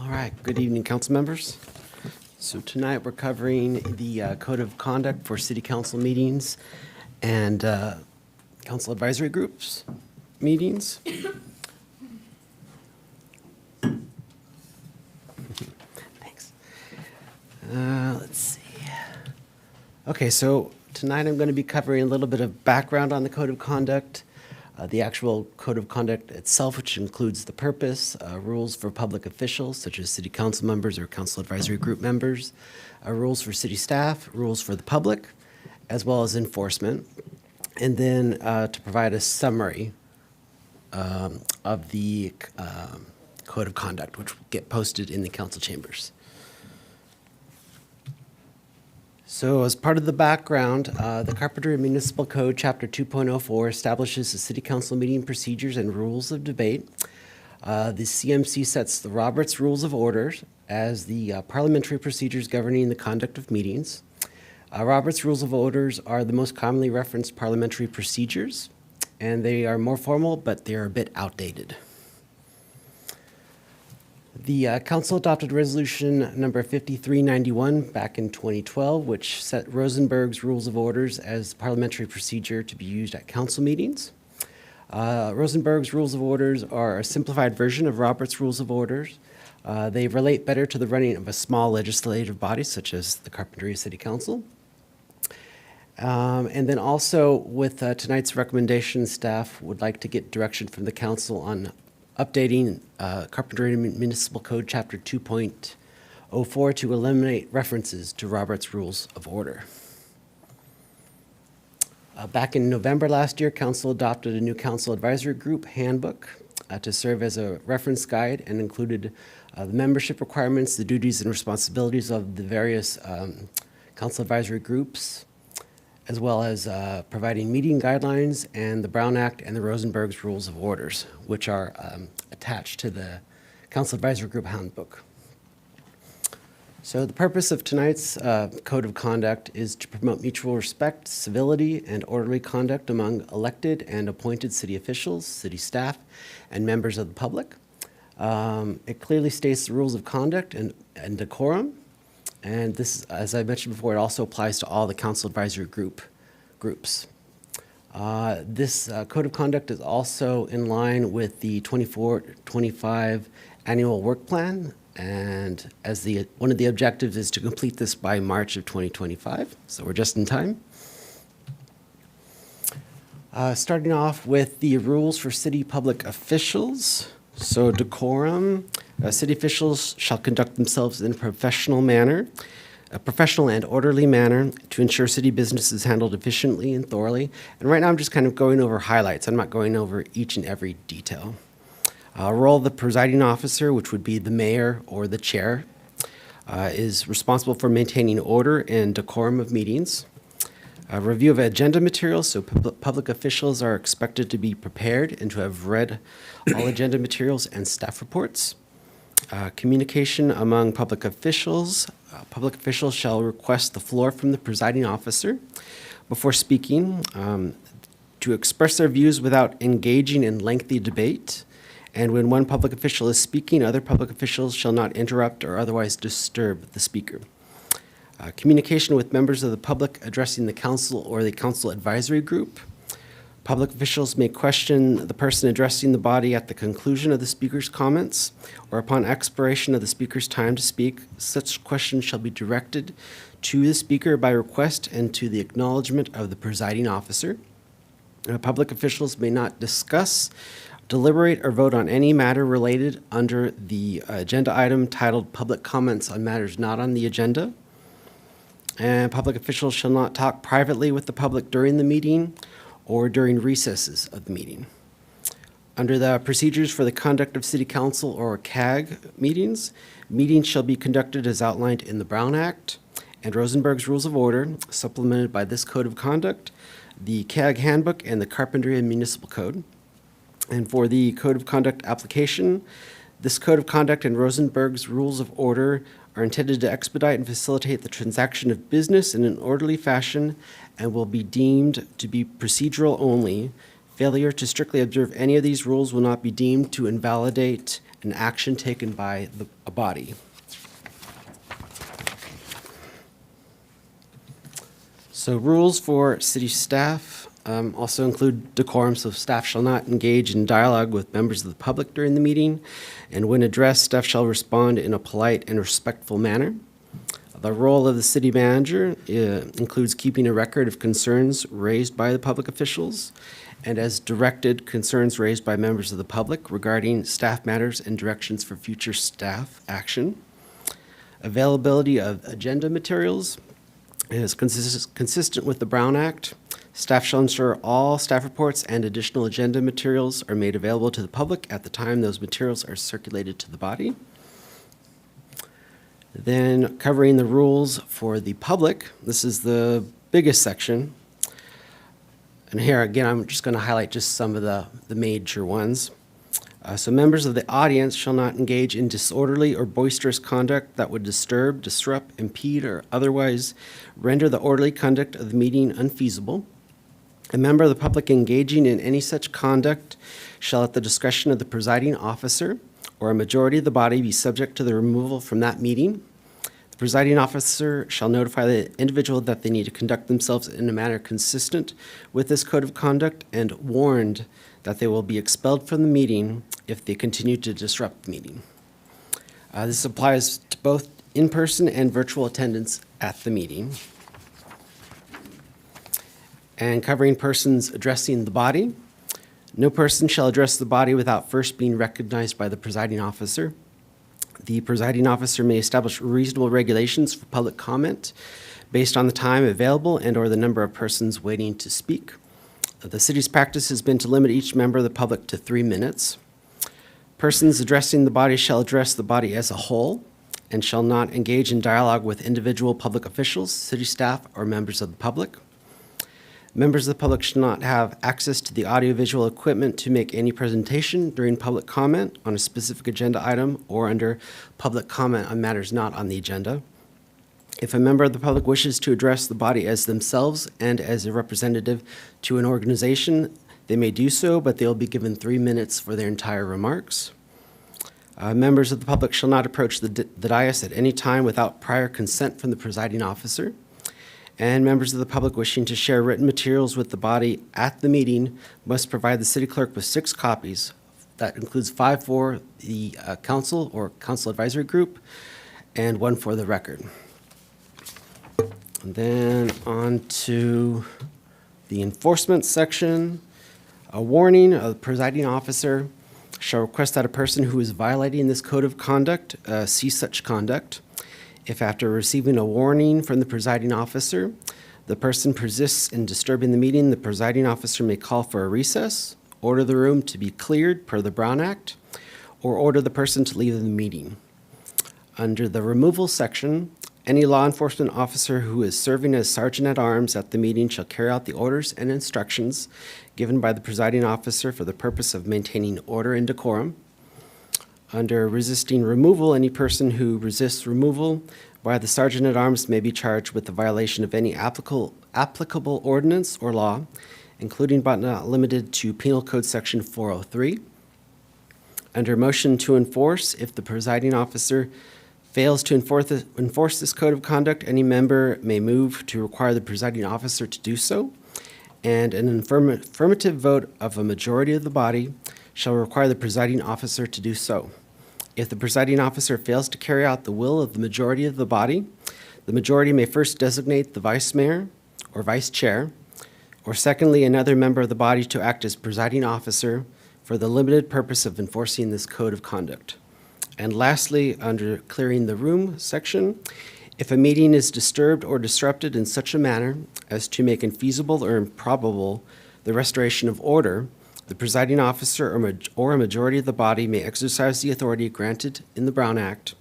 All right, good evening, council members. So tonight we're covering the Code of Conduct for city council meetings and council advisory groups meetings. Thanks. Let's see. Okay, so tonight I'm going to be covering a little bit of background on the Code of Conduct, the actual Code of Conduct itself, which includes the purpose, rules for public officials, such as city council members or council advisory group members, rules for city staff, rules for the public, as well as enforcement, and then to provide a summary of the Code of Conduct, which will get posted in the council chambers. So as part of the background, the Carpinteria Municipal Code, Chapter 2.04, establishes the city council meeting procedures and rules of debate. The CMC sets the Roberts Rules of Order as the parliamentary procedures governing the conduct of meetings. Roberts Rules of Orders are the most commonly referenced parliamentary procedures, and they are more formal, but they are a bit outdated. The council adopted resolution number 5391 back in 2012, which set Rosenberg's Rules of Orders as parliamentary procedure to be used at council meetings. Rosenberg's Rules of Orders are a simplified version of Robert's Rules of Orders. They relate better to the running of a small legislative body, such as the Carpinteria City Council. And then also with tonight's recommendation, staff would like to get direction from the council on updating Carpinteria Municipal Code Chapter 2.04 to eliminate references to Robert's Rules of Order. Back in November last year, council adopted a new council advisory group handbook to serve as a reference guide and included the membership requirements, the duties and responsibilities of the various council advisory groups, as well as providing meeting guidelines and the Brown Act and the Rosenberg's Rules of Orders, which are attached to the council advisory group handbook. So the purpose of tonight's code of conduct is to promote mutual respect, civility, and orderly conduct among elected and appointed city officials, city staff, and members of the public. It clearly states the rules of conduct and decorum. And this, as I mentioned before, it also applies to all the council advisory groups. This code of conduct is also in line with the 24-25 annual work plan. And as one of the objectives is to complete this by March of 2025, so we're just in time. Starting off with the rules for city public officials. So decorum, city officials shall conduct themselves in a professional and orderly manner to ensure city business is handled efficiently and thoroughly. And right now I'm just kind of going over highlights. I'm not going over each and every detail. Role of the presiding officer, which would be the mayor or the chair, is responsible for maintaining order and decorum of meetings. Review of agenda materials, so public officials are expected to be prepared and to have read all agenda materials and staff reports. Communication among public officials. Public officials shall request the floor from the presiding officer before speaking to express their views without engaging in lengthy debate. And when one public official is speaking, other public officials shall not interrupt or otherwise disturb the speaker. Communication with members of the public addressing the council or the council advisory group. Public officials may question the person addressing the body at the conclusion of the speaker's comments or upon expiration of the speaker's time to speak. Such questions shall be directed to the speaker by request and to the acknowledgement of the presiding officer. Public officials may not discuss, deliberate, or vote on any matter related under the agenda item titled Public Comments on Matters Not on the Agenda. And public officials shall not talk privately with the public during the meeting or during recesses of the meeting. Under the procedures for the conduct of city council or CAG meetings shall be conducted as outlined in the Brown Act and Rosenberg's Rules of Order, supplemented by this code of conduct, the CAG handbook, and the Carpinteria Municipal Code. And for the code of conduct application, this code of conduct and Rosenberg's Rules of Order are intended to expedite and facilitate the transaction of business in an orderly fashion and will be deemed to be procedural only. Failure to strictly observe any of these rules will not be deemed to invalidate an action taken by a body. So rules for city staff also include decorum, so staff shall not engage in dialogue with members of the public during the meeting, and when addressed, staff shall respond in a polite and respectful manner. The role of the city manager includes keeping a record of concerns raised by the public officials, and as directed, concerns raised by members of the public regarding staff matters and directions for future staff action. Availability of agenda materials is consistent with the Brown Act. Staff shall ensure all staff reports and additional agenda materials are made available to the public at the time those materials are circulated to the body. Then covering the rules for the public, this is the biggest section. And here again, I'm just going to highlight just some of the major ones. So members of the audience shall not engage in disorderly or boisterous conduct that would disturb, disrupt, impede, or otherwise render the orderly conduct of the meeting unfeasible. A member of the public engaging in any such conduct shall, at the discretion of the presiding officer or a majority of the body be subject to the removal from that meeting, the presiding officer shall notify the individual that they need to conduct themselves in a manner consistent with this code of conduct and warned that they will be expelled from the meeting if they continue to disrupt the meeting. This applies to both in-person and virtual attendance at the meeting. And covering persons addressing the body. No person shall address the body without first being recognized by the presiding officer. The presiding officer may establish reasonable regulations for public comment based on the time available and/or the number of persons waiting to speak. The city's practice has been to limit each member of the public to 3 minutes. Persons addressing the body shall address the body as a whole and shall not engage in dialogue with individual public officials, city staff, or members of the public. Members of the public should not have access to the audiovisual equipment to make any presentation during public comment on a specific agenda item or under public comment on matters not on the agenda. If a member of the public wishes to address the body as themselves and as a representative to an organization, they may do so, but they'll be given 3 minutes for their entire remarks. Members of the public shall not approach the dais at any time without prior consent from the presiding officer. And members of the public wishing to share written materials with the body at the meeting must provide the city clerk with 6 copies. That includes 5 for the council or council advisory group and 1 for the record. And then on to the enforcement section. A warning of the presiding officer shall request that a person who is violating this code of conduct cease such conduct. If after receiving a warning from the presiding officer, the person persists in disturbing the meeting, the presiding officer may call for a recess, order the room to be cleared per the Brown Act, or order the person to leave the meeting. Under the removal section, any law enforcement officer who is serving as sergeant-at-arms at the meeting shall carry out the orders and instructions given by the presiding officer for the purpose of maintaining order and decorum. Under resisting removal, any person who resists removal by the sergeant-at-arms may be charged with the violation of any applicable ordinance or law, including but not limited to Penal Code Section 403. Under motion to enforce, if the presiding officer fails to enforce this code of conduct, any member may move to require the presiding officer to do so, and an affirmative vote of a majority of the body shall require the presiding officer to do so. If the presiding officer fails to carry out the will of the majority of the body, the majority may first designate the vice mayor or vice chair, or secondly, another member of the body to act as presiding officer for the limited purpose of enforcing this code of conduct. And lastly, under clearing the room section, if a meeting is disturbed or disrupted in such a manner as to make infeasible or improbable the restoration of order, the presiding officer or a majority of the body may exercise the authority granted in the Brown Act.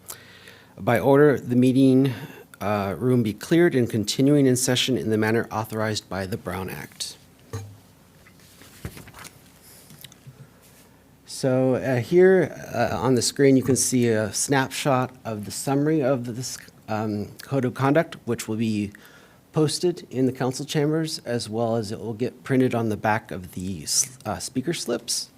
By order, the meeting room be cleared and continuing in session in the manner authorized by the Brown Act. So here on the screen, you can see a snapshot of the summary of this code of conduct, which will be posted in the council chambers, as well as it will get printed on the back of the speaker slips.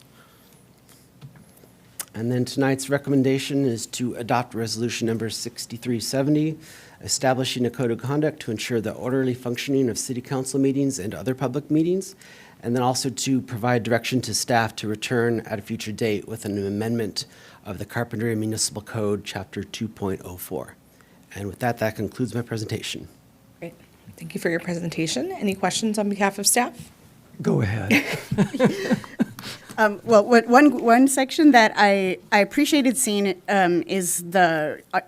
And then tonight's recommendation is to adopt resolution number 6370, establishing a code of conduct to ensure the orderly functioning of city council meetings and other public meetings, and then also to provide direction to staff to return at a future date with an amendment of the Carpinteria Municipal Code, Chapter 2.04. And with that, that concludes my presentation. Great. Thank you for your presentation. Any questions on behalf of staff? Go ahead. Well, one section that I appreciated seeing is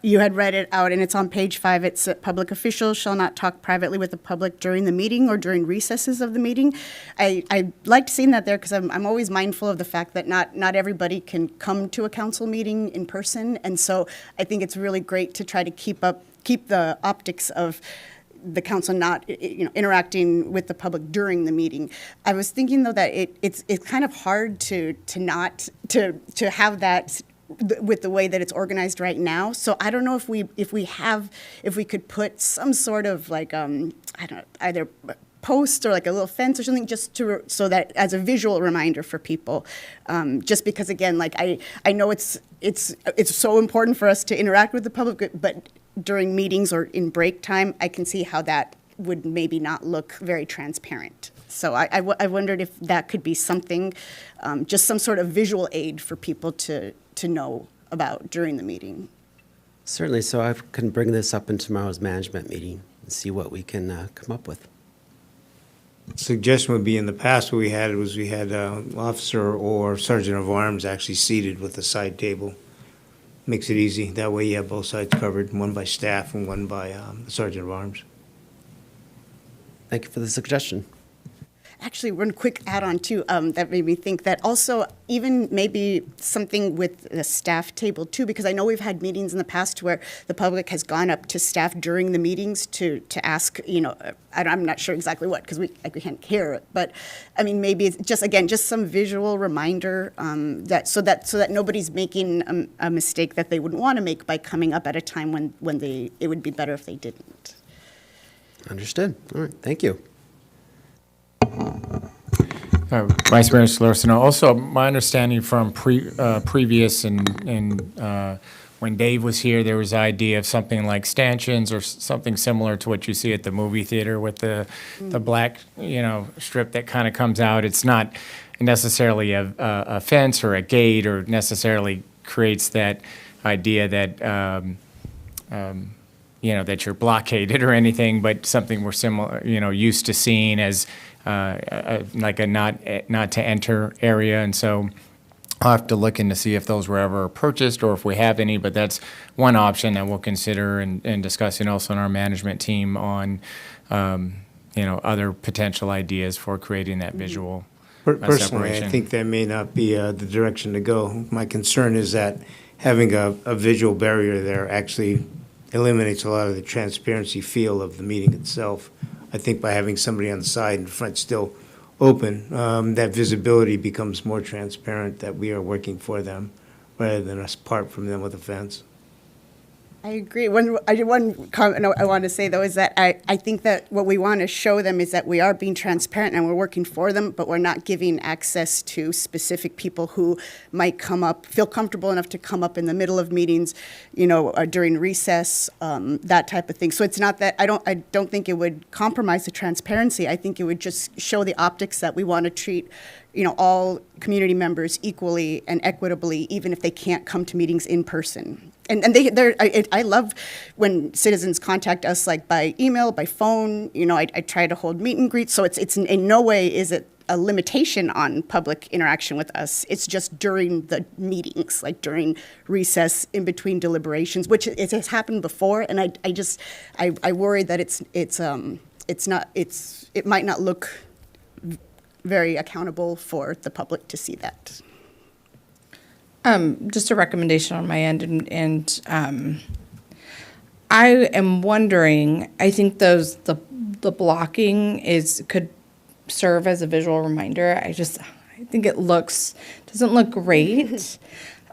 you had read it out, and it's on page 5. It's public officials shall not talk privately with the public during the meeting or during recesses of the meeting. I liked seeing that there because I'm always mindful of the fact that not everybody can come to a council meeting in person, and so I think it's really great to try to keep the optics of the council not interacting with the public during the meeting. I was thinking though that it's kind of hard to have that with the way that it's organized right now. So I don't know if we could put some sort of like I don't know, either post or like a little fence or something, just to so that as a visual reminder for people. Just because, again, like I know it's so important for us to interact with the public, but during meetings or in break time, I can see how that would maybe not look very transparent. So I wondered if that could be something, just some sort of visual aid for people to know about during the meeting. Certainly, so I can bring this up in tomorrow's management meeting and see what we can come up with. Suggestion would be, in the past, what we had was officer or sergeant of arms actually seated with a side table. Makes it easy. That way you have both sides covered, one by staff and one by the sergeant of arms. Thank you for the suggestion. Actually, one quick add-on too, that made me think that also even maybe something with the staff table too, because I know we've had meetings in the past where the public has gone up to staff during the meetings to ask, I'm not sure exactly what, because we can't hear it, but I mean, maybe it's just some visual reminder that so that nobody's making a mistake that they wouldn't want to make by coming up at a time when it would be better if they didn't. Understood. All right, thank you. Vice Mayor Solorzano, also my understanding from previous and when Dave was here, there was the idea of something like stanchions or something similar to what you see at the movie theater with the black, strip that kind of comes out. It's not necessarily a fence or a gate, or necessarily creates that idea that that you're blockaded or anything, but something we're similar, used to seeing as like a not to enter area. And so I'll have to look in to see if those were ever purchased or if we have any, but that's one option that we'll consider and discussing also in our management team on, other potential ideas for creating that visual Personally, separation. I think that may not be the direction to go. My concern is that having a visual barrier there actually eliminates a lot of the transparency feel of the meeting itself. I think by having somebody on the side and front still open, that visibility becomes more transparent, that we are working for them rather than us part from them with a fence. I agree. One comment I want to say, though, is that I think that what we want to show them is that we are being transparent and we're working for them, but we're not giving access to specific people who might feel comfortable enough to come up in the middle of meetings, during recess, that type of thing. So it's not that I don't think it would compromise the transparency. I think it would just show the optics that we want to treat all community members equally and equitably, even if they can't come to meetings in person. And I love when citizens contact us, like by email, by phone. I try to hold meet and greets, so it's in no way is it a limitation on public interaction with us. It's just during the meetings, like during recess, in between deliberations, which it has happened before, and I worry that it might not look very accountable for the public to see that. Just a recommendation on my end, and I am wondering, I think the blocking could serve as a visual reminder. I think it doesn't look great.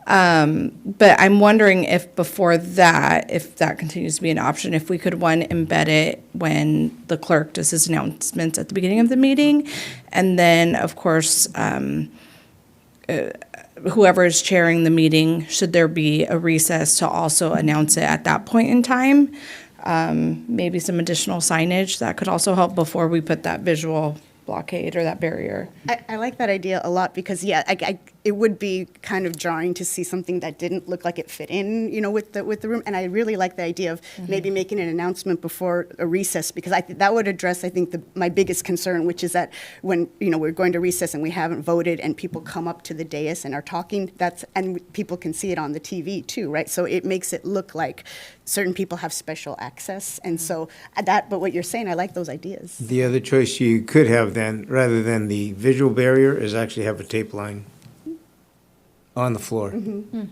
But I'm wondering if before that, if that continues to be an option, if we could, embed it when the clerk does his announcements at the beginning of the meeting. And then, of course, whoever is chairing the meeting, should there be a recess, to also announce it at that point in time. Maybe some additional signage that could also help before we put that visual blockade or that barrier. I like that idea a lot because, it would be kind of jarring to see something that didn't look like it fit in, with the room. And I really like the idea of maybe making an announcement before a recess, because that would address, I think, my biggest concern, which is that when, we're going to recess and we haven't voted and people come up to the dais and are talking, and people can see it on the TV too, right? So it makes it look like certain people have special access. And so but what you're saying, I like those ideas. The other choice you could have then, rather than the visual barrier, is actually have a tape line on the floor. Mm-hmm.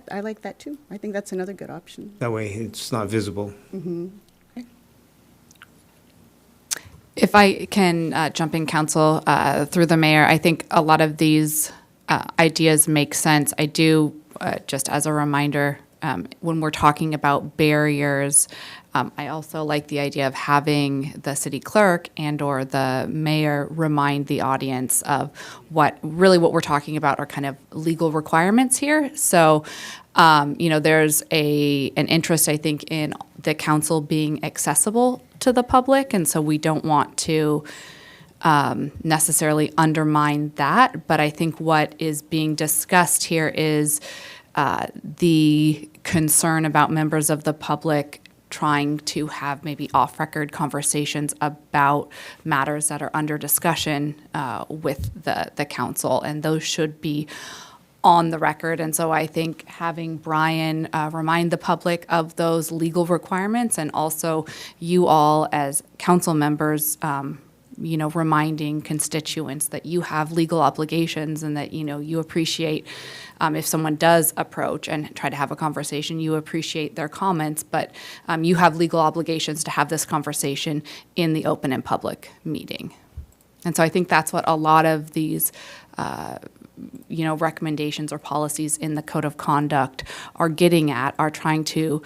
I like that too. I think that's another good option. That way it's not visible. Mm-hmm. If I can jump in, council, through the mayor, I think a lot of these ideas make sense. I do, just as a reminder, when we're talking about barriers, I also like the idea of having the city clerk and/or the mayor remind the audience of what we're talking about are kind of legal requirements here. So, there's an interest, I think, in the council being accessible to the public, and so we don't want to necessarily undermine that. But I think what is being discussed here is the concern about members of the public trying to have maybe off-record conversations about matters that are under discussion with the council, and those should be on the record. And so I think having Brian remind the public of those legal requirements, and also you all as council members, reminding constituents that you have legal obligations and that, you appreciate if someone does approach and try to have a conversation, you appreciate their comments, but you have legal obligations to have this conversation in the open and public meeting. And so I think that's what a lot of these recommendations or policies in the code of conduct are getting at, are trying to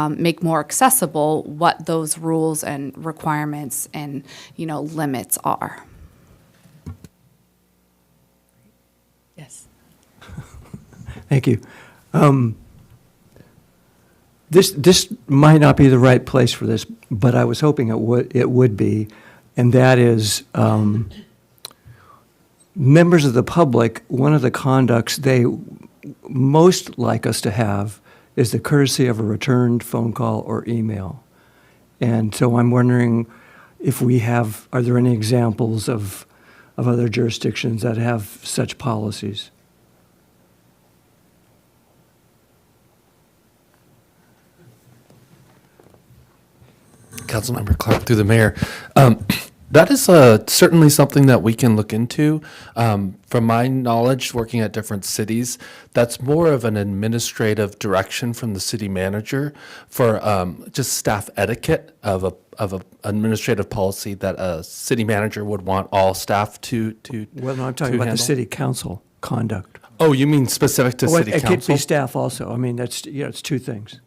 make more accessible what those rules and requirements and, limits are. Yes. Thank you. This might not be the right place for this, but I was hoping it would be, and that is members of the public. One of the conducts they most like us to have is the courtesy of a returned phone call or email. And so I'm wondering if are there any examples of other jurisdictions that have such policies? Councilmember Clark, through the mayor. That is certainly something that we can look into. From my knowledge, working at different cities, that's more of an administrative direction from the city manager for just staff etiquette of a administrative policy that a city manager would want all staff to Well, no, I'm talking about handle. the city council conduct. Oh, you mean specific to city It council? could be staff also. I mean, it's two things.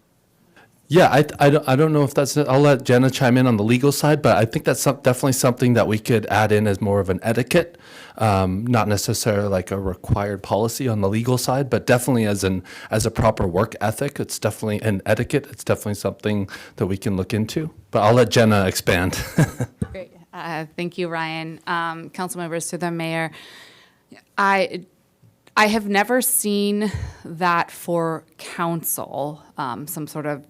Yeah, I don't know if that's it. I'll let Jenna chime in on the legal side, but I think that's definitely something that we could add in as more of an etiquette, not necessarily like a required policy on the legal side, but definitely as a proper work ethic. It's definitely an etiquette. It's definitely something that we can look into. But I'll let Jenna expand. Great. Thank you, Ryan. Council members, to the mayor. I have never seen that for council, some sort of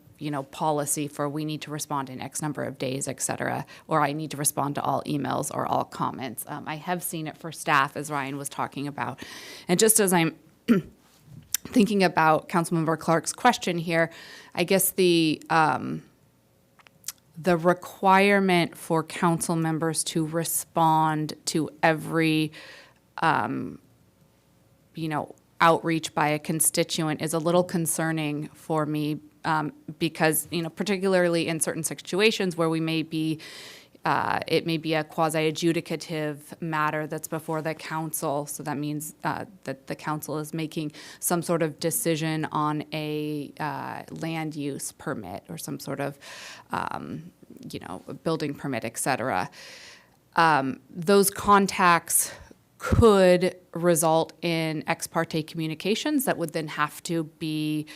policy for we need to respond in X number of days, et cetera, or I need to respond to all emails or all comments. I have seen it for staff, as Ryan was talking about. And just as I'm thinking about Councilmember Clark's question here, I guess the requirement for council members to respond to every outreach by a constituent is a little concerning for me, because, particularly in certain situations where we may be, it may be a quasi-adjudicative matter that's before the council. So that means that the council is making some sort of decision on a land use permit or some sort of, building permit, et cetera. Those contacts could result in ex parte communications that would then have to be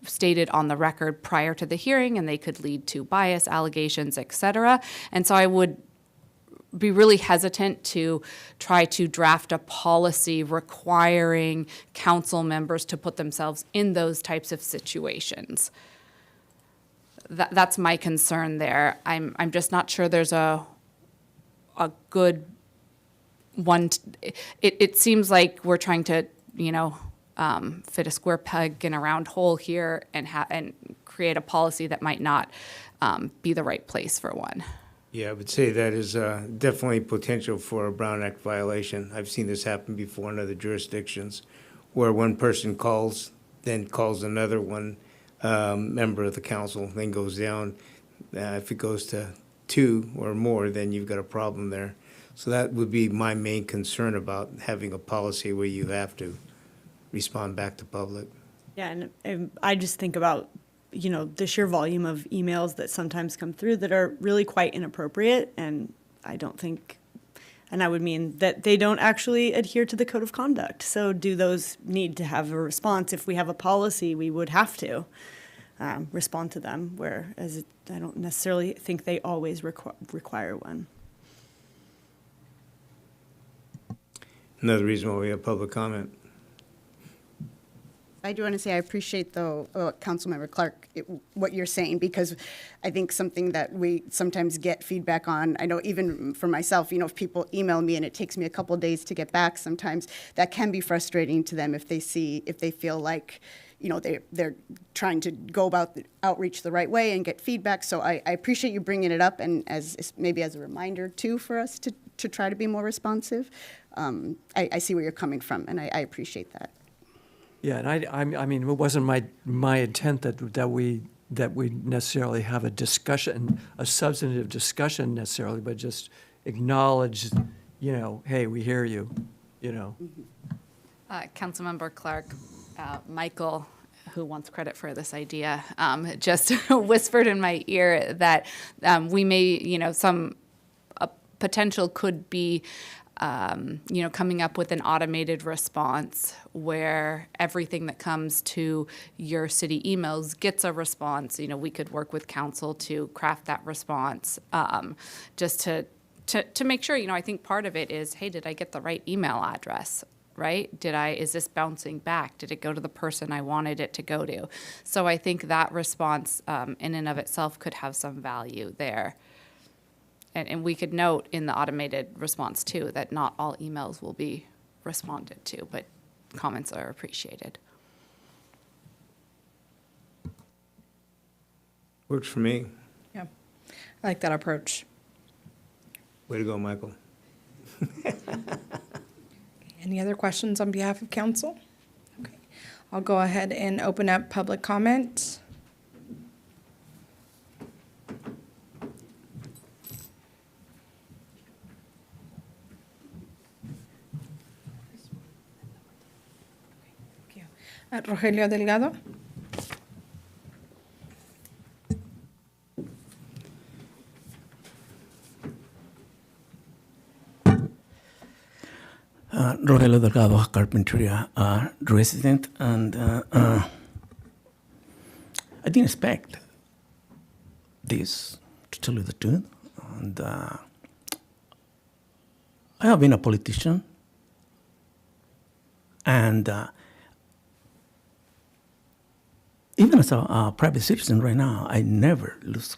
stated on the record prior to the hearing, and they could lead to bias allegations, et cetera. And so I would be really hesitant to try to draft a policy requiring council members to put themselves in those types of situations. That's my concern there. I'm just not sure there's a good one. It seems like we're trying to fit a square peg in a round hole here and create a policy that might not be the right place for one. Yeah, I would say that is definitely potential for a Brown Act violation. I've seen this happen before in other jurisdictions where one person calls, then calls another one member of the council, then goes down. If it goes to 2 or more, then you've got a problem there. So that would be my main concern about having a policy where you have to. respond back to public. Yeah, and I just think about, you know, the sheer volume of emails that sometimes come through that are really quite inappropriate, and I don't think, and I would mean that they don't actually adhere to the code of conduct. So do those need to have a response? If we have a policy, we would have to respond to them, whereas I don't necessarily think they always require one. Another reason why we have public comment. I do want to say I appreciate, though, Councilmember Clark, what you're saying, because I think something that we sometimes get feedback on, I know even for myself, you know, if people email me and it takes me a couple days to get back, sometimes that can be frustrating to them if they feel like, you know, they're trying to go about the outreach the right way and get feedback. So I appreciate you bringing it up, and maybe as a reminder, too, for us to try to be more responsive. I see where you're coming from, and I appreciate that. Yeah, and I mean, it wasn't my intent that we necessarily have a discussion, a substantive discussion necessarily, but just acknowledge, you know, hey, we hear you, you know. Councilmember Clark, Michael, who wants credit for this idea, just whispered in my ear that we may, you know, some potential could be, you know, coming up with an automated response where everything that comes to your city emails gets a response. You know, we could work with council to craft that response, just to make sure. You know, I think part of it is, hey, did I get the right email address? Right? Is this bouncing back? Did it go to the person I wanted it to go to? So I think that response in and of itself could have some value there. And we could note in the automated response, too, that not all emails will be responded to, but comments are appreciated. Works for me. Yeah, I like that approach. Way to go, Michael. Any other questions on behalf of council? Okay, I'll go ahead and open up public comment. Rogelio Delgado. Rogelio Delgado, Carpinteria resident, and I didn't expect this, to tell you the truth. And I have been a politician, and even as a private citizen right now, I never lose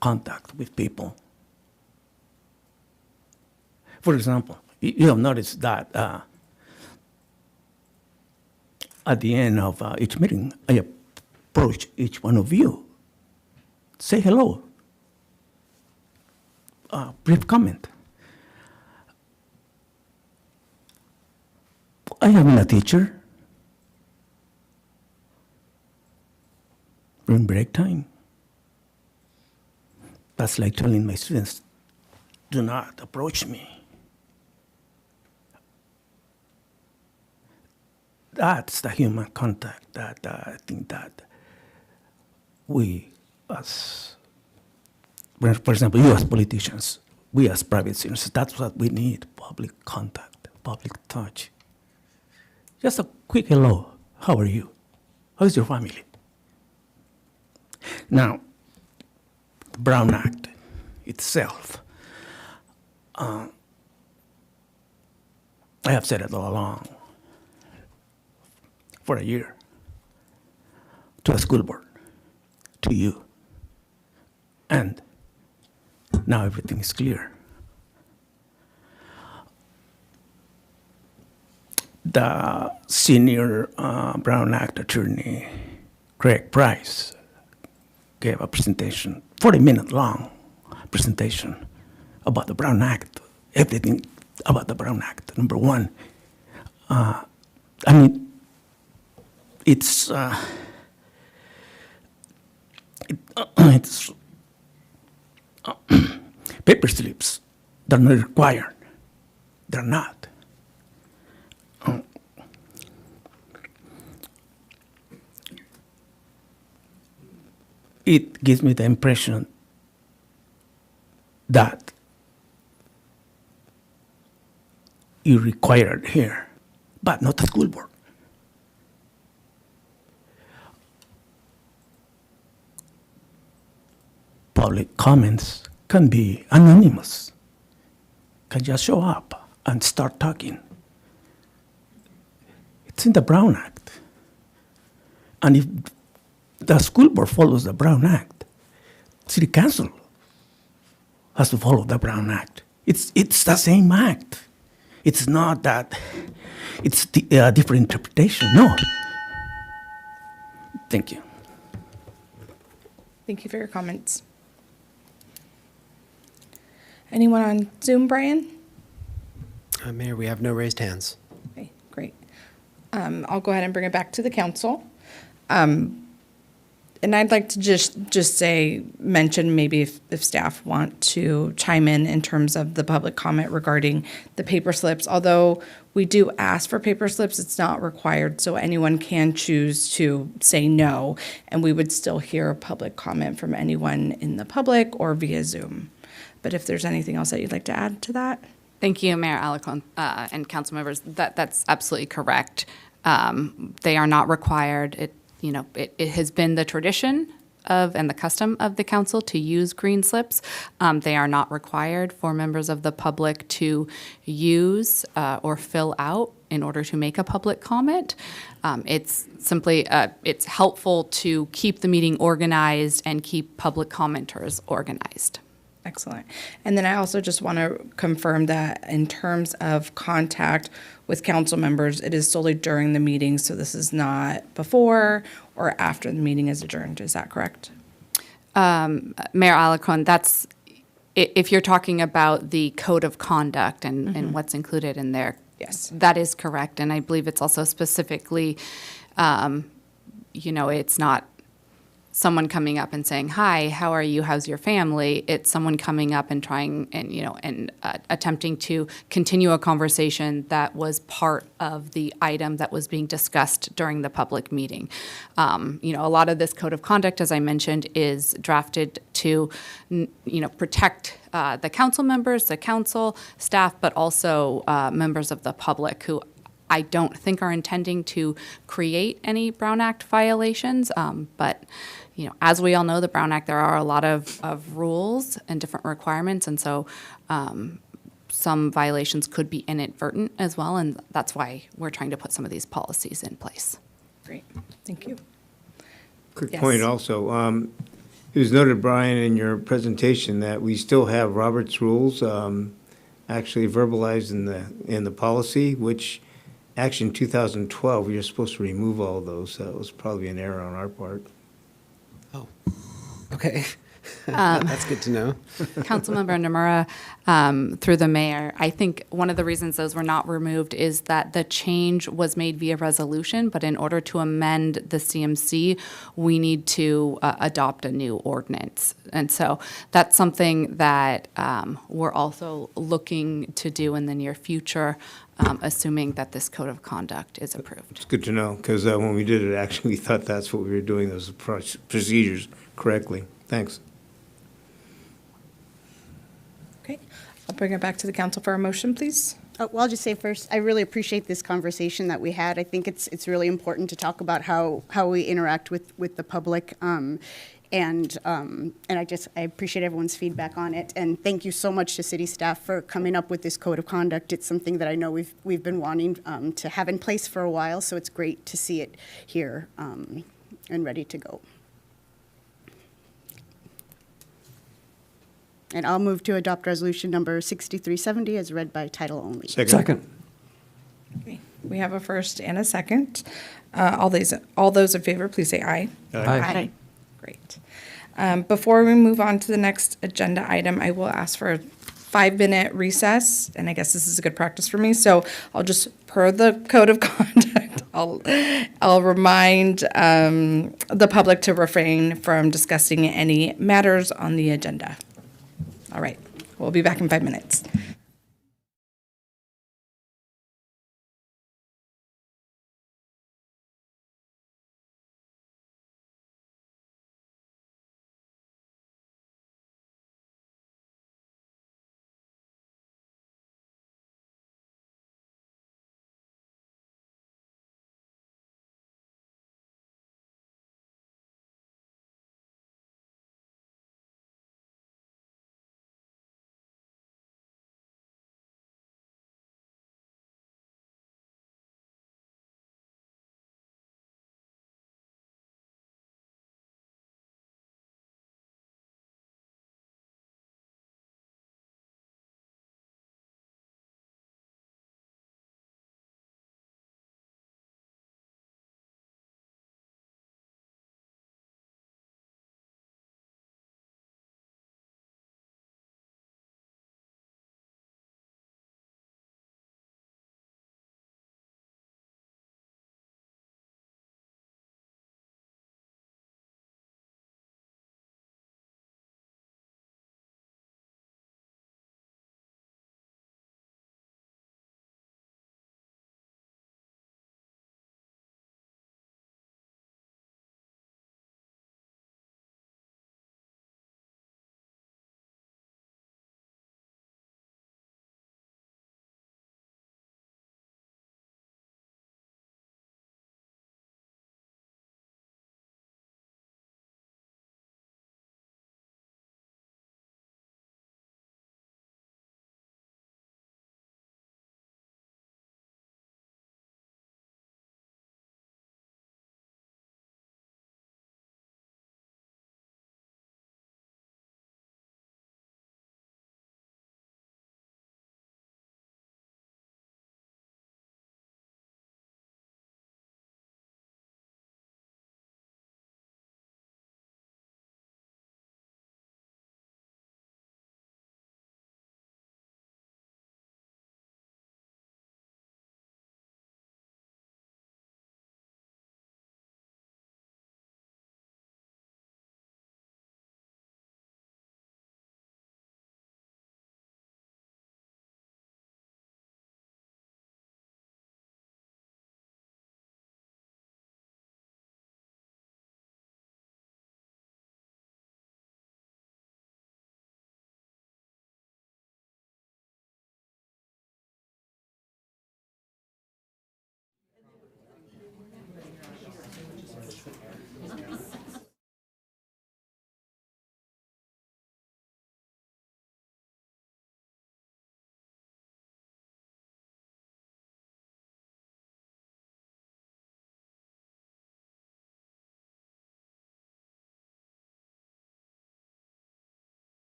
contact with people. For example, you have noticed that at the end of each meeting, I approach each one of you, say hello, brief comment. I have been a teacher during break time. That's like telling my students, do not approach me. That's the human contact that I think that we as, for example, you as politicians, we as private citizens, that's what we need, public contact, public touch. Just a quick hello, how are you? How's your family? Now, the Brown Act itself, I have said it all along, for a year, to the school board, to you, and now everything is clear. The senior Brown Act attorney, Craig Price, gave a presentation, 40-minute long presentation about the Brown Act, everything about the Brown Act. Number one, I mean, it's paper slips. They're not required. They're not. it gives me the impression that you require it here, but not the school board. Public comments can be anonymous, can just show up and start talking. It's in the Brown Act. And if the school board follows the Brown Act, City Council has to follow the Brown Act. It's the same act. It's not that it's a different interpretation. No. Thank you. Thank you for your comments. Anyone on Zoom, Brian? Mayor, we have no raised hands. Okay, great. I'll go ahead and bring it back to the council. And I'd like to just mention maybe if staff want to chime in terms of the public comment regarding the paper slips. Although we do ask for paper slips, it's not required, so anyone can choose to say no, and we would still hear a public comment from anyone in the public or via Zoom. But if there's anything else that you'd like to add to that? Thank you, Mayor Alarcon, and council members. That's absolutely correct. They are not required. It has been the tradition and the custom of the council to use green slips. They are not required for members of the public to use or fill out in order to make a public comment. It's simply, it's helpful to keep the meeting organized and keep public commenters organized. Excellent. And then I also just want to confirm that in terms of contact with council members, it is solely during the meeting, so this is not before or after the meeting is adjourned. Is that correct? Mayor Alarcon, that's, if you're talking about the code of conduct and what's included in there, yes, that is correct. And I believe it's also specifically, it's not someone coming up and saying, "Hi, how are you? How's your family?" It's someone coming up and trying and attempting to continue a conversation that was part of the item that was being discussed during the public meeting. A lot of this code of conduct, as I mentioned, is drafted to, protect the council members, the council staff, but also members of the public who I don't think are intending to create any Brown Act violations, but as we all know, the Brown Act, there are a lot of rules and different requirements, and so some violations could be inadvertent as well, and that's why we're trying to put some of these policies in place. Great, thank you. Quick Yes. point also. It was noted, Brian, in your presentation that we still have Robert's rules actually verbalized in the policy, which actually in 2012, we were supposed to remove all those, so it was probably an error on our part. Oh, okay. That's good to know. Councilmember Nomura, through the mayor, I think one of the reasons those were not removed is that the change was made via resolution, but in order to amend the CMC, we need to adopt a new ordinance. And so that's something that we're also looking to do in the near future, assuming that this code of conduct is approved. It's good to know, because when we did it, actually, we thought that's what we were doing, those procedures correctly. Thanks. Okay, I'll bring it back to the council for a motion, please. Well, I'll just say first, I really appreciate this conversation that we had. I think it's really important to talk about how we interact with the public. And I appreciate everyone's feedback on it. And thank you so much to city staff for coming up with this code of conduct. It's something that I know we've been wanting to have in place for a while, so it's great to see it here and ready to go. And I'll move to adopt resolution number 6370 as read by title only. Second. Okay, we have a first and a second. All those in favor, please say aye. Aye. Great. Before we move on to the next agenda item, I will ask for a 5-minute recess, and I guess this is a good practice for me, so I'll just, per the code of conduct, I'll remind the public to refrain from discussing any matters on the agenda. All right, we'll be back in 5 minutes.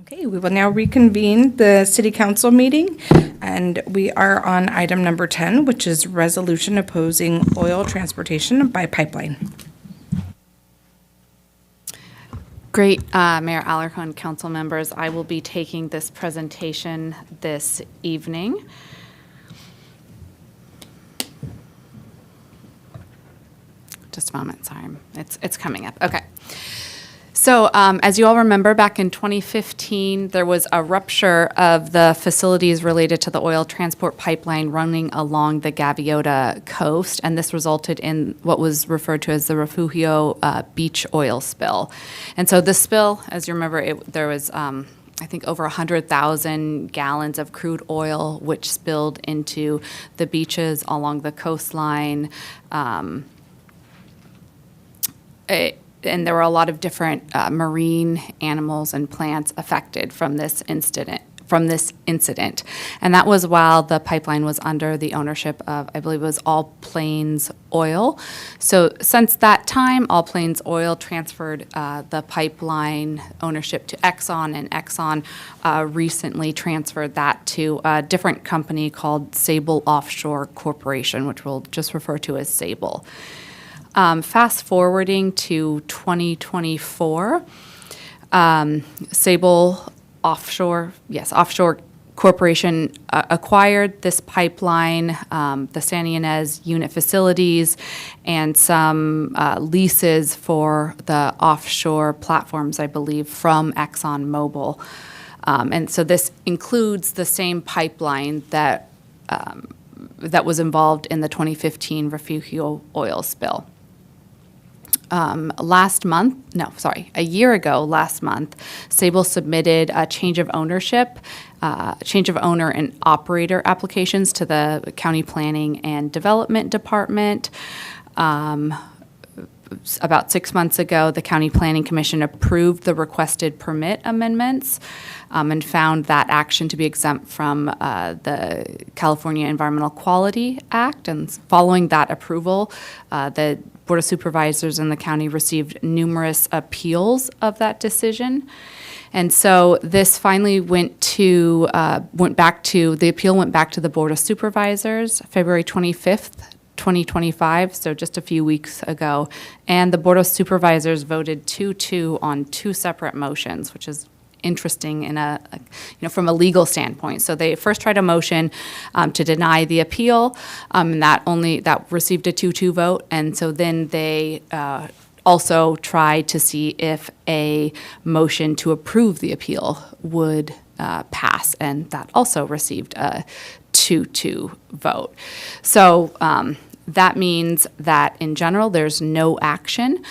Okay, we will now reconvene the city council meeting, and we are on item number 10, which is resolution opposing oil transportation by pipeline. Great, Mayor Alarcon, council members. I will be taking this presentation this evening. Just a moment, sorry, it's coming up. Okay. So as you all remember, back in 2015, there was a rupture of the facilities related to the oil transport pipeline running along the Gaviota coast, and this resulted in what was referred to as the Refugio beach oil spill. And so this spill, as you remember, there was I think over 100,000 gallons of crude oil which spilled into the beaches along the coastline. And there were a lot of different marine animals and plants affected from this incident. And that was while the pipeline was under the ownership of, I believe it was All Plains Oil. So since that time, All Plains Oil transferred the pipeline ownership to Exxon, and Exxon recently transferred that to a different company called Sable Offshore Corporation, which we'll just refer to as Sable. Fast forwarding to 2024, Sable Offshore Corporation acquired this pipeline, the San Ynez unit facilities, and some leases for the offshore platforms, I believe, from ExxonMobil. And so this includes the same pipeline that was involved in the 2015 Refugio oil spill. A year ago, last month, Sable submitted a change of ownership, change of owner and operator applications to the County Planning and Development Department. About 6 months ago, the County Planning Commission approved the requested permit amendments and found that action to be exempt from the California Environmental Quality Act. And following that approval, the Board of Supervisors in the county received numerous appeals of that decision. And so this finally the appeal went back to the Board of Supervisors February 25th, 2025, so just a few weeks ago. And the Board of Supervisors voted 2-2 on two separate motions, which is interesting from a legal standpoint. So they first tried a motion to deny the appeal, and that received a 2-2 vote. And so then they also tried to see if a motion to approve the appeal would pass, and that also received a 2-2 vote. So that means that in general, there's no action.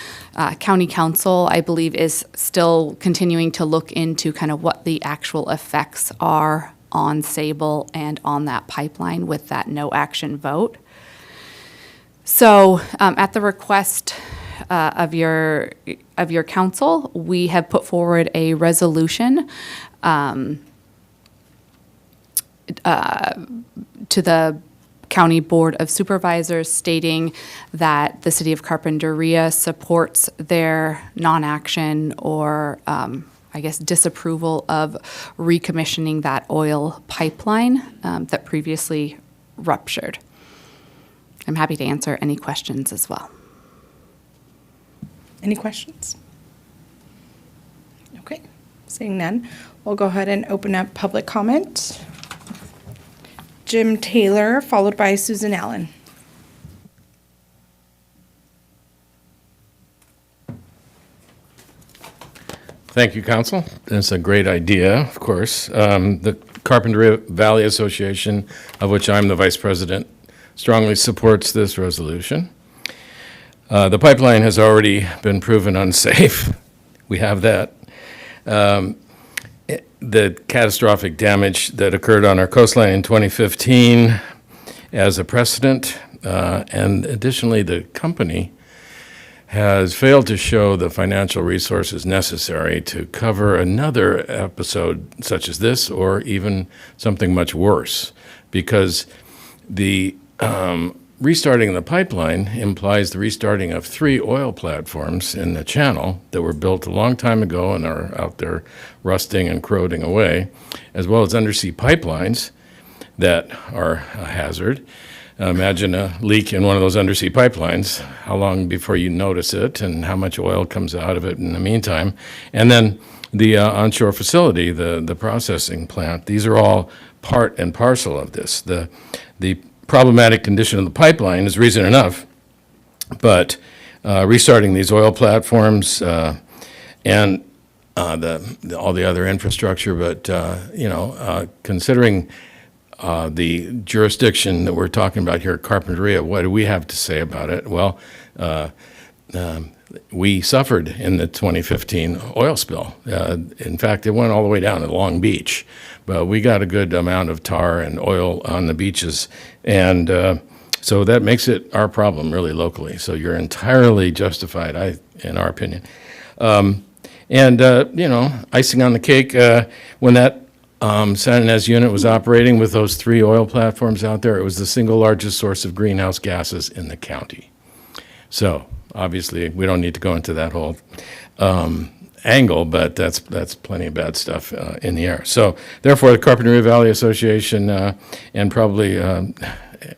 County Council, I believe, is still continuing to look into kind of what the actual effects are on Sable and on that pipeline with that no action vote. So at the request of your council, we have put forward a resolution to the County Board of Supervisors stating that the City of Carpinteria supports their non-action or disapproval of recommissioning that oil pipeline that previously ruptured. I'm happy to answer any questions as well. Any questions? Okay, seeing none, we'll go ahead and open up public comment. Jim Taylor, followed by Susan Allen. Thank you, Council. That's a great idea, of course. The Carpinteria Valley Association, of which I'm the Vice President, strongly supports this resolution. The pipeline has already been proven unsafe. We have that. The catastrophic damage that occurred on our coastline in 2015 as a precedent, and additionally, the company has failed to show the financial resources necessary to cover another episode such as this, or even something much worse, because the restarting the pipeline implies the restarting of 3 oil platforms in the channel that were built a long time ago and are out there rusting and corroding away, as well as undersea pipelines that are a hazard. Imagine a leak in one of those undersea pipelines, how long before you notice it and how much oil comes out of it in the meantime. And then the onshore facility, the processing plant, these are all part and parcel of this. The problematic condition of the pipeline is reason enough, but restarting these oil platforms and all the other infrastructure, but considering the jurisdiction that we're talking about here at Carpinteria, what do we have to say about it? Well, we suffered in the 2015 oil spill. In fact, it went all the way down to Long Beach, but we got a good amount of tar and oil on the beaches, and so that makes it our problem really locally. So you're entirely justified, in our opinion. Icing on the cake, when that San Ynez unit was operating with those 3 oil platforms out there, it was the single largest source of greenhouse gases in the county. So obviously, we don't need to go into that whole angle, but that's plenty of bad stuff in the air. So therefore, the Carpinteria Valley Association and probably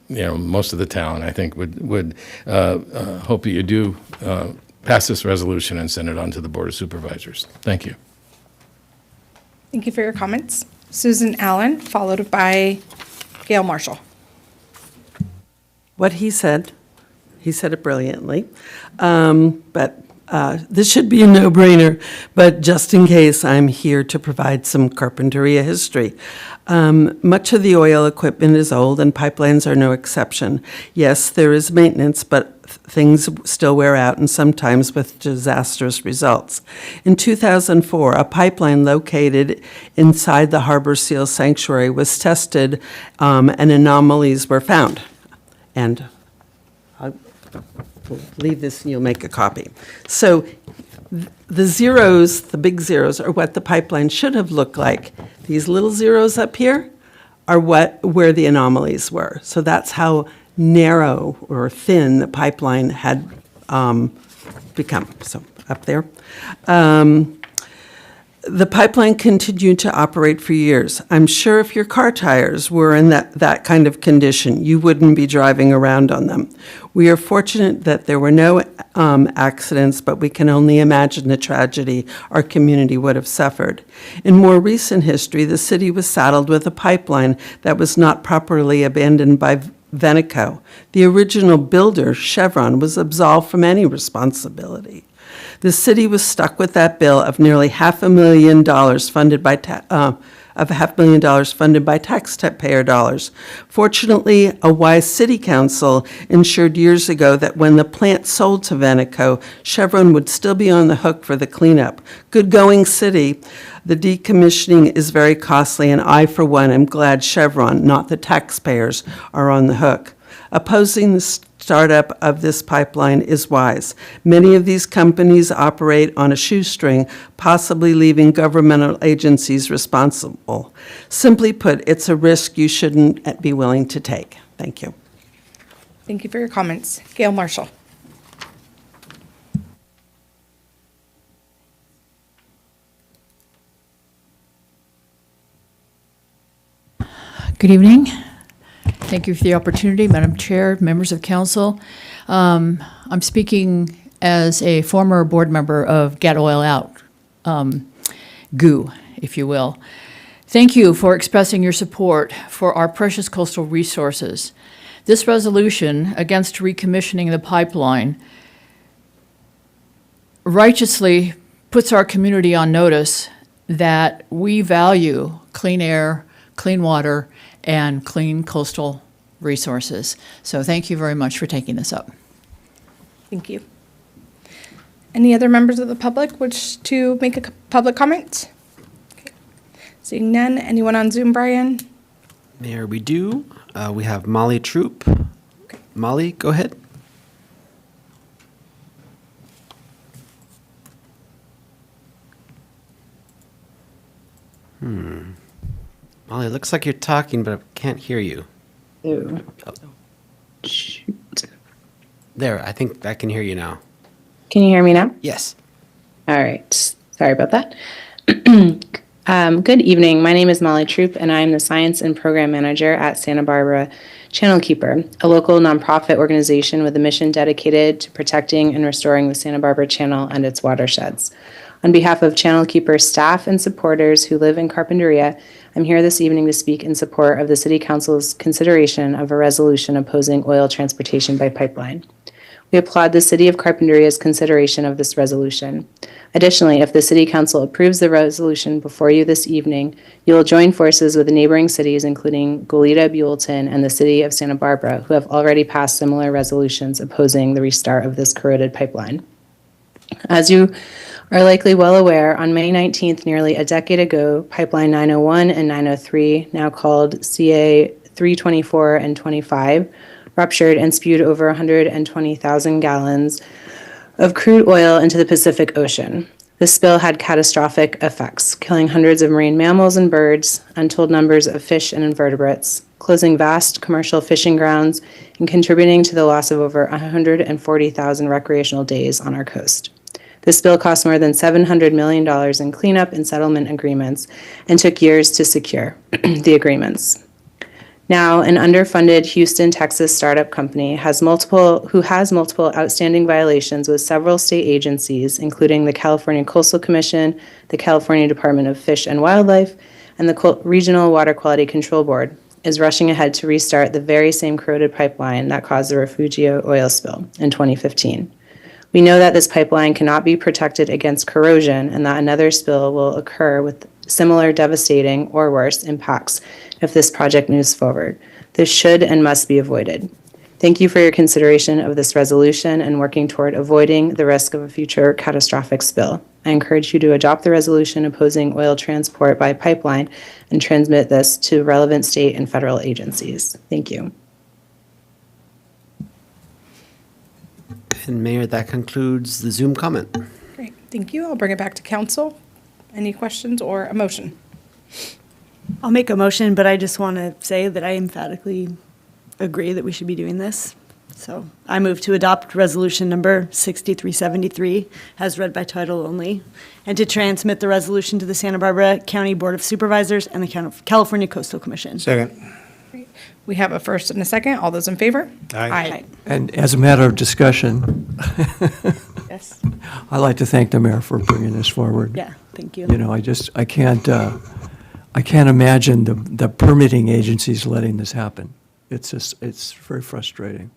most of the town, I think, would hope that you do pass this resolution and send it on to the Board of Supervisors. Thank you. Thank you for your comments. Susan Allen, followed by Gail Marshall. What he said it brilliantly. But this should be a no-brainer, but just in case, I'm here to provide some Carpinteria history. Much of the oil equipment is old, and pipelines are no exception. Yes, there is maintenance, but things still wear out, and sometimes with disastrous results. In 2004, a pipeline located inside the Harbor Seal Sanctuary was tested, and anomalies were found. And I'll leave this and you'll make a copy. So the zeros, the big zeros, are what the pipeline should have looked like. These little zeros up here are where the anomalies were. So that's how narrow or thin the pipeline had become. So up there. The pipeline continued to operate for years. I'm sure if your car tires were in that kind of condition, you wouldn't be driving around on them. We are fortunate that there were no accidents, but we can only imagine the tragedy our community would have suffered. In more recent history, the city was saddled with a pipeline that was not properly abandoned by Veneco. The original builder, Chevron, was absolved from any responsibility. The city was stuck with that bill of nearly $500,000 funded by taxpayer dollars. Fortunately, a wise city council ensured years ago that when the plant sold to Veneco, Chevron would still be on the hook for the cleanup. Good going, city. The decommissioning is very costly, and I, for one, am glad Chevron, not the taxpayers, are on the hook. Opposing the startup of this pipeline is wise. Many of these companies operate on a shoestring, possibly leaving governmental agencies responsible. Simply put, it's a risk you shouldn't be willing to take. Thank you. Thank you for your comments. Gail Marshall. Good evening. Thank you for the opportunity, Madam Chair, members of council. I'm speaking as a former board member of Get Oil Out, GOO, if you will. Thank you for expressing your support for our precious coastal resources. This resolution against recommissioning the pipeline righteously puts our community on notice that we value clean air, clean water, and clean coastal resources. So thank you very much for taking this up. Thank you. Any other members of the public wish to make a public comment? Okay. Seeing none, anyone on Zoom, Brian? Mayor, we do. We have Molly Troop. Okay. Molly, go ahead. Molly, it looks like you're talking, but I can't hear you. Oh. Shoot. There, I think I can hear you now. Can you hear me now? Yes. All right. Sorry about that. Good evening. My name is Molly Troop, and I am the Science and Program Manager at Santa Barbara Channel Keeper, a local nonprofit organization with a mission dedicated to protecting and restoring the Santa Barbara Channel and its watersheds. On behalf of Channel Keeper staff and supporters who live in Carpinteria, I'm here this evening to speak in support of the City Council's consideration of a resolution opposing oil transportation by pipeline. We applaud the City of Carpinteria's consideration of this resolution. Additionally, if the City Council approves the resolution before you this evening, you will join forces with the neighboring cities, including Goleta, Buellton, and the City of Santa Barbara, who have already passed similar resolutions opposing the restart of this corroded pipeline. As you are likely well aware, on May 19th, nearly a decade ago, Pipeline 901 and 903, now called CA 324 and 25, ruptured and spewed over 120,000 gallons of crude oil into the Pacific Ocean. This spill had catastrophic effects, killing hundreds of marine mammals and birds, untold numbers of fish and invertebrates, closing vast commercial fishing grounds, and contributing to the loss of over 140,000 recreational days on our coast. This spill cost more than $700 million in cleanup and settlement agreements and took years to secure the agreements. Now, an underfunded Houston, Texas startup company who has multiple outstanding violations with several state agencies, including the California Coastal Commission, the California Department of Fish and Wildlife, and the Regional Water Quality Control Board, is rushing ahead to restart the very same corroded pipeline that caused the Refugio oil spill in 2015. We know that this pipeline cannot be protected against corrosion and that another spill will occur with similar devastating or worse impacts if this project moves forward. This should and must be avoided. Thank you for your consideration of this resolution and working toward avoiding the risk of a future catastrophic spill. I encourage you to adopt the resolution opposing oil transport by pipeline and transmit this to relevant state and federal agencies. Thank you. And Mayor, that concludes the Zoom comment. Great, thank you. I'll bring it back to council. Any questions or a motion? I'll make a motion, but I just want to say that I emphatically agree that we should be doing this. So I move to adopt resolution number 6373 as read by title only, and to transmit the resolution to the Santa Barbara County Board of Supervisors and the California Coastal Commission. Second. We have a first and a second. All those in favor? Aye. And as a matter of discussion, Yes. I'd like to thank the mayor for bringing this forward. Yeah, thank you. You know, I can't imagine the permitting agencies letting this happen. It's very frustrating.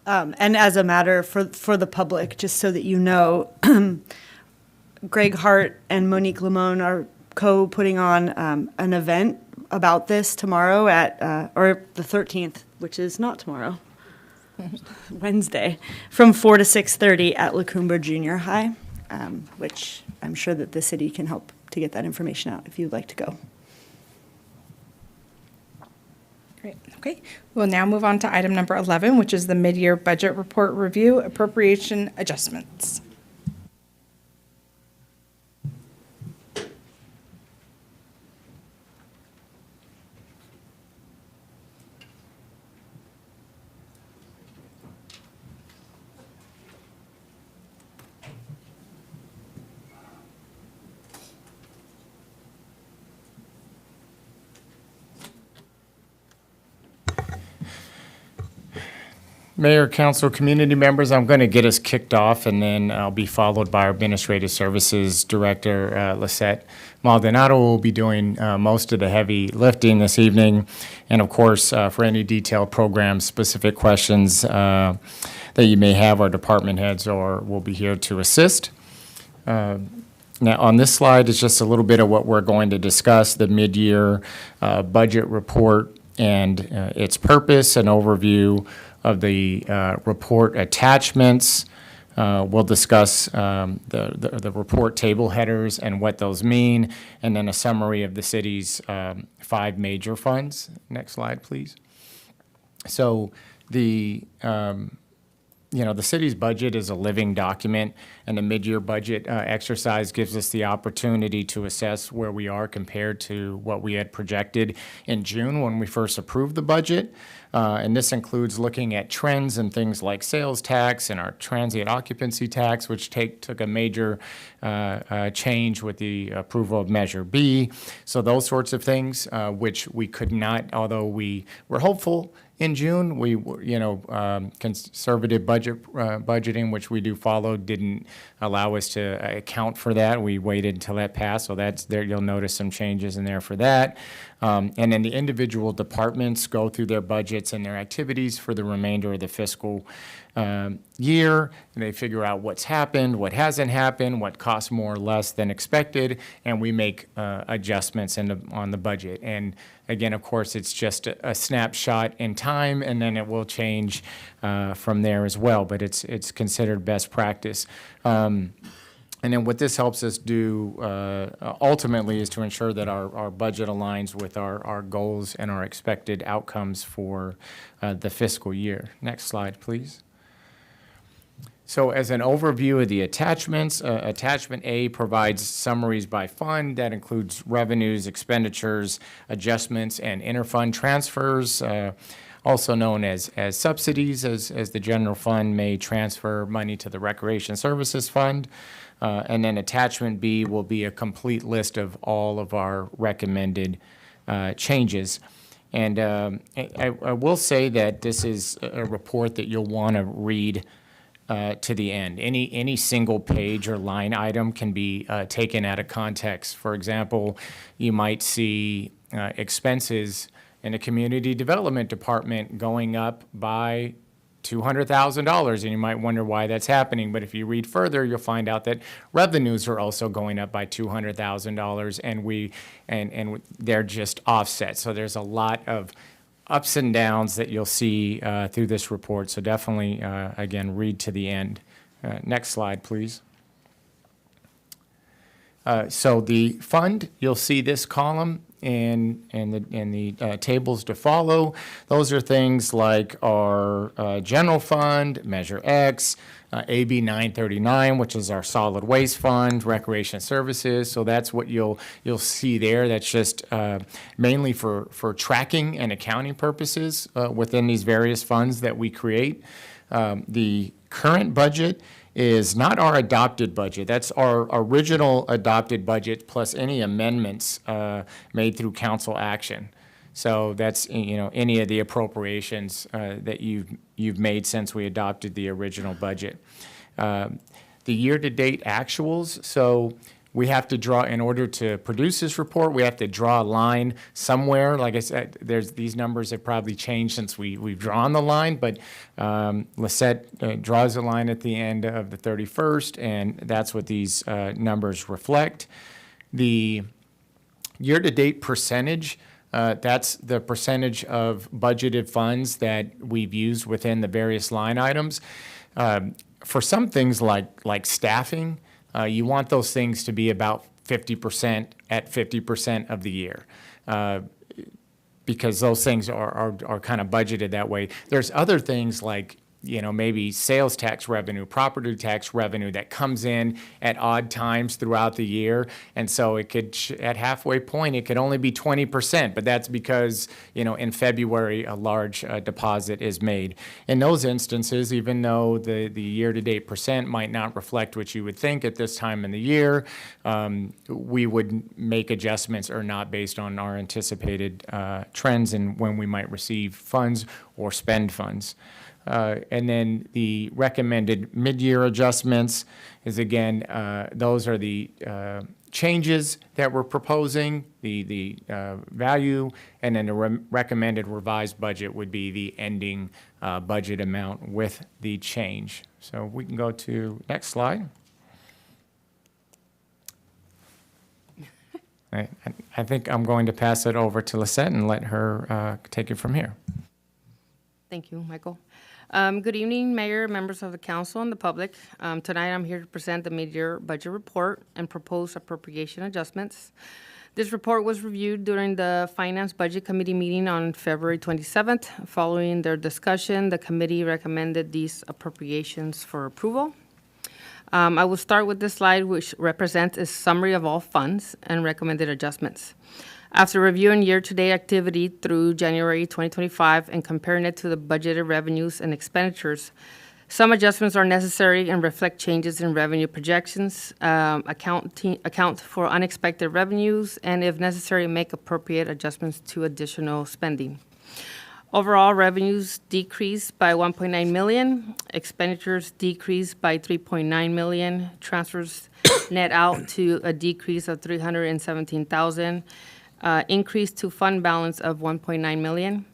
And as a matter for the public, just so that you know, Greg Hart and Monique Limon are co-putting on an event about this tomorrow or the 13th, which is not tomorrow, Wednesday, from 4 to 6:30 at La Cumbre Junior High, which I'm sure that the city can help to get that information out if you'd like to go. Great, okay. We'll now move on to item number 11, which is the mid-year budget report review appropriation adjustments. Mayor, council, community members, I'm going to get us kicked off, and then I'll be followed by our Administrative Services Director, Lisette Maldonado, who will be doing most of the heavy lifting this evening. And of course, for any detailed program-specific questions that you may have, our department heads will be here to assist. Now, on this slide is just a little bit of what we're going to discuss, the mid-year budget report and its purpose, an overview of the report attachments. We'll discuss the report table headers and what those mean, and then a summary of the city's 5 major funds. Next slide, please. So the the city's budget is a living document, and the mid-year budget exercise gives us the opportunity to assess where we are compared to what we had projected in June when we first approved the budget. And this includes looking at trends in things like sales tax and our transient occupancy tax, which took a major change with the approval of Measure B. So those sorts of things, which we could not, although we were hopeful in June, conservative budgeting, which we do follow, didn't allow us to account for that. We waited until that passed, so that's there. You'll notice some changes in there for that. And then the individual departments go through their budgets and their activities for the remainder of the fiscal year. And they figure out what's happened, what hasn't happened, what costs more or less than expected, and we make adjustments on the budget. And again, of course, it's just a snapshot in time, and then it will change from there as well, but it's considered best practice. And then what this helps us do ultimately is to ensure that our budget aligns with our goals and our expected outcomes for the fiscal year. Next slide, please. So as an overview of the attachments, Attachment A provides summaries by fund. That includes revenues, expenditures, adjustments, and interfund transfers, also known as subsidies, as the general fund may transfer money to the Recreation Services Fund. And then Attachment B will be a complete list of all of our recommended changes. And I will say that this is a report that you'll want to read to the end. Any single page or line item can be taken out of context. For example, you might see expenses in the community development department going up by $200,000, and you might wonder why that's happening. But if you read further, you'll find out that revenues are also going up by $200,000, and they're just offset. So there's a lot of ups and downs that you'll see through this report. So definitely, again, read to the end. Next slide, please. So the fund, you'll see this column in the tables to follow. Those are things like our general fund, Measure X, AB 939, which is our solid waste fund, recreation services. So that's what you'll see there. That's just mainly for tracking and accounting purposes within these various funds that we create. The current budget is not our adopted budget. That's our original adopted budget plus any amendments made through council action. So that's any of the appropriations that you've made since we adopted the original budget. The year-to-date actuals. So we have to draw, in order to produce this report, we have to draw a line somewhere. Like I said, these numbers have probably changed since we've drawn the line, but Lisette draws a line at the end of the 31st, and that's what these numbers reflect. The year-to-date percentage, that's the percentage of budgeted funds that we've used within the various line items. For some things like staffing, you want those things to be about 50% at 50% of the year, because those things are kind of budgeted that way. There's other things like maybe sales tax revenue, property tax revenue that comes in at odd times throughout the year. And so it could, at halfway point, it could only be 20%, but that's because, in February, a large deposit is made. In those instances, even though the year-to-date percent might not reflect what you would think at this time in the year, we would make adjustments or not based on our anticipated trends and when we might receive funds or spend funds. And then the recommended mid-year adjustments is, again, those are the changes that we're proposing, the value, and then the recommended revised budget would be the ending budget amount with the change. So we can go to next slide. I think I'm going to pass it over to Lisette and let her take it from here. Thank you, Michael. Good evening, Mayor, members of the council, and the public. Tonight, I'm here to present the mid-year budget report and propose appropriation adjustments. This report was reviewed during the Finance Budget Committee meeting on February 27th. Following their discussion, the committee recommended these appropriations for approval. I will start with this slide, which represents a summary of all funds and recommended adjustments. After reviewing year-to-date activity through January 2025 and comparing it to the budgeted revenues and expenditures, some adjustments are necessary and reflect changes in revenue projections, account for unexpected revenues, and if necessary, make appropriate adjustments to additional spending. Overall, revenues decreased by 1.9 million, expenditures decreased by 3.9 million, transfers net out to a decrease of 317,000, increase to fund balance of 1.9 million.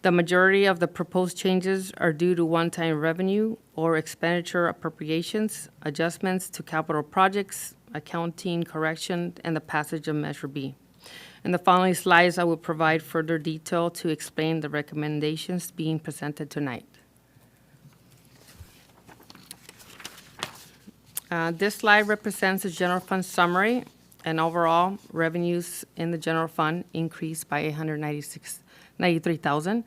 The majority of the proposed changes are due to one-time revenue or expenditure appropriations, adjustments to capital projects, accounting correction, and the passage of Measure B. In the following slides, I will provide further detail to explain the recommendations being presented tonight. This slide represents the general fund summary, and overall revenues in the general fund increased by 193,000.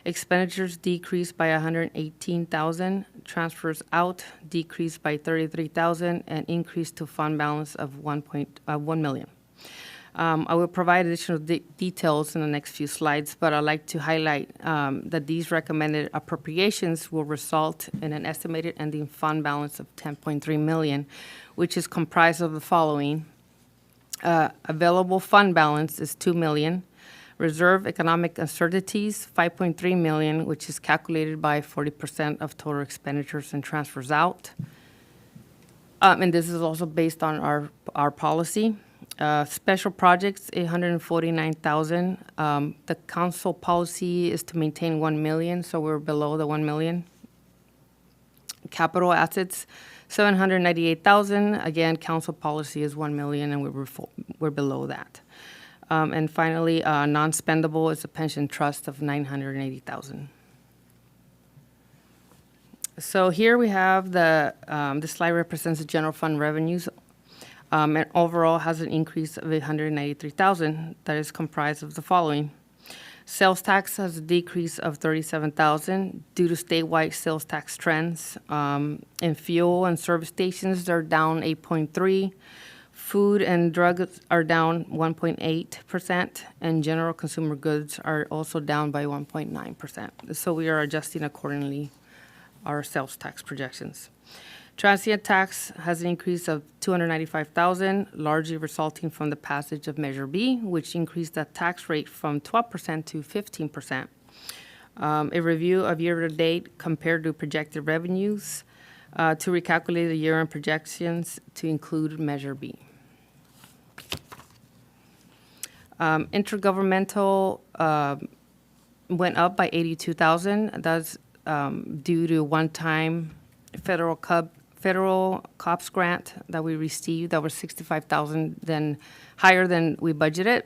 Expenditures decreased by 118,000. Transfers out decreased by 33,000 and increased to fund balance of 1 million. I will provide additional details in the next few slides, but I'd like to highlight that these recommended appropriations will result in an estimated ending fund balance of 10.3 million, which is comprised of the following. Available fund balance is 2 million. Reserve economic uncertainties, 5.3 million, which is calculated by 40% of total expenditures and transfers out. And this is also based on our policy. Special projects, 849,000. The council policy is to maintain 1 million, so we're below the 1 million. Capital assets, 798,000. Again, council policy is 1 million, and we're below that. And finally, non-spendable is a pension trust of 980,000. So here we have this slide represents the general fund revenues. And overall has an increase of 893,000 that is comprised of the following. Sales tax has a decrease of 37,000 due to statewide sales tax trends. In fuel and service stations, they're down 8.3%. Food and drugs are down 1.8%, and general consumer goods are also down by 1.9%. So we are adjusting accordingly our sales tax projections. Transient tax has an increase of 295,000, largely resulting from the passage of Measure B, which increased the tax rate from 12% to 15%. A review of year-to-date compared to projected revenues to recalculate the year-end projections to include Measure B. Intergovernmental went up by 82,000. That's due to one-time federal COPS grant that we received that was 65,000 higher than we budgeted.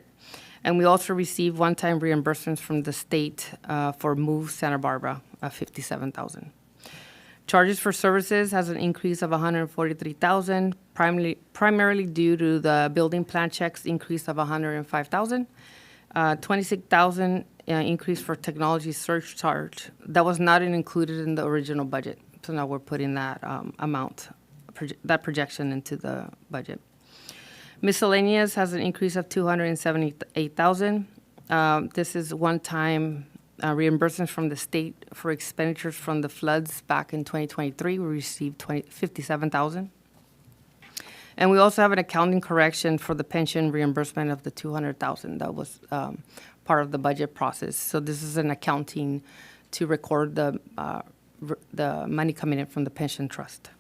And we also received one-time reimbursements from the state for Move Santa Barbara of 57,000. Charges for services has an increase of 143,000, primarily due to the building plan checks increase of 105,000. 26,000 increase for technology surcharge. That was not included in the original budget. So now we're putting that that projection into the budget. Miscellaneous has an increase of 278,000. This is one-time reimbursements from the state for expenditures from the floods back in 2023. We received 57,000. And we also have an accounting correction for the pension reimbursement of the 200,000. That was part of the budget process. So this is an accounting to record the money coming in from the pension trust.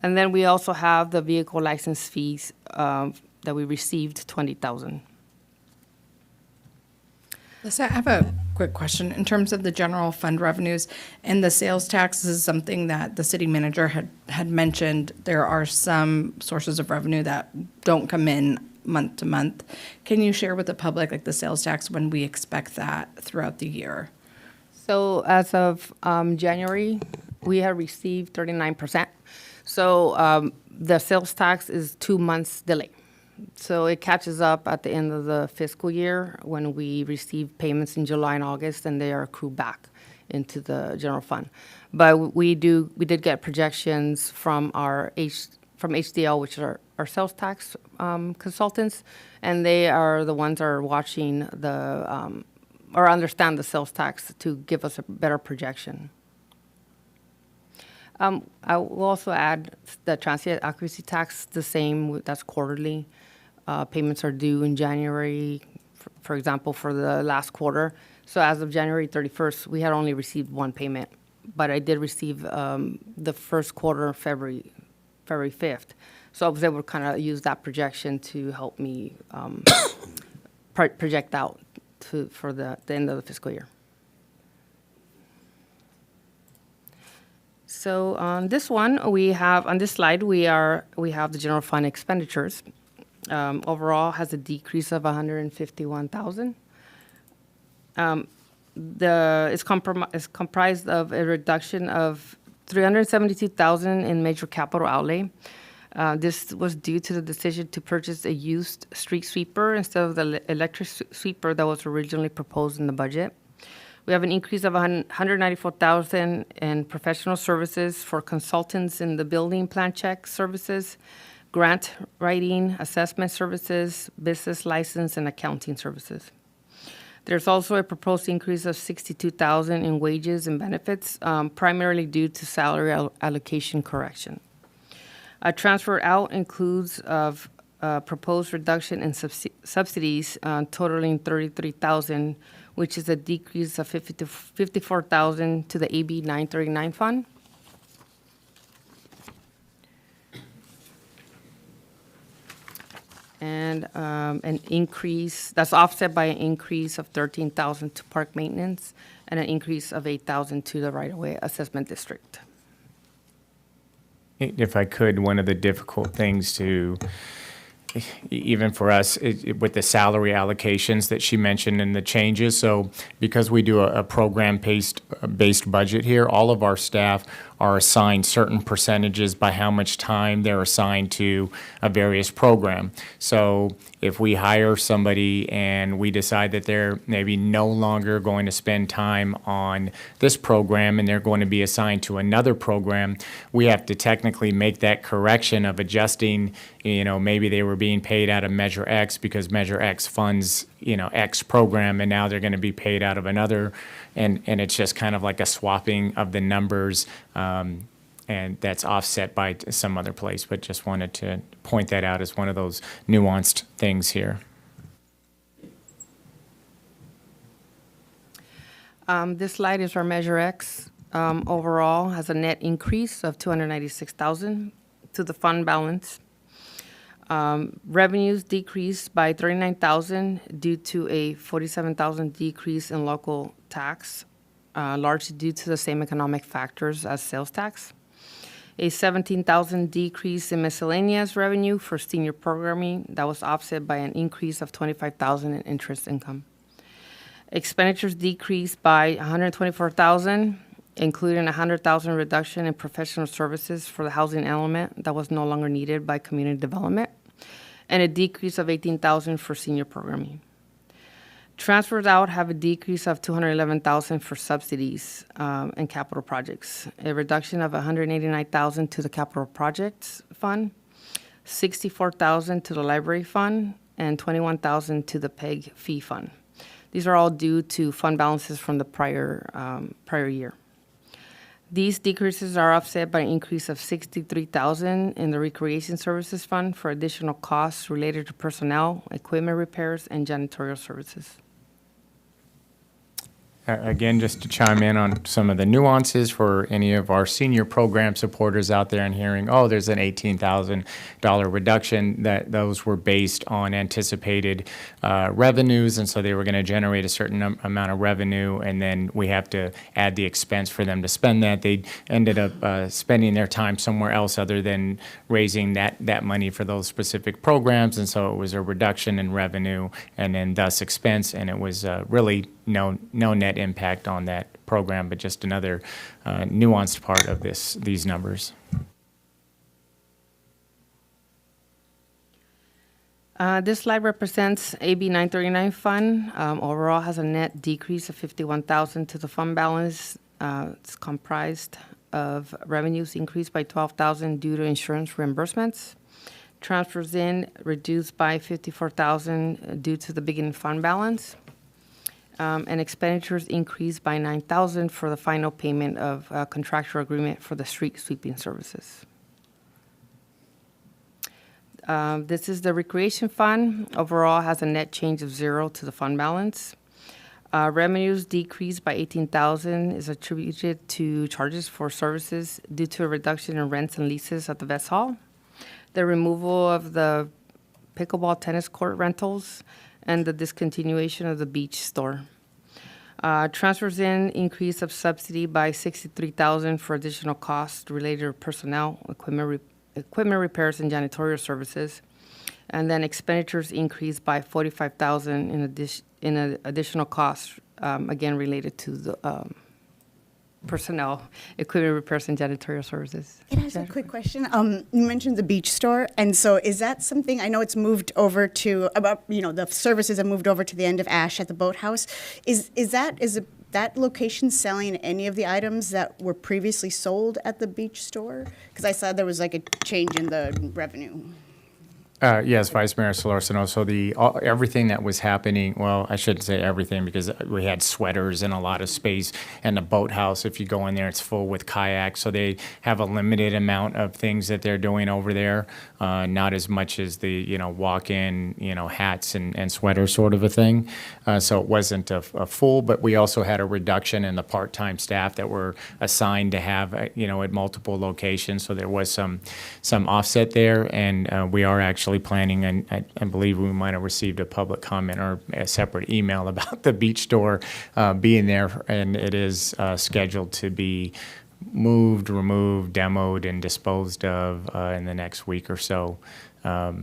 And then we also have the vehicle license fees that we received, 20,000. Lisa, I have a quick question. In terms of the general fund revenues and the sales tax, this is something that the city manager had mentioned. There are some sources of revenue that don't come in month to month. Can you share with the public, like the sales tax, when we expect that throughout the year? So as of January, we have received 39%. So the sales tax is 2 months delay. So it catches up at the end of the fiscal year when we receive payments in July and August, and they are accrued back into the general fund. But we did get projections from from HDL, which are our sales tax consultants, and they are the ones that are watching or understand the sales tax to give us a better projection. I will also add the transient accuracy tax, the same, that's quarterly. Payments are due in January, for example, for the last quarter. So as of January 31st, we had only received one payment, but I did receive the first quarter, February 5th. So I was able to kind of use that projection to help me project out for the end of the fiscal year. So on this one, on this slide, we have the general fund expenditures. Overall has a decrease of 151,000. It's comprised of a reduction of 372,000 in major capital outlay. This was due to the decision to purchase a used street sweeper instead of the electric sweeper that was originally proposed in the budget. We have an increase of 194,000 in professional services for consultants in the building plan check services, grant writing, assessment services, business license, and accounting services. There's also a proposed increase of 62,000 in wages and benefits, primarily due to salary allocation correction. A transfer out includes of proposed reduction in subsidies totaling 33,000, which is a decrease of 54,000 to the AB 939 fund. And an increase, that's offset by an increase of 13,000 to park maintenance and an increase of 8,000 to the right-of-way assessment district. If I could, one of the difficult things even for us, with the salary allocations that she mentioned and the changes. So because we do a program-based budget here, all of our staff are assigned certain percentages by how much time they're assigned to a various program. So if we hire somebody and we decide that they're maybe no longer going to spend time on this program and they're going to be assigned to another program, we have to technically make that correction of adjusting, maybe they were being paid out of Measure X because Measure X funds, X program, and now they're going to be paid out of another. And it's just kind of like a swapping of the numbers, and that's offset by some other place. But just wanted to point that out as one of those nuanced things here. This slide is our Measure X. Overall has a net increase of 296,000 to the fund balance. Revenues decreased by 39,000 due to a 47,000 decrease in local tax, largely due to the same economic factors as sales tax. A 17,000 decrease in miscellaneous revenue for senior programming that was offset by an increase of 25,000 in interest income. Expenditures decreased by 124,000, including 100,000 reduction in professional services for the housing element that was no longer needed by community development, and a decrease of 18,000 for senior programming. Transfers out have a decrease of 211,000 for subsidies and capital projects, a reduction of 189,000 to the capital projects fund, 64,000 to the library fund, and 21,000 to the PEG fee fund. These are all due to fund balances from the prior year. These decreases are offset by an increase of 63,000 in the Recreation Services Fund for additional costs related to personnel, equipment repairs, and janitorial services. Again, just to chime in on some of the nuances for any of our senior program supporters out there and hearing, there's an $18,000 reduction, that those were based on anticipated revenues, and so they were going to generate a certain amount of revenue, and then we have to add the expense for them to spend that. They ended up spending their time somewhere else other than raising that money for those specific programs, and so it was a reduction in revenue and then thus expense, and it was really no net impact on that program, but just another nuanced part of these numbers. This slide represents AB 939 fund. Overall has a net decrease of 51,000 to the fund balance. It's comprised of revenues increased by 12,000 due to insurance reimbursements. Transfers in reduced by 54,000 due to the beginning fund balance. And expenditures increased by 9,000 for the final payment of contractual agreement for the street sweeping services. This is the recreation fund. Overall has a net change of 0 to the fund balance. Revenues decreased by 18,000 is attributed to charges for services due to a reduction in rents and leases at the Vets Hall, the removal of the pickleball tennis court rentals, and the discontinuation of the beach store. Transfers in increase of subsidy by 63,000 for additional costs related to personnel, equipment repairs, and janitorial services. And then expenditures increased by 45,000 in additional costs, again related to the personnel, equipment repairs, and janitorial services. Can I ask a quick question? You mentioned the beach store, and so is that something, I know it's moved over to, the services have moved over to the end of Ash at the boathouse. Is that location selling any of the items that were previously sold at the beach store? Because I saw there was like a change in the revenue. Yes, Vice Mayor Solorzano. So everything that was happening, well, I shouldn't say everything because we had sweaters and a lot of space. And the boathouse, if you go in there, it's full with kayaks. So they have a limited amount of things that they're doing over there, not as much as the walk-in hats and sweaters sort of a thing. So it wasn't a full, but we also had a reduction in the part-time staff that were assigned to have at multiple locations. So there was some offset there, and we are actually planning, and I believe we might have received a public comment or a separate email about the beach store being there, and it is scheduled to be moved, removed, demoed, and disposed of in the next week or so. But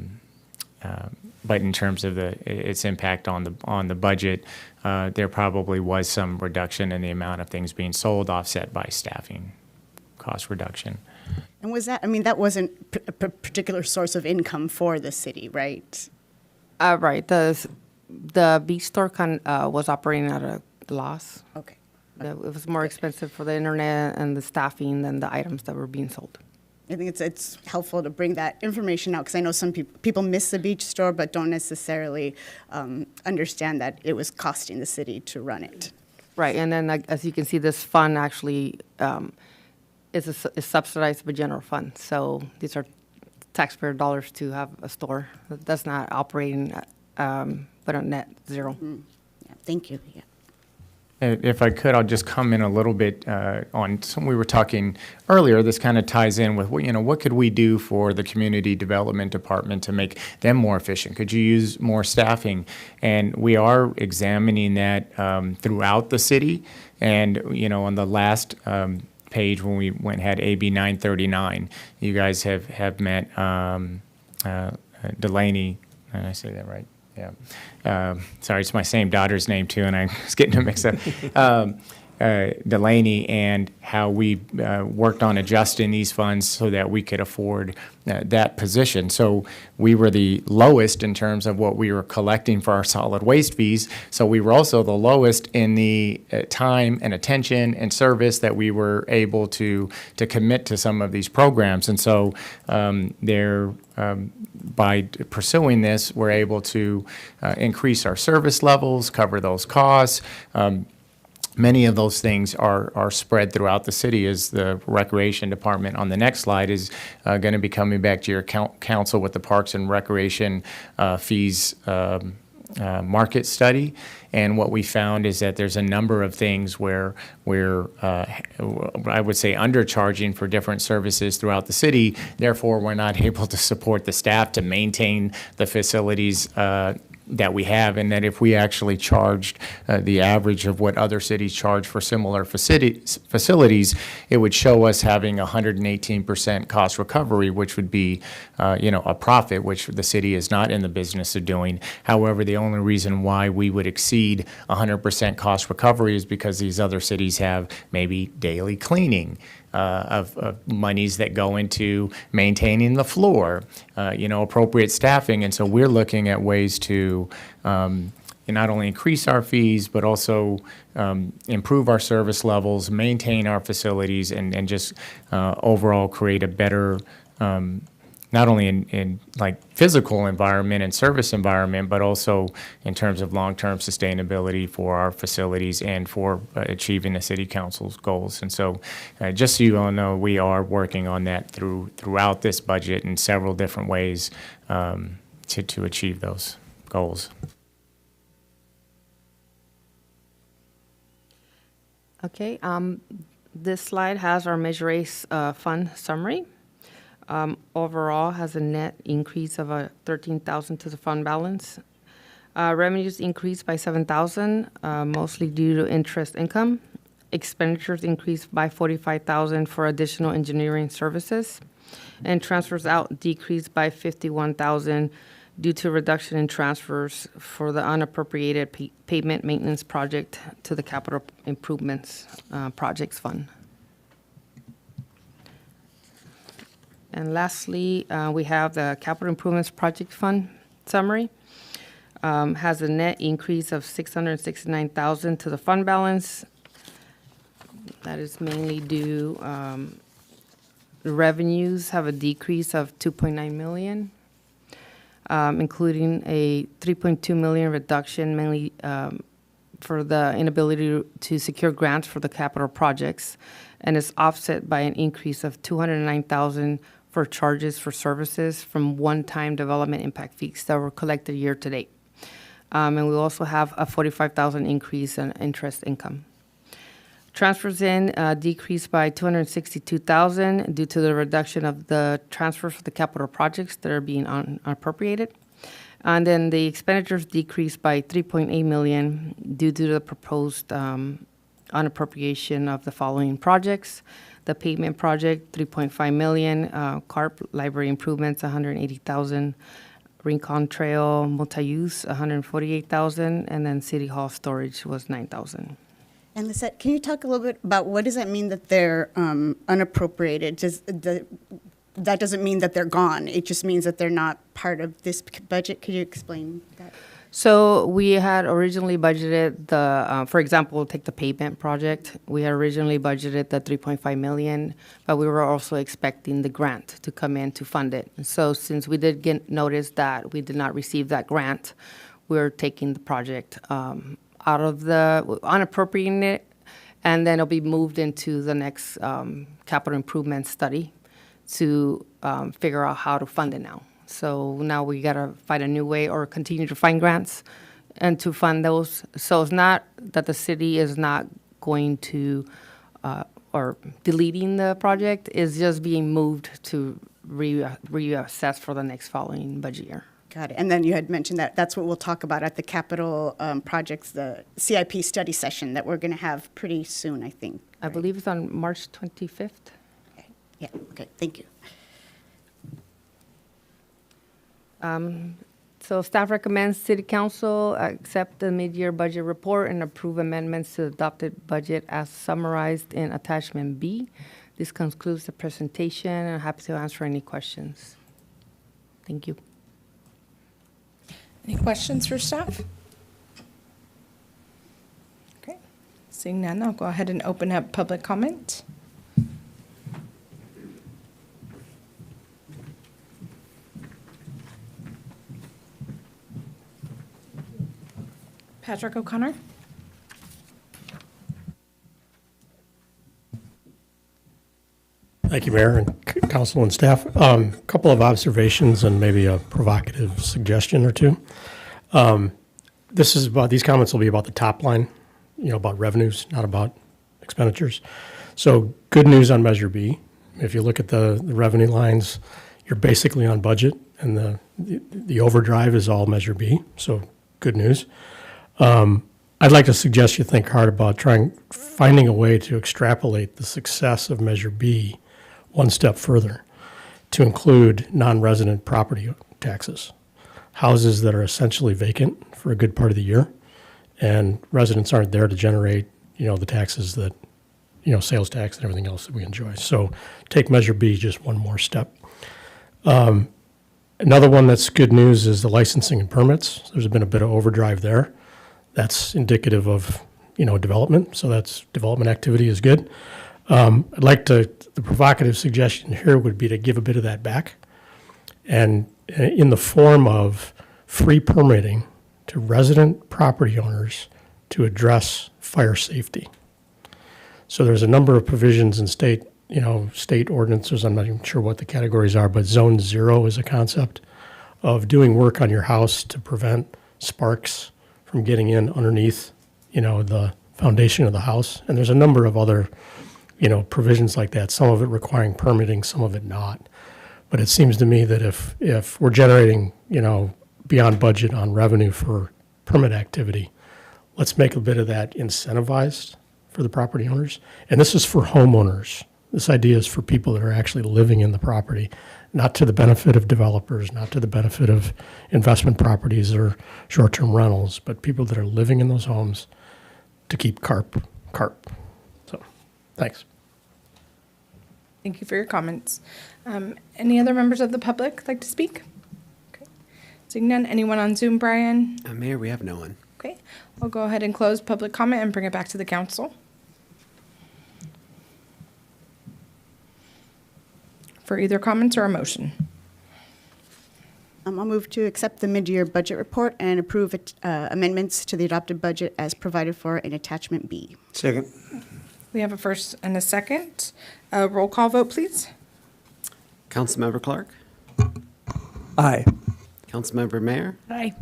in terms of its impact on the budget, there probably was some reduction in the amount of things being sold, offset by staffing cost reduction. And was that, that wasn't a particular source of income for the city, right? Right. The beach store was operating at a loss. Okay. It was more expensive for the internet and the staffing than the items that were being sold. I think it's helpful to bring that information out because I know some people miss the beach store but don't necessarily understand that it was costing the city to run it. Right. And then, as you can see, this fund actually is subsidized by general fund. So these are taxpayer dollars to have a store that's not operating, but a net 0. Yeah, thank you. Yeah. If I could, I'll just comment a little bit on something we were talking earlier. This kind of ties in with what could we do for the community development department to make them more efficient? Could you use more staffing? And we are examining that throughout the city. And on the last page when we had AB 939, you guys have met Delaney. Did I say that right? Yeah. Sorry, it's my same daughter's name too, and I was getting them mixed up. Delaney, and how we worked on adjusting these funds so that we could afford that position. So we were the lowest in terms of what we were collecting for our solid waste fees. So we were also the lowest in the time and attention and service that we were able to commit to some of these programs. And so by pursuing this, we're able to increase our service levels, cover those costs. Many of those things are spread throughout the city, as the Recreation Department on the next slide is going to be coming back to your council with the Parks and Recreation fees market study. And what we found is that there's a number of things where we're, I would say, undercharging for different services throughout the city. Therefore, we're not able to support the staff to maintain the facilities that we have, and that if we actually charged the average of what other cities charge for similar facilities, it would show us having 118% cost recovery, which would be, a profit, which the city is not in the business of doing. However, the only reason why we would exceed 100% cost recovery is because these other cities have maybe daily cleaning, of monies that go into maintaining the floor, appropriate staffing. And so we're looking at ways to not only increase our fees, but also improve our service levels, maintain our facilities, and just overall create a better, not only in like physical environment and service environment, but also in terms of long-term sustainability for our facilities and for achieving the city council's goals. And so just so you all know, we are working on that throughout this budget in several different ways to achieve those goals. Okay, this slide has our Measure A fund summary. Overall has a net increase of $13,000 to the fund balance. Revenues increased by $7,000, mostly due to interest income. Expenditures increased by $45,000 for additional engineering services. And transfers out decreased by $51,000 due to reduction in transfers for the unappropriated pavement maintenance project to the capital improvements projects fund. And lastly, we have the capital improvements project fund summary. Has a net increase of $669,000 to the fund balance. That is mainly due, the revenues have a decrease of $2.9 million. Including a $3.2 million reduction, mainly for the inability to secure grants for the capital projects, and is offset by an increase of $209,000 for charges for services from one-time development impact fees that were collected year to date. And we also have a $45,000 increase in interest income. Transfers in decreased by $262,000 due to the reduction of the transfers for the capital projects that are being unappropriated. And then the expenditures decreased by $3.8 million due to the proposed unappropriation of the following projects. The pavement project, $3.5 million, CARP library improvements, $180,000, Rincon Trail multi-use, $148,000, and then City Hall storage was $9,000. And Lisette, can you talk a little bit about what does that mean that they're unappropriated? That doesn't mean that they're gone. It just means that they're not part of this budget. Could you explain that? So we had originally budgeted the, for example, take the pavement project. We had originally budgeted the $3.5 million, but we were also expecting the grant to come in to fund it. So since we did get notice that we did not receive that grant, we're taking the project out of the, unappropriating it, and then it'll be moved into the next capital improvement study to figure out how to fund it now. So now we gotta find a new way or continue to find grants and to fund those. So it's not that the city is not going to, or deleting the project, it's just being moved to reassess for the next following budget year. Got it. And then you had mentioned that that's what we'll talk about at the capital projects, the CIP study session that we're gonna have pretty soon, I think. I believe it's on March 25th. Okay. Yeah, okay, thank you. So staff recommends City Council accept the mid-year budget report and approve amendments to the adopted budget as summarized in attachment B. This concludes the presentation, and I'm happy to answer any questions. Thank you. Any questions for staff? Okay, seeing none, I'll go ahead and open up public comment. Patrick O'Connor. Thank you, Mayor and Council and staff. Couple of observations and maybe a provocative suggestion or two. These comments will be about the top line, about revenues, not about expenditures. So good news on Measure B. If you look at the revenue lines, you're basically on budget, and the overdrive is all Measure B. So good news. I'd like to suggest you think hard about finding a way to extrapolate the success of Measure B one step further to include non-resident property taxes, houses that are essentially vacant for a good part of the year, and residents aren't there to generate, the taxes that sales tax and everything else that we enjoy. So take Measure B just one more step. Another one that's good news is the licensing and permits. There's been a bit of overdrive there. That's indicative of, development. So that's development activity is good. I'd like the provocative suggestion here would be to give a bit of that back, and in the form of free permitting to resident property owners to address fire safety. So there's a number of provisions in state ordinances. I'm not even sure what the categories are, but Zone 0 is a concept of doing work on your house to prevent sparks from getting in underneath, the foundation of the house. And there's a number of other, provisions like that, some of it requiring permitting, some of it not. But it seems to me that if we're generating, beyond budget on revenue for permit activity, let's make a bit of that incentivized for the property owners. And this is for homeowners. This idea is for people that are actually living in the property, not to the benefit of developers, not to the benefit of investment properties or short-term rentals, but people that are living in those homes to keep carp. So, thanks. Thank you for your comments. Any other members of the public like to speak? Okay. Seeing none, anyone on Zoom, Brian? Mayor, we have no one. Okay, I'll go ahead and close public comment and bring it back to the council for either comments or a motion. I'll move to accept the mid-year budget report and approve amendments to the adopted budget as provided for in attachment B. Second. We have a first and a second. Roll call vote, please. Councilmember Clark? Aye. Councilmember Mayer? Aye.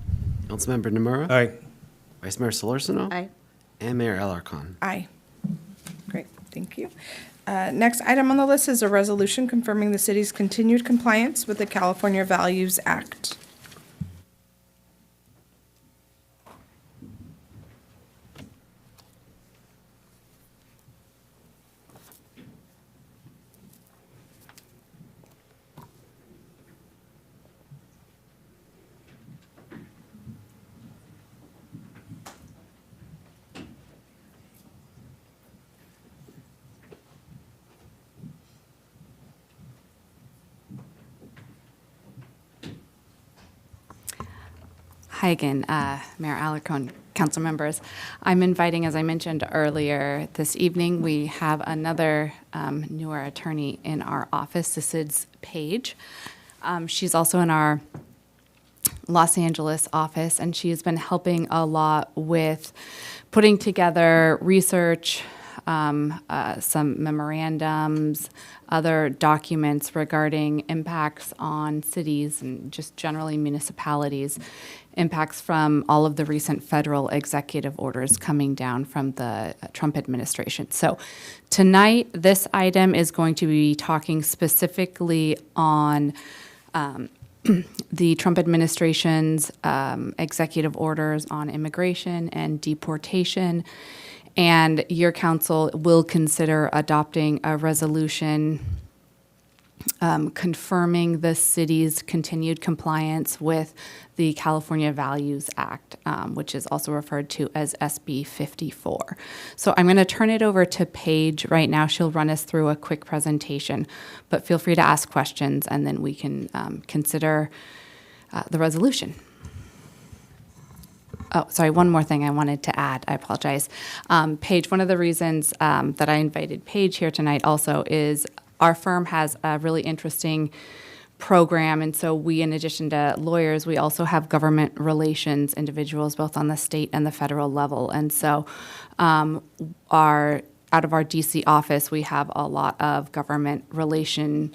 Councilmember Nomura? Aye. Vice Mayor Solorzano? Aye. And Mayor Alarcon. Aye. Great, thank you. Next item on the list is a resolution confirming the city's continued compliance with the California Values Act. Hi again, Mayor Alarcon, council members. I'm inviting, as I mentioned earlier, this evening, we have another newer attorney in our office. This is Paige. She's also in our Los Angeles office, and she has been helping a lot with putting together research, some memorandums, other documents regarding impacts on cities and just generally municipalities, impacts from all of the recent federal executive orders coming down from the Trump administration. So tonight, this item is going to be talking specifically on the Trump administration's executive orders on immigration and deportation. And your council will consider adopting a resolution confirming the city's continued compliance with the California Values Act, which is also referred to as SB 54. So I'm going to turn it over to Paige right now. She'll run us through a quick presentation, but feel free to ask questions and then we can consider the resolution. Oh, sorry, one more thing I wanted to add. I apologize. Paige, one of the reasons that I invited Paige here tonight also is our firm has a really interesting program, and so we, in addition to lawyers, we also have government relations individuals, both on the state and the federal level. And so out of our DC office, we have a lot of government relation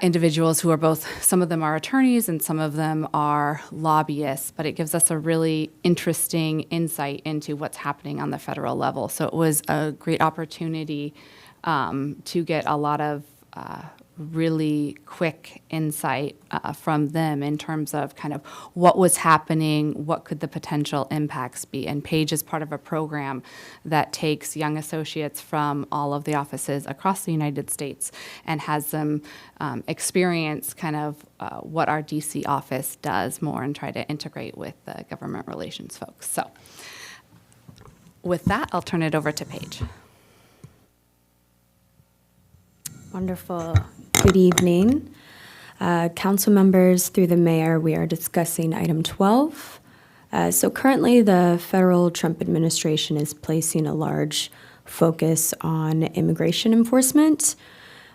individuals who are both, some of them are attorneys and some of them are lobbyists, but it gives us a really interesting insight into what's happening on the federal level. So it was a great opportunity to get a lot of really quick insight from them in terms of kind of what was happening, what could the potential impacts be. And Paige is part of a program that takes young associates from all of the offices across the United States and has them experience kind of what our DC office does more and try to integrate with the government relations folks. So with that, I'll turn it over to Paige. Wonderful. Good evening. Council members, through the mayor, we are discussing item 12. So currently, the federal Trump administration is placing a large focus on immigration enforcement.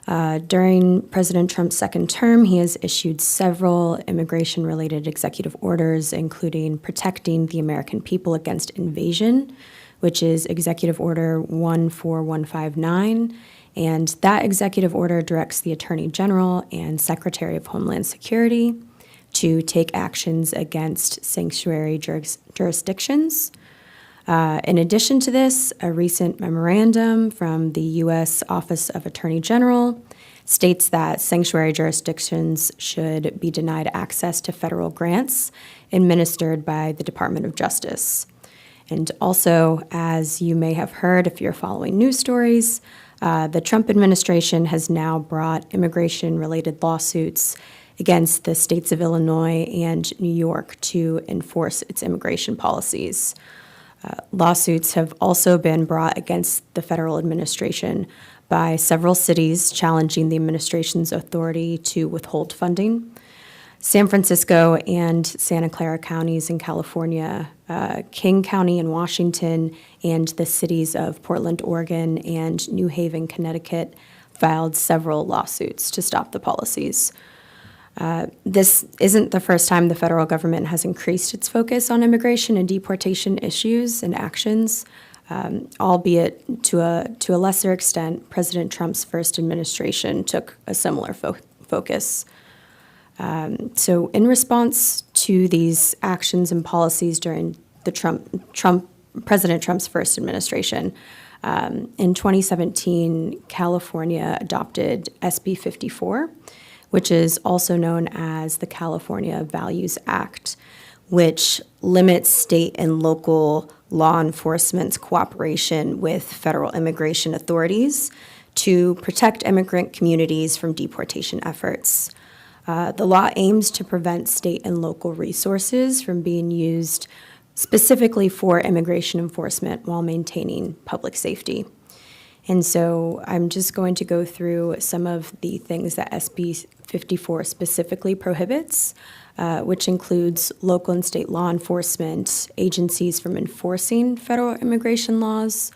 During President Trump's second term, he has issued several immigration-related executive orders, including protecting the American people against invasion, which is Executive Order 14159. And that executive order directs the Attorney General and Secretary of Homeland Security to take actions against sanctuary jurisdictions. In addition to this, a recent memorandum from the U.S. Office of Attorney General states that sanctuary jurisdictions should be denied access to federal grants administered by the Department of Justice. And also, as you may have heard if you're following news stories, the Trump administration has now brought immigration-related lawsuits against the states of Illinois and New York to enforce its immigration policies. Lawsuits have also been brought against the federal administration by several cities challenging the administration's authority to withhold funding. San Francisco and Santa Clara counties in California, King County in Washington, and the cities of Portland, Oregon, and New Haven, Connecticut, filed several lawsuits to stop the policies. This isn't the first time the federal government has increased its focus on immigration and deportation issues and actions, albeit to a lesser extent. President Trump's first administration took a similar focus. So in response to these actions and policies during the President Trump's first administration, in 2017, California adopted SB 54, which is also known as the California Values Act, which limits state and local law enforcement's cooperation with federal immigration authorities to protect immigrant communities from deportation efforts. The law aims to prevent state and local resources from being used specifically for immigration enforcement while maintaining public safety. And so I'm just going to go through some of the things that SB 54 specifically prohibits, which includes local and state law enforcement agencies from enforcing federal immigration laws,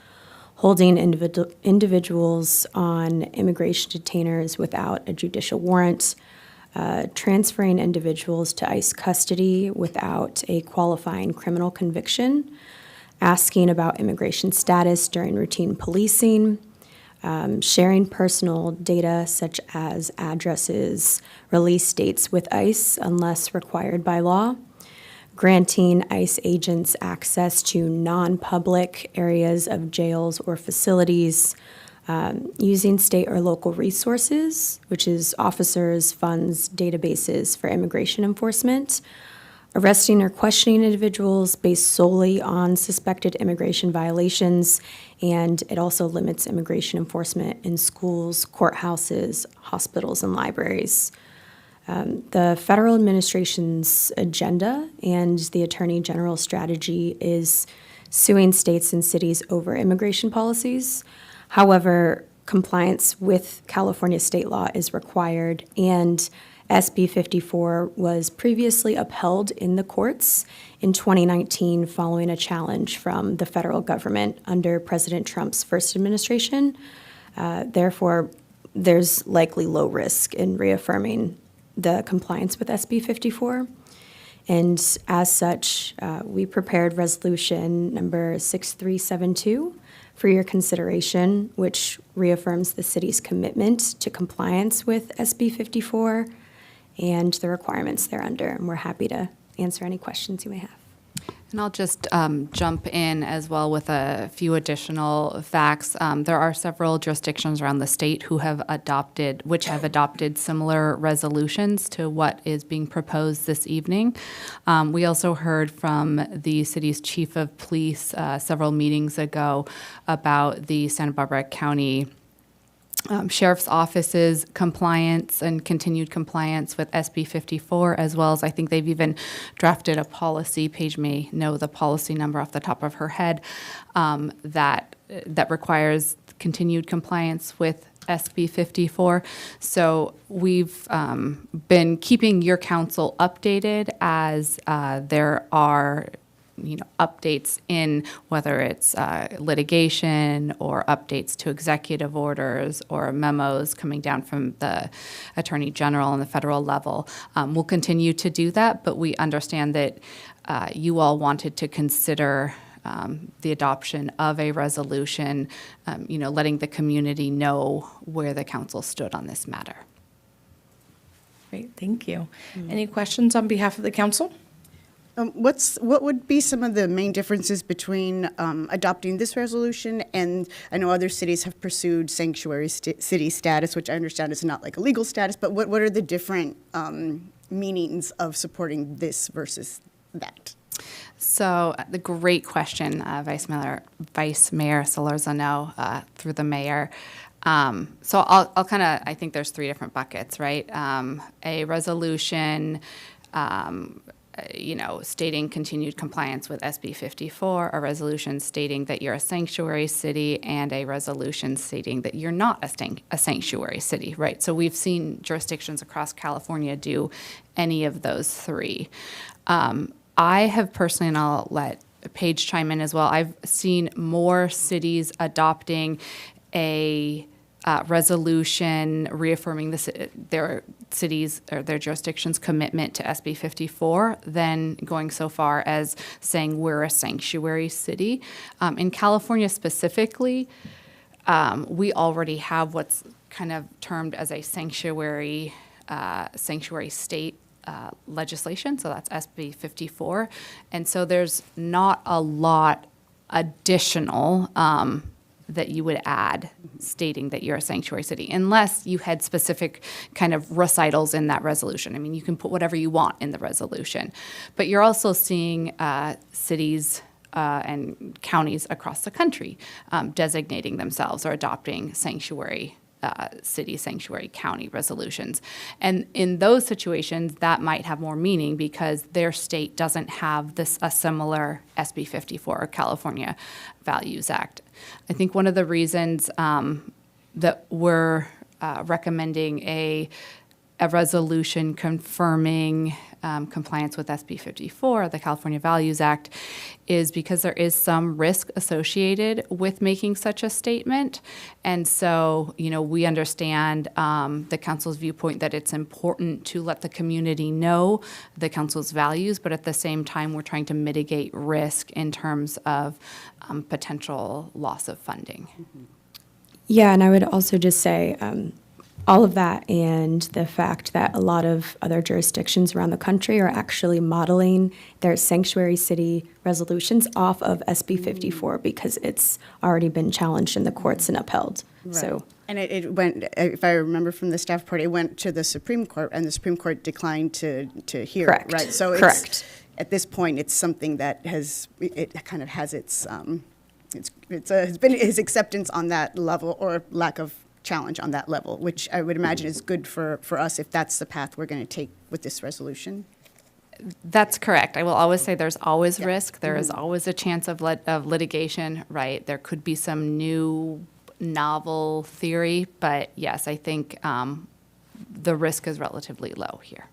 holding individuals on immigration detainers without a judicial warrant, transferring individuals to ICE custody without a qualifying criminal conviction, asking about immigration status during routine policing, sharing personal data such as addresses, release dates with ICE unless required by law, granting ICE agents access to non-public areas of jails or facilities, using state or local resources, which is officers, funds, databases for immigration enforcement, arresting or questioning individuals based solely on suspected immigration violations, and it also limits immigration enforcement in schools, courthouses, hospitals, and libraries. The federal administration's agenda and the Attorney General's strategy is suing states and cities over immigration policies. However, compliance with California state law is required, and SB 54 was previously upheld in the courts in 2019 following a challenge from the federal government under President Trump's first administration. Therefore, there's likely low risk in reaffirming the compliance with SB 54. And as such, we prepared resolution number 6372 for your consideration, which reaffirms the city's commitment to compliance with SB 54 and the requirements thereunder. And we're happy to answer any questions you may have. And I'll just jump in as well with a few additional facts. There are several jurisdictions around the state which have adopted similar resolutions to what is being proposed this evening. We also heard from the city's chief of police several meetings ago about the Santa Barbara County Sheriff's Office's compliance and continued compliance with SB 54, as well as I think they've even drafted a policy. Paige may know the policy number off the top of her head, that requires continued compliance with SB 54. So we've been keeping your council updated as there are updates in whether it's litigation or updates to executive orders or memos coming down from the Attorney General on the federal level. We'll continue to do that, but we understand that you all wanted to consider the adoption of a resolution, letting the community know where the council stood on this matter. Great, thank you. Any questions on behalf of the council? What would be some of the main differences between adopting this resolution and I know other cities have pursued sanctuary city status, which I understand is not like a legal status, but what are the different meanings of supporting this versus that? So the great question, Vice Mayor Solorzano, through the mayor. So I'll kind of, I think there's three different buckets, right? A resolution, stating continued compliance with SB 54, a resolution stating that you're a sanctuary city, and a resolution stating that you're not a sanctuary city, right? So we've seen jurisdictions across California do any of those three. I have personally, and I'll let Paige chime in as well, I've seen more cities adopting a resolution reaffirming their cities or their jurisdiction's commitment to SB 54 than going so far as saying we're a sanctuary city. In California specifically, we already have what's kind of termed as a sanctuary state legislation, so that's SB 54. And so there's not a lot additional that you would add stating that you're a sanctuary city, unless you had specific kind of recitals in that resolution. I mean, you can put whatever you want in the resolution. But you're also seeing cities and counties across the country designating themselves or adopting sanctuary city, sanctuary county resolutions. And in those situations, that might have more meaning because their state doesn't have a similar SB 54 or California Values Act. I think one of the reasons that we're recommending a resolution confirming compliance with SB 54, the California Values Act, is because there is some risk associated with making such a statement. And so, we understand the council's viewpoint that it's important to let the community know the council's values, but at the same time, we're trying to mitigate risk in terms of potential loss of funding. Yeah, and I would also just say, all of that and the fact that a lot of other jurisdictions around the country are actually modeling their sanctuary city resolutions off of SB 54 because it's already been challenged in the courts and upheld. Right. So, and it went, if I remember from the staff report, it went to the Supreme Court, and the Supreme Court declined to hear Correct. it, right? So Correct. At this point, it's something that it kind of has its been his acceptance on that level, or lack of challenge on that level, which I would imagine is good for us if that's the path we're going to take with this resolution. That's correct. I will always say there's always risk. There is always a chance of litigation, right? There could be some new novel theory, but yes, I think the risk is relatively low here.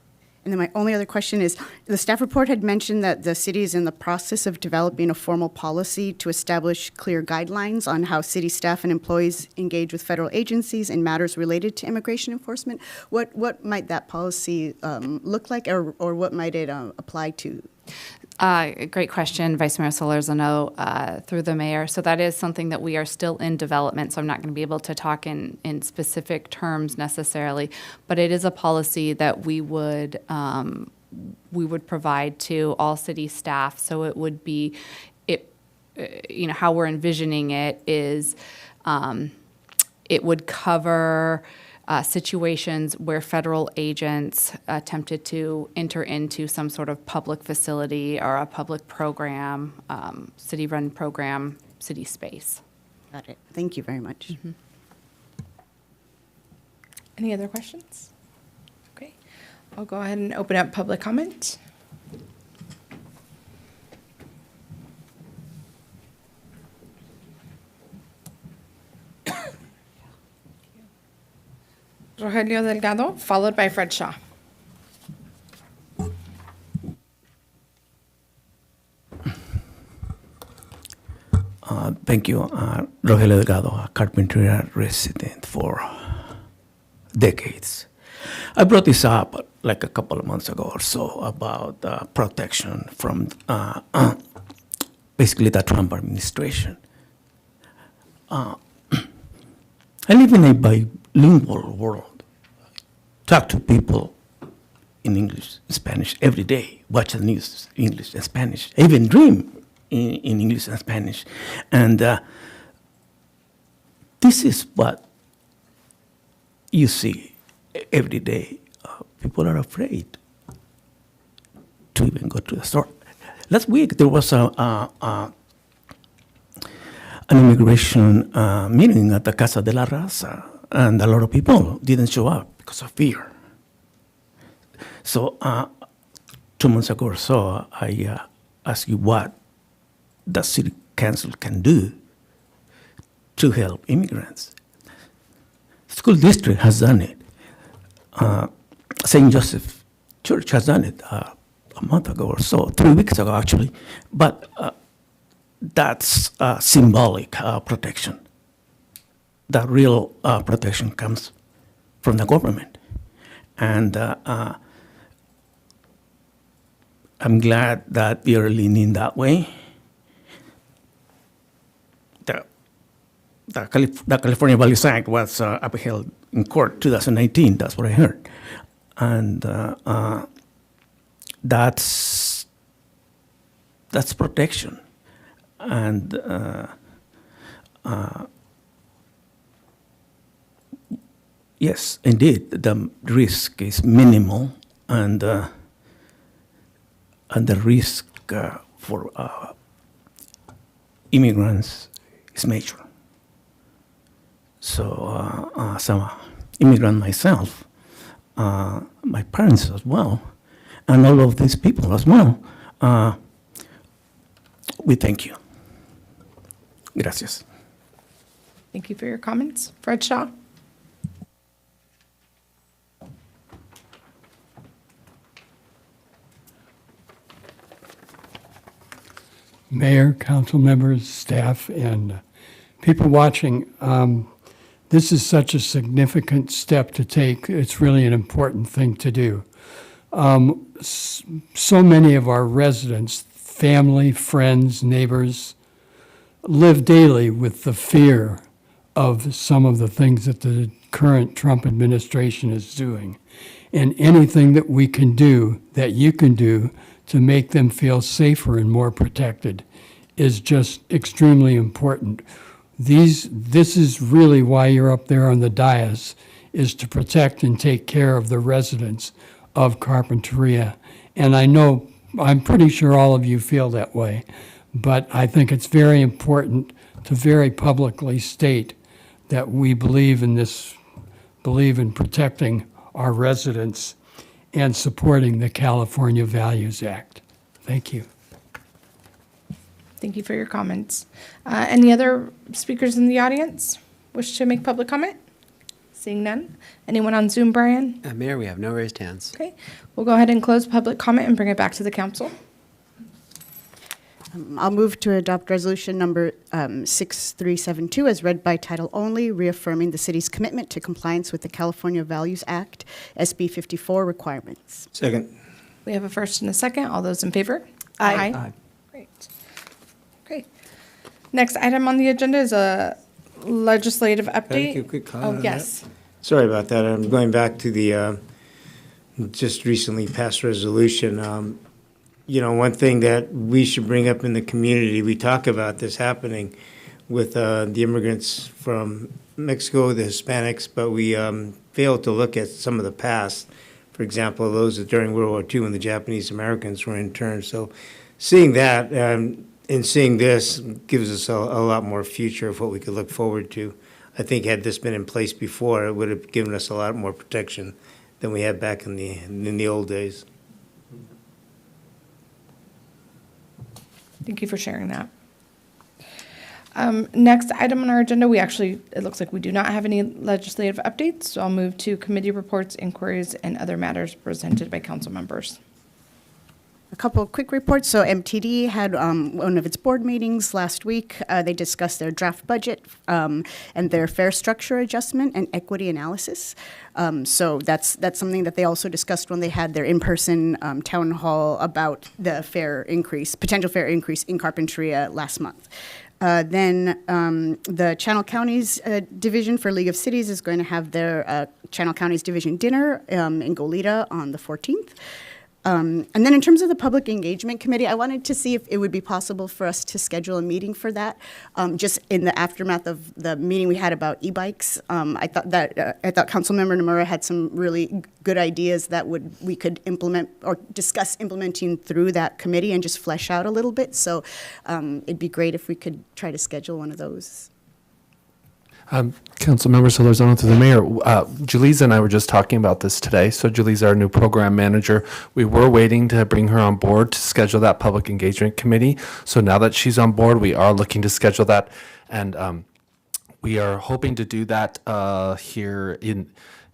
And then my only other question is, the staff report had mentioned that the city is in the process of developing a formal policy to establish clear guidelines on how city staff and employees engage with federal agencies in matters related to immigration enforcement. What might that policy look like, or what might it apply to? Great question, Vice Mayor Solorzano, through the mayor. So that is something that we are still in development, so I'm not going to be able to talk in specific terms necessarily, but it is a policy that we would provide to all city staff. So it would be, how we're envisioning it is it would cover situations where federal agents attempted to enter into some sort of public facility or a public program, city-run program, city space. Got it. Thank you very much. Mm-hmm. Any other questions? Okay, I'll go ahead and open up public comment. Rogelio Delgado, followed by Fred Shaw. Thank you. Rogelio Delgado, a Carpinteria resident for decades. I brought this up like a couple of months ago or so about protection from basically the Trump administration. I live in a bilingual world. Talk to people in English, Spanish every day. Watch the news, English and Spanish. I even dream in English and Spanish. And this is what you see every day. People are afraid to even go to the store. Last week there was an immigration meeting at the Casa de la Raza, and a lot of people didn't show up because of fear. So 2 months ago or so, I asked you what the city council can do to help immigrants. School district has done it. St. Joseph Church has done it a month ago or so, 3 weeks ago actually, but that's symbolic protection. The real protection comes from the government. And I'm glad that we are leaning that way. The California Values Act was upheld in court 2019, that's what I heard. And that's protection. And yes, indeed, the risk is minimal, and the risk for immigrants is major. So, as an immigrant myself, my parents as well, and all of these people as well, we thank you. Gracias. Thank you for your comments. Fred Shaw. Mayor, council members, staff, and people watching. This is such a significant step to take. It's really an important thing to do. So many of our residents, family, friends, neighbors, live daily with the fear of some of the things that the current Trump administration is doing. And anything that we can do, that you can do, to make them feel safer and more protected is just extremely important. This is really why you're up there on the dais, is to protect and take care of the residents of Carpinteria. And I'm pretty sure all of you feel that way, but I think it's very important to very publicly state that we believe in protecting our residents and supporting the California Values Act. Thank you. Thank you for your comments. Any other speakers in the audience wish to make public comment? Seeing none. Anyone on Zoom, Brian? Mayor, we have no raised hands. Okay, we'll go ahead and close public comment and bring it back to the council. I'll move to adopt resolution number 6372 as read by title only, reaffirming the city's commitment to compliance with the California Values Act, SB 54 requirements. Second. We have a first and a second. All those in favor? Aye. Aye. Great. Okay. Next item on the agenda is a legislative update. Thank you. Quick comment Oh, on yes. that. Sorry about that. I'm going back to the just recently passed resolution. One thing that we should bring up in the community, we talk about this happening with the immigrants from Mexico, the Hispanics, but we fail to look at some of the past. For example, those that during World War II when the Japanese Americans were interned. So seeing that and seeing this gives us a lot more future of what we could look forward to. I think had this been in place before, it would have given us a lot more protection than we had back in the old days. Thank you for sharing that. Next item on our agenda, it looks like we do not have any legislative updates, so I'll move to committee reports, inquiries, and other matters presented by council members. A couple of quick reports. So MTD had one of its board meetings last week. They discussed their draft budget and their fare structure adjustment and equity analysis. So that's something that they also discussed when they had their in-person town hall about the potential fare increase in Carpinteria last month. Then the Channel Counties Division for League of Cities is going to have their Channel Counties Division dinner in Goleta on the 14th. And then in terms of the Public Engagement Committee, I wanted to see if it would be possible for us to schedule a meeting for that, just in the aftermath of the meeting we had about e-bikes. I thought Councilmember Nomura had some really good ideas that we could implement or discuss implementing through that committee and just flesh out a little bit. So it'd be great if we could try to schedule one of those. Councilmember Solorzano, through the mayor, Julissa and I were just talking about this today. So Julissa, our new program manager, we were waiting to bring her on board to schedule that public engagement committee. So now that she's on board, we are looking to schedule that. And we are hoping to do that here in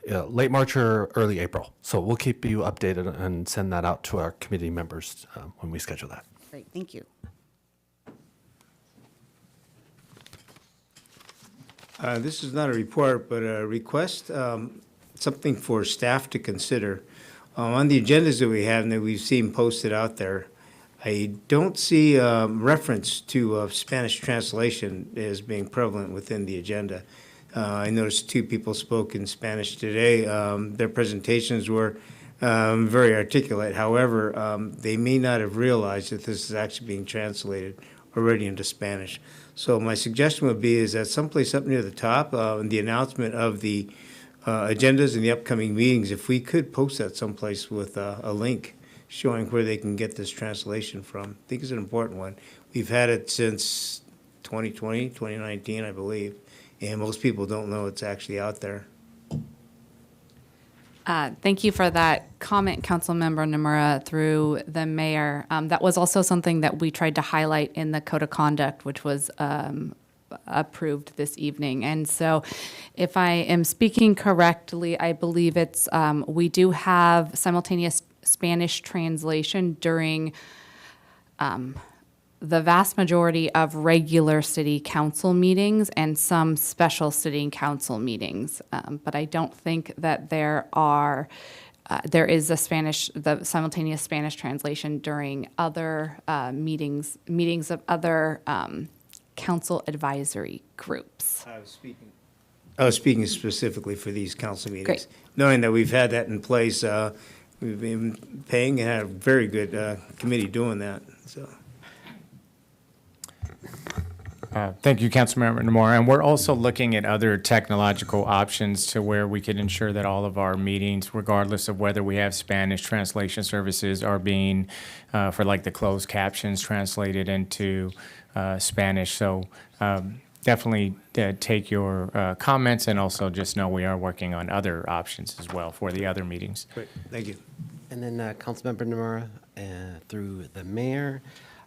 late March or early April. So we'll keep you updated and send that out to our committee members when we schedule that. Great, thank you. This is not a report, but a request, something for staff to consider. On the agendas that we have and that we've seen posted out there, I don't see reference to Spanish translation as being prevalent within the agenda. I noticed 2 people spoke in Spanish today. Their presentations were very articulate. However, they may not have realized that this is actually being translated already into Spanish. So my suggestion would be is that someplace up near the top, in the announcement of the agendas and the upcoming meetings, if we could post that someplace with a link showing where they can get this translation from. I think it's an important one. We've had it since 2020, 2019, I believe, and most people don't know it's actually out there. Thank you for that comment, Councilmember Nomura, through the mayor. That was also something that we tried to highlight in the code of conduct, which was approved this evening. And so if I am speaking correctly, I believe it's, we do have simultaneous Spanish translation during the vast majority of regular city council meetings and some special city council meetings. But I don't think that there is the simultaneous Spanish translation during other meetings of other council advisory groups. I was speaking specifically for these council meetings. Great. Knowing that we've had that in place, we've been paying and had a very good committee doing that, so. Thank you, Councilmember Nomura. And we're also looking at other technological options to where we could ensure that all of our meetings, regardless of whether we have Spanish translation services, are being, for like the closed captions, translated into Spanish. So definitely take your comments, and also just know we are working on other options as well for the other meetings. Great, thank you. And then Councilmember Nomura, through the mayor.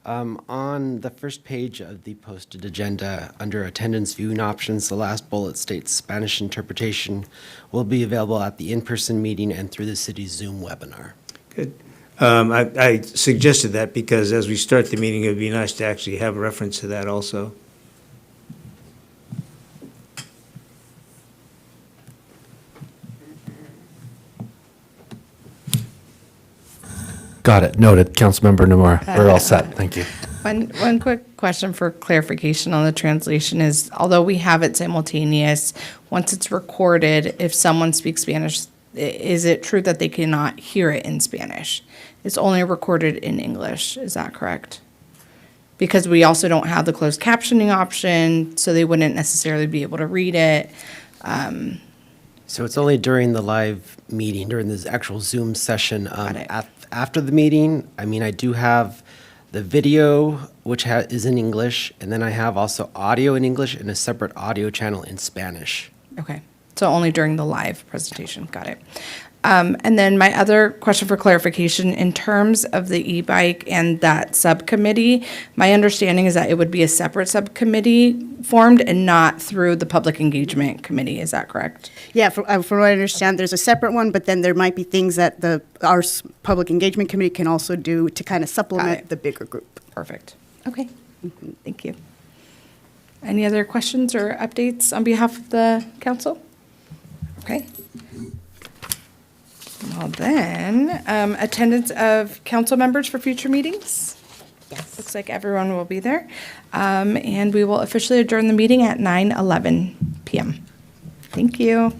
On the first page of the posted agenda, under attendance viewing options, the last bullet states Spanish interpretation will be available at the in-person meeting and through the city's Zoom webinar. Good. I suggested that because as we start the meeting, it would be nice to actually have a reference to that also. Got it. Noted. Councilmember Nomura. We're all set. Thank you. One quick question for clarification on the translation is, although we have it simultaneous, once it's recorded, if someone speaks Spanish, is it true that they cannot hear it in Spanish? It's only recorded in English. Is that correct? Because we also don't have the closed captioning option, so they wouldn't necessarily be able to read it. So it's only during the live meeting, during this actual Zoom session. After the meeting, I mean, I do have the video, which is in English, and then I have also audio in English and a separate audio channel in Spanish. Okay, so only during the live presentation. Got it. And then my other question for clarification, in terms of the e-bike and that subcommittee, my understanding is that it would be a separate subcommittee formed and not through the Public Engagement Committee. Is that correct? Yeah, from what I understand, there's a separate one, but then there might be things that our Public Engagement Committee can also do to kind of supplement the bigger group. Perfect. Okay. Thank you. Any other questions or updates on behalf of the council? Okay. Well then, attendance of council members for future meetings? Yes. Looks like everyone will be there. And we will officially adjourn the meeting at 9:11 p.m. Thank you.